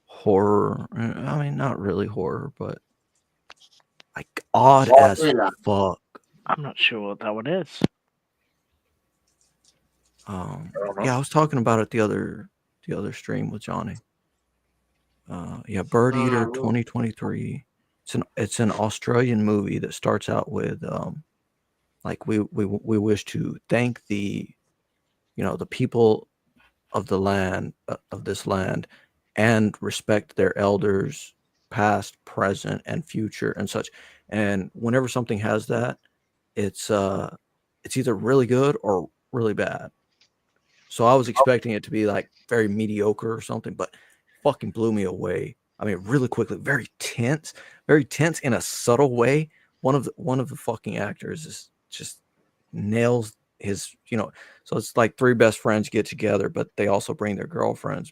horror. I mean, not really horror, but like odd as fuck. I'm not sure what that one is. Yeah, I was talking about it the other stream with Johnny. Yeah, Bird Eater 2023. It's an Australian movie that starts out with like we wish to thank the the people of the land of this land and respect their elders past, present, and future and such. And whenever something has that, it's either really good or really bad. So I was expecting it to be like very mediocre or something, but fucking blew me away. I mean, really quickly, very tense in a subtle way. One of the fucking actors is just nails his, so it's like 3 best friends get together, but they also bring their girlfriends,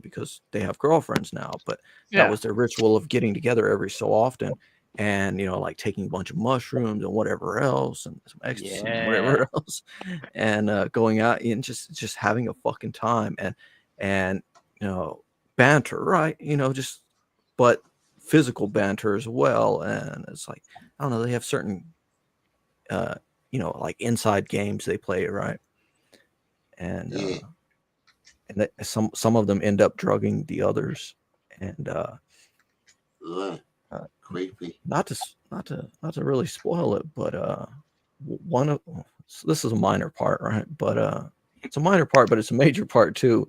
because they have girlfriends now. But that was their ritual of getting together every so often, and like taking a bunch of mushrooms and whatever else, and some ecstasy and whatever else, and going out and just having a fucking time, and banter, right? Just but physical banter as well. And it's like, I don't know, they have certain like inside games they play, right? And and some of them end up drugging the others, and creepy. Not to really spoil it, but this is a minor part, right? But it's a minor part, but it's a major part too.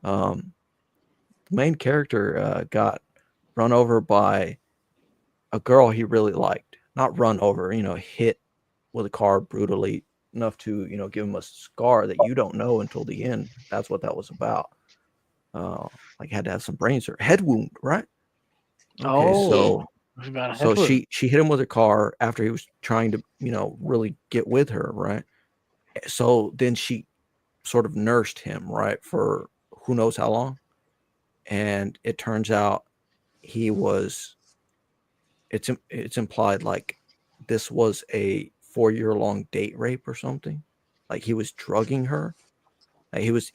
The main character got run over by a girl he really liked. Not run over, hit with a car brutally enough to, give him a scar that you don't know until the end. That's what that was about. Like had to have some brain surgery, head wound, right? Okay, so she hit him with her car after he was trying to, really get with her, right? So then she sort of nursed him, right, for who knows how long. And it turns out it's implied like this was a 4-year-long date rape or something. Like he was drugging her. Like he was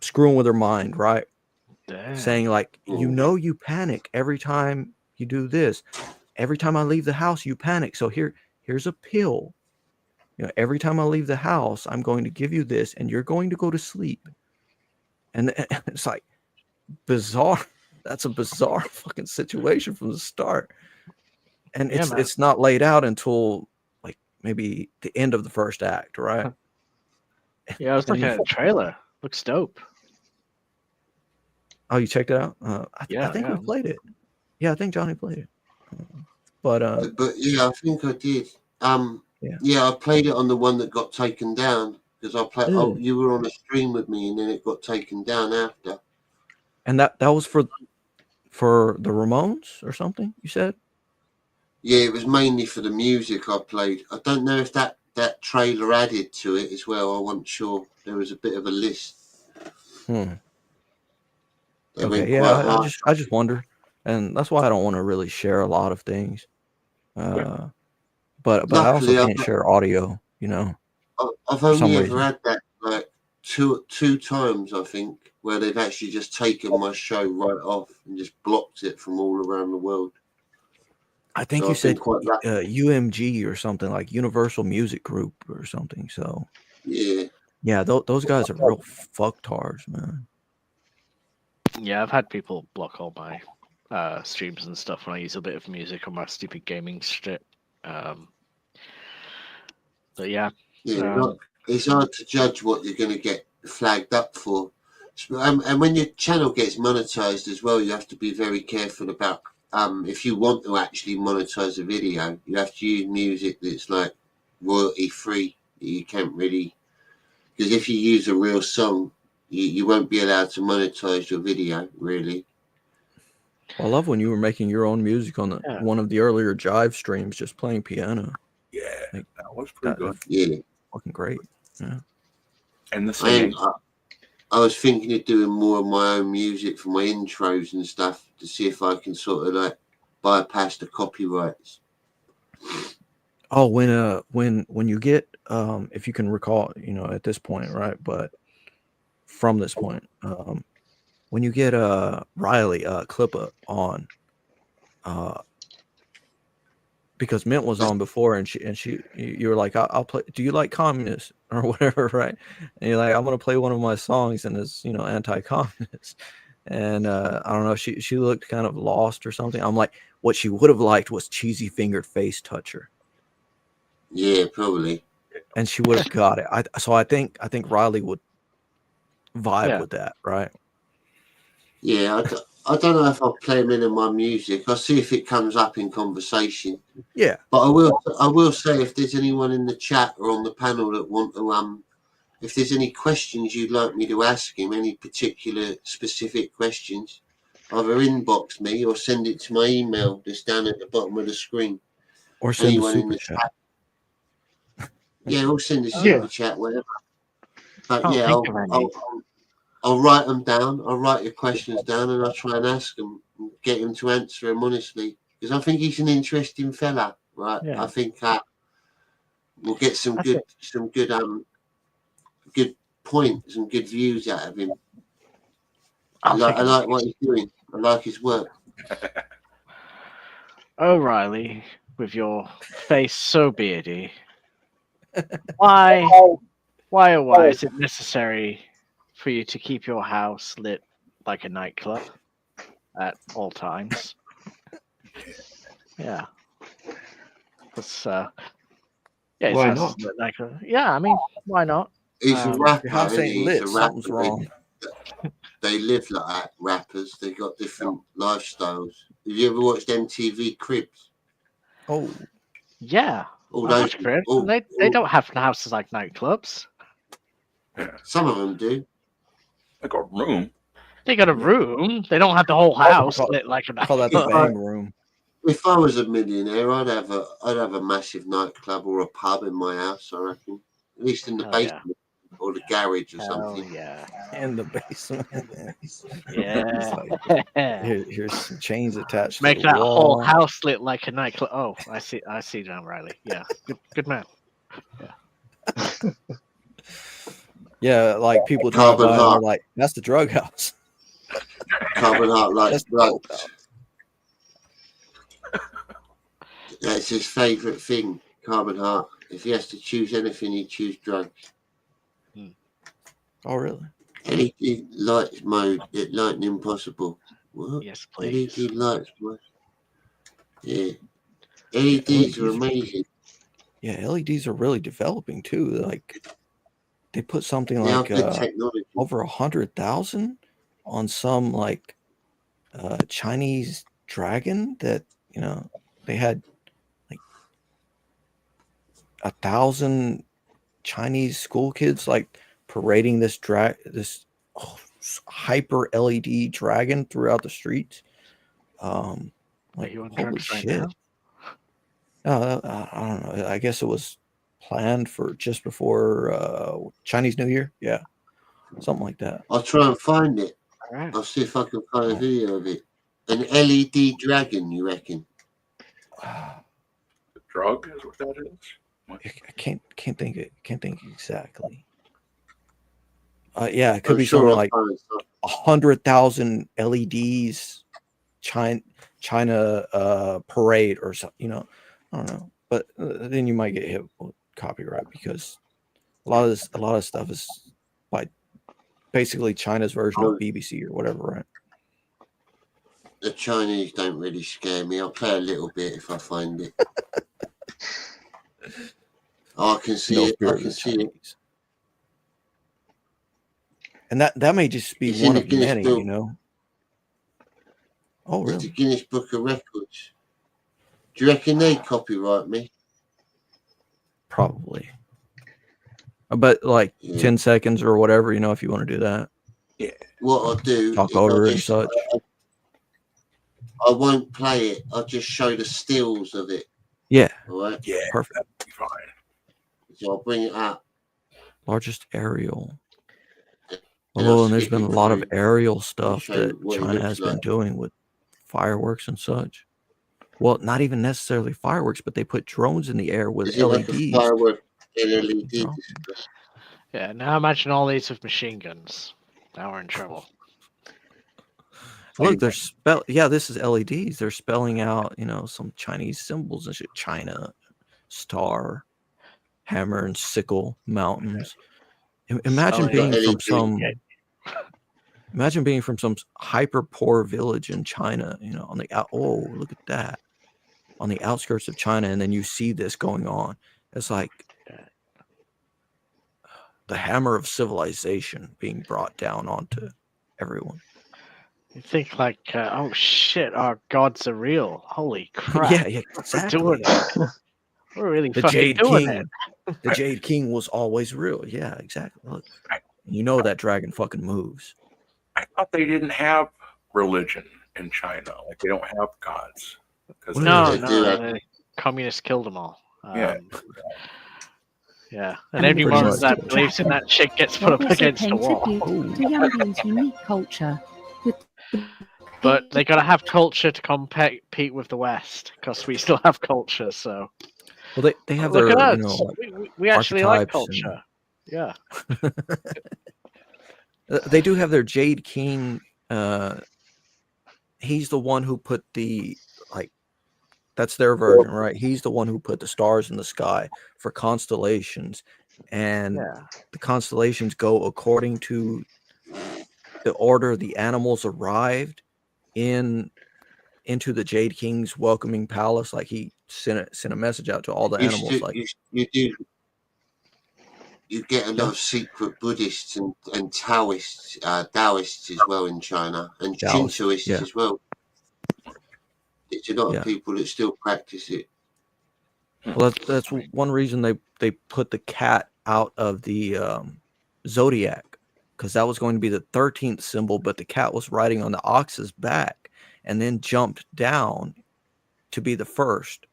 screwing with her mind, right? Damn. Saying like, you panic every time you do this. Every time I leave the house, you panic. So here's a pill. Every time I leave the house, I'm going to give you this, and you're going to go to sleep. And it's like bizarre. That's a bizarre fucking situation from the start. And it's not laid out until like maybe the end of the first act, right? Yeah, I was looking at the trailer. Looks dope. Oh, you checked it out? I think we played it. Yeah, I think Johnny played it. But yeah, I think I did. Yeah, I played it on the one that got taken down because you were on a stream with me, and then it got taken down after. And that was for the Ramones or something, you said? Yeah, it was mainly for the music I played. I don't know if that trailer added to it as well. I wasn't sure. There was a bit of a list. Okay, yeah, I just wonder, and that's why I don't want to really share a lot of things. But I also can't share audio, I've only ever had that like two times, I think, where they've actually just taken my show right off and just blocked it from all around the world. I think So you I've been said quite lucky. UMG or something, like Universal Music Group or something. So yeah, those guys are real fucktards, man. Yeah, I've had people block all my streams and stuff when I use a bit of music on my stupid gaming shit. But yeah, it's hard to judge what you're going to get flagged up for. And when your channel gets monetized as well, you have to be very careful about if you want to actually monetize a video, you have to use music that's like royalty free. You can't really, because if you use a real song, you won't be allowed to monetize your video, really. I love when you were making your own music on one of the earlier Jive streams, just playing piano. Yeah, like, that was pretty good. Yeah, fucking great. Yeah, and the singing. I was thinking of doing more of my own music for my intros and stuff to see if I can sort of like bypass the copyrights. Oh, when you get if you can recall, at this point, right? But from this point, when you get Riley Clippa on, because Mint was on before, and you were like, I'll play. Do you like communists or whatever, right? And you're like, I'm gonna play one of my songs, and it's anti-communist. And I don't know, she looked kind of lost or something. I'm like, what she would have liked was Cheesy Fingered Face Toucher. Yeah, probably. And she would have got it. I think Riley would vibe with that, right? Yeah, I don't know if I'll play him in my music. I'll see if it comes up in conversation. Yeah. But I will say, if there's anyone in the chat or on the panel that want to if there's any questions you'd like me to ask him, any particular specific questions, either inbox me or send it to my email that's down at the bottom of the screen. Or send anyone a in the super chat. Yeah, or send a super chat, whatever. But I'll write them down. I'll write your questions down, and I'll try and ask them, and get him to answer them honestly, because I think he's an interesting fella, right? Yeah. I think we'll get some good points and good views out of him. I like what he's doing. I like his work. Oh, Riley, with your face so beardy, why is it necessary for you to keep your house lit like a nightclub at all times? Yeah. That's why not? I mean, why not? He's a rapper. Your house ain't lit. Something's wrong. They live like that, rappers. They got different lifestyles. Have you ever watched MTV Cribs? Oh. Yeah. They don't have houses like nightclubs. Some of them do. They got a room. They got a room. They don't have the whole house lit like a nightclub. Call that the bang room. If I was a millionaire, I'd have a massive nightclub or a pub in my house, I reckon. At least in the basement or the garage or something. Yeah. In the basement. Yeah. Here's some chains attached. Make to the that wall. whole house lit like a nightclub. Oh, I see now, Riley. Yeah. Good man. Yeah. Yeah, like people drive by and they're like, that's the drug house. Carbon Heart likes drugs. That's his favourite thing, Carbon Heart. If he has to choose anything, he'd choose drugs. Oh, really? LED lights mode at Lightning Possible. What? Yes, please. LED lights mode. Yeah. LEDs are amazing. Yeah, LEDs are really developing too. Like they put something They like are good technology. over 100,000 on some like Chinese dragon that they had like 1,000 Chinese school kids like parading this hyper LED dragon throughout the streets. Like holy shit! I don't know. I guess it was planned for just before Chinese New Year. Yeah, something like that. I'll try and find it. Right. I'll see if I can find a video of it. An LED dragon, you reckon? The drug is what that is. I can't think exactly. Yeah, it could I'm be sure something I'll like find it. 100,000 LEDs China parade or something, you know, I don't know, but then you might get hit with copyright because a lot of stuff is like basically China's version of BBC or whatever, right? The Chinese don't really scare me. I'll play a little bit if I find it. I can see it. I can see it. And that may just be one of many, you know. Oh, really? It's the Guinness Book of Records. Do you reckon they copyright me? Probably. But like 10 seconds or whatever, you know, if you want to do that. Yeah. What I'll do talk is over it and such. I won't play it. I'll just show the stills of it. Yeah. All right. Yeah. Perfect. That'd be fine. So I'll bring it up. Largest aerial. Oh, and there's been a lot of aerial stuff that China has been doing with fireworks and such. Well, not even necessarily fireworks, but they put drones in the air with LEDs. Like firework LED. Yeah, now imagine all these with machine guns. Now we're in trouble. Look, this is LEDs. They're spelling out, you know, some Chinese symbols and shit. China, star, hammer and sickle, mountains. Imagine being from some hyper poor village in China, you know, look at that. On the outskirts of China, and then you see this going on. It's like the hammer of civilization being brought down onto everyone. You think like, oh shit, our gods are real. Holy crap. Yeah, exactly. We're doing it. We're really the fucking Jade doing King. it. The Jade King was always real. Yeah, exactly. Look, you know that dragon fucking moves. I thought they didn't have religion in China. Like they don't have gods. No, the communists killed them all. Yeah. Yeah, and anyone that believes in that shit gets put up against the wall. To Yambian's unique culture. But they gotta have culture to compete with the West, because we still have culture. So, well, they have look their, at you us. know, we actually like archetypes culture. Yeah. They do have their Jade King. He's the one who put that's their version, right? He's the one who put the stars in the sky for constellations, and the constellations go according to the order the animals arrived into the Jade King's welcoming palace. Like he sent a message out to all the animals. You get a lot of secret Buddhists and Taoists as well in China, and Shintoists as well. It's a lot of people that still practice it. Well, that's one reason they put the cat out of the zodiac, because that was going to be the 13th symbol, but the cat was riding on the ox's back and then jumped down to be the first.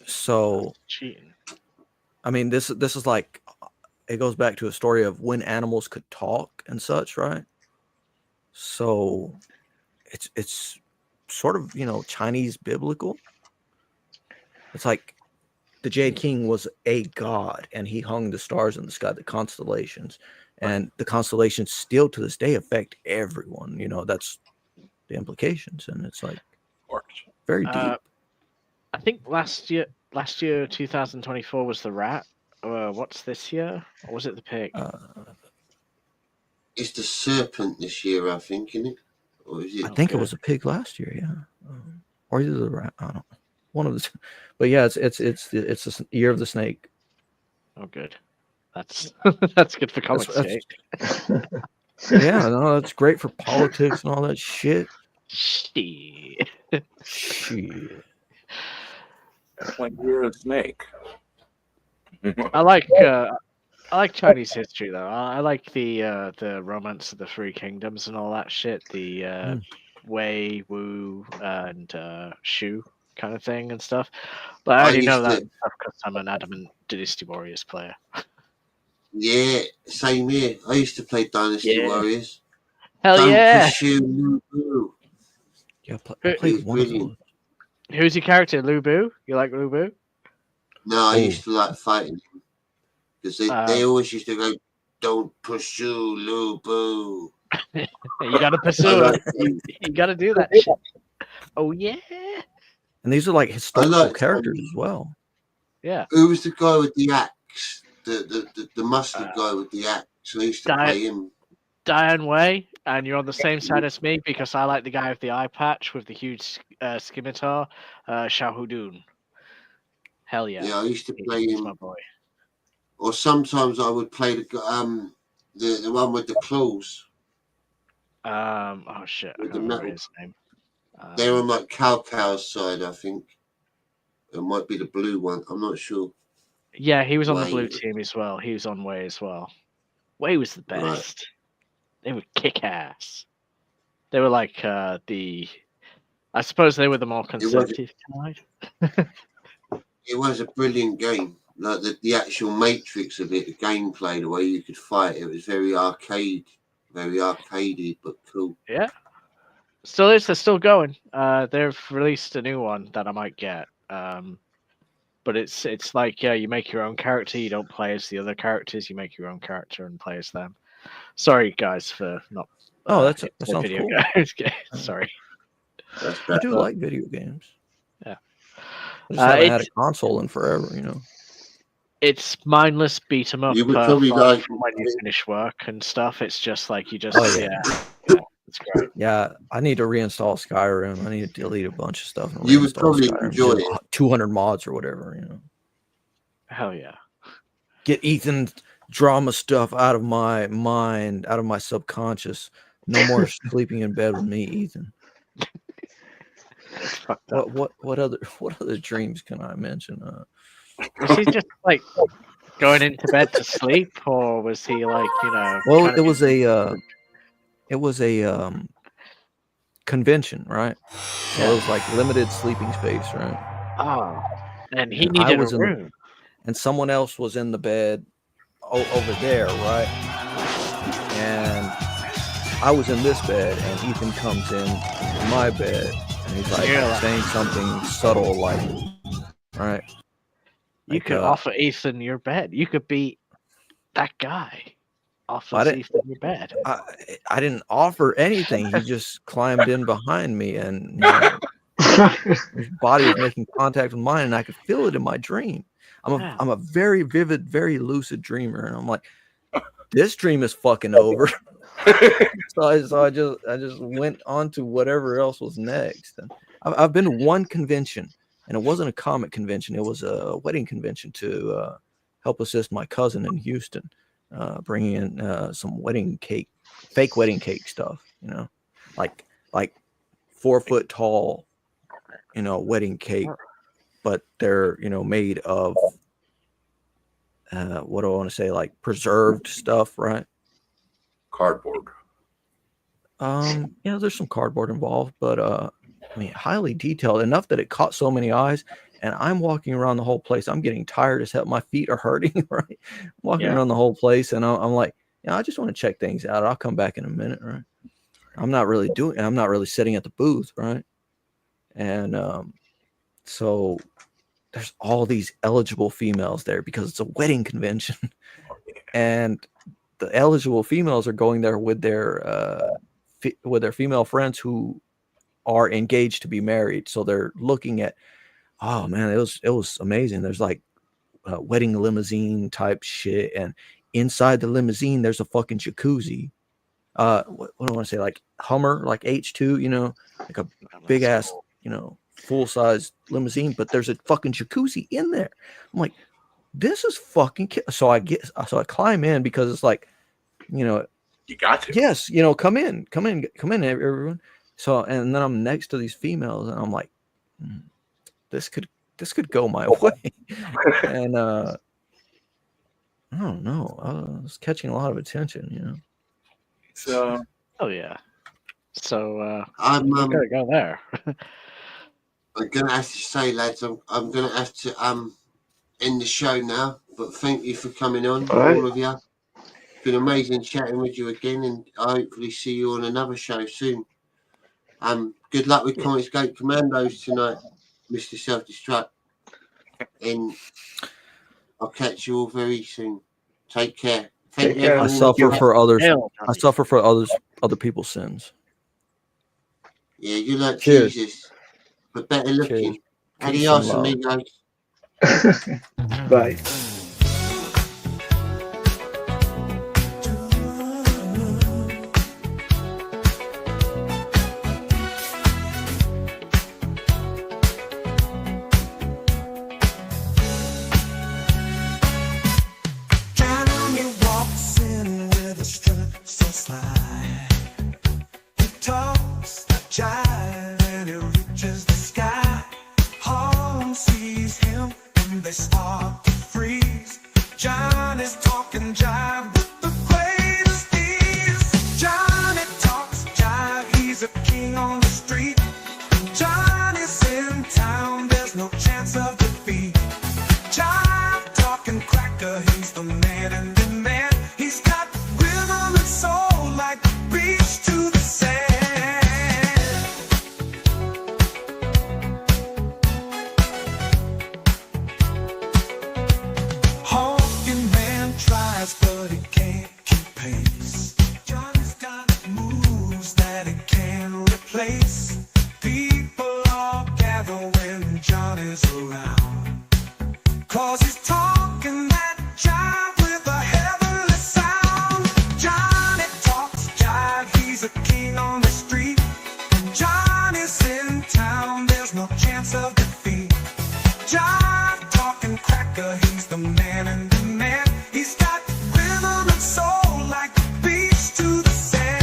So, I mean, this is like, it goes back to a story of when animals could talk and such, right? So it's sort of, you know, Chinese biblical. It's like the Jade King was a god, and he hung the stars in the sky, the constellations, and the constellations still to this day affect everyone. You know, that's the implications, and it's like very deep. I think last year 2024 was the rat. What's this year? Or was it the pig? It's the serpent this year, I think, isn't it? Or is it? I think it was a pig last year, yeah. Or either the rat. I don't know. One of the two. But yeah, it's the year of the snake. Oh, good. That's that's good for comics. Yeah, no, that's great for politics and all that shit. Shit. That's like you're a snake. I like Chinese history though. I like the romance of the Three Kingdoms and all that shit. The Wei, Wu, and Shu kind of thing and stuff. But I already know that stuff because I'm an adamant Dynasty Warriors player. Yeah, same here. I used to play Dynasty Warriors. Hell yeah! Yeah, I played one of those. Who's your character, Lu Bu? You like Lu Bu? No, I used to like fighting him because they always used to go, "Don't pursue Lu Bu." You got to pursue it. You got to do that shit. Oh yeah. And these are like historical characters as well. Yeah. Who was the guy with the axe? The muscular guy with the axe. I used to play him. Diane Way, and you're on the same side as me because I like the guy with the eye patch with the huge scimitar, Shahudun. Hell yeah. Yeah, I used to play him. My boy. Or sometimes I would play the one with the claws. Oh shit, I can't remember his name. They're on like Cow's side, I think. It might be the blue one. I'm not sure. Yeah, he was on the blue team as well. He was on Way as well. Way was the best. Right. They were kick ass. They were like I suppose they were the more conservative side. It was a brilliant game. Like the actual matrix of it, the gameplay, the way you could fight, it was very arcadey, but cool. Yeah. Still is. They're still going. They've released a new one that I might get. But it's like you make your own character. You don't play as the other characters. You make your own character and play as them. Sorry, guys, for not. That sounds video cool. Games. Sorry. I do like video games. Yeah. I just haven't had a console in forever, It's mindless beat 'em up. You would probably like when you finish work and stuff. It's just like you just it's great. Yeah, I need to reinstall Skyrim. I need to delete a bunch of stuff. And you would probably Skyrim. enjoy it. 200 mods or whatever, Hell yeah. Get Ethan's drama stuff out of my mind, out of my subconscious. No more sleeping in bed with me, Ethan. What other dreams can I mention? Was he just like going into bed to sleep, or was he like Well, it was a convention, right? So it was like limited sleeping space, right? Oh, and he needed a room, and someone else was in the bed over there, right? And I was in this bed, and Ethan comes in my bed, and he's like saying something subtle, like, right? You could offer Ethan your bed. You could be that guy. Offer Ethan your bed. I didn't offer anything. He just climbed in behind me, and his body was making contact with mine, and I could feel it in my dream. I'm a very vivid, very lucid dreamer, and I'm like, this dream is fucking over. So I just went on to whatever else was next. And I've been to one convention, and it wasn't a comic convention. It was a wedding convention to help assist my cousin in Houston, bringing in some wedding cake, fake wedding cake stuff. Like 4 foot tall, wedding cake, but they're made of what do I want to say, like preserved stuff, right? Cardboard. There's some cardboard involved, but highly detailed enough that it caught so many eyes. And I'm walking around the whole place. I'm getting tired as hell. My feet are hurting, right? Walking around the whole place, and I'm like, I just want to check things out. I'll come back in a minute, right? I'm not really sitting at the booth, right? And so there's all these eligible females there because it's a wedding convention, and the eligible females are going there with their female friends who are engaged to be married. So they're looking at, oh man, it was amazing. There's like wedding limousine type shit, and inside the limousine there's a fucking jacuzzi. What do I want to say, like Hummer, like H2, like a big ass, full size limousine, but there's a fucking jacuzzi in there. I'm like, this is fucking so I climb in because it's like, you got to. Yes, come in, everyone. So, and then I'm next to these females, and I'm like, this could go my way. And I don't know, I was catching a lot of attention, So, oh yeah. So I'm gotta go there. I'm gonna have to say, lads, I'm gonna have to end the show now. But thank you for coming on, all of you. It's been amazing chatting with you again, and I hopefully see you on another show soon. Good luck with Comicsgate Commandos tonight, Mr. Self-Destruct, and I'll catch you all very soon. Take care. Thank you. I suffer for others. I suffer for others' other people's sins. Yeah, you like Cheers. Jesus, but better looking. Peace and Adios, love. amigos. Bye. Johnny walks in with a strut so sly. He talks a jive and he reaches the sky. Harlem sees him and they start to freeze. Johnny's talking jive with the greatest ease. Johnny talks jive, he's a king on the street. Johnny's in town, there's no chance of defeat. Jive talking cracker, he's the man in demand. He's got rhythm and soul like the beach to the sand. Honking man tries, but he can't keep pace. Johnny's got moves that he can't replace. People all gather when Johnny's around, 'cause he's talking that jive with a heavenly sound. Johnny talks jive, he's a king on the street. Johnny's in town, there's no chance of defeat. Jive talking cracker, he's the man in demand. He's got rhythm and soul like the beach to the sand.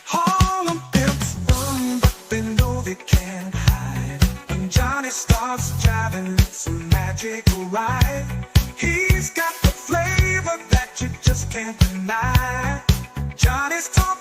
Harlem pimps run, but they know they can't hide. When Johnny starts jiving, it's a magical ride. He's got the flavor that you just can't deny. Johnny's talking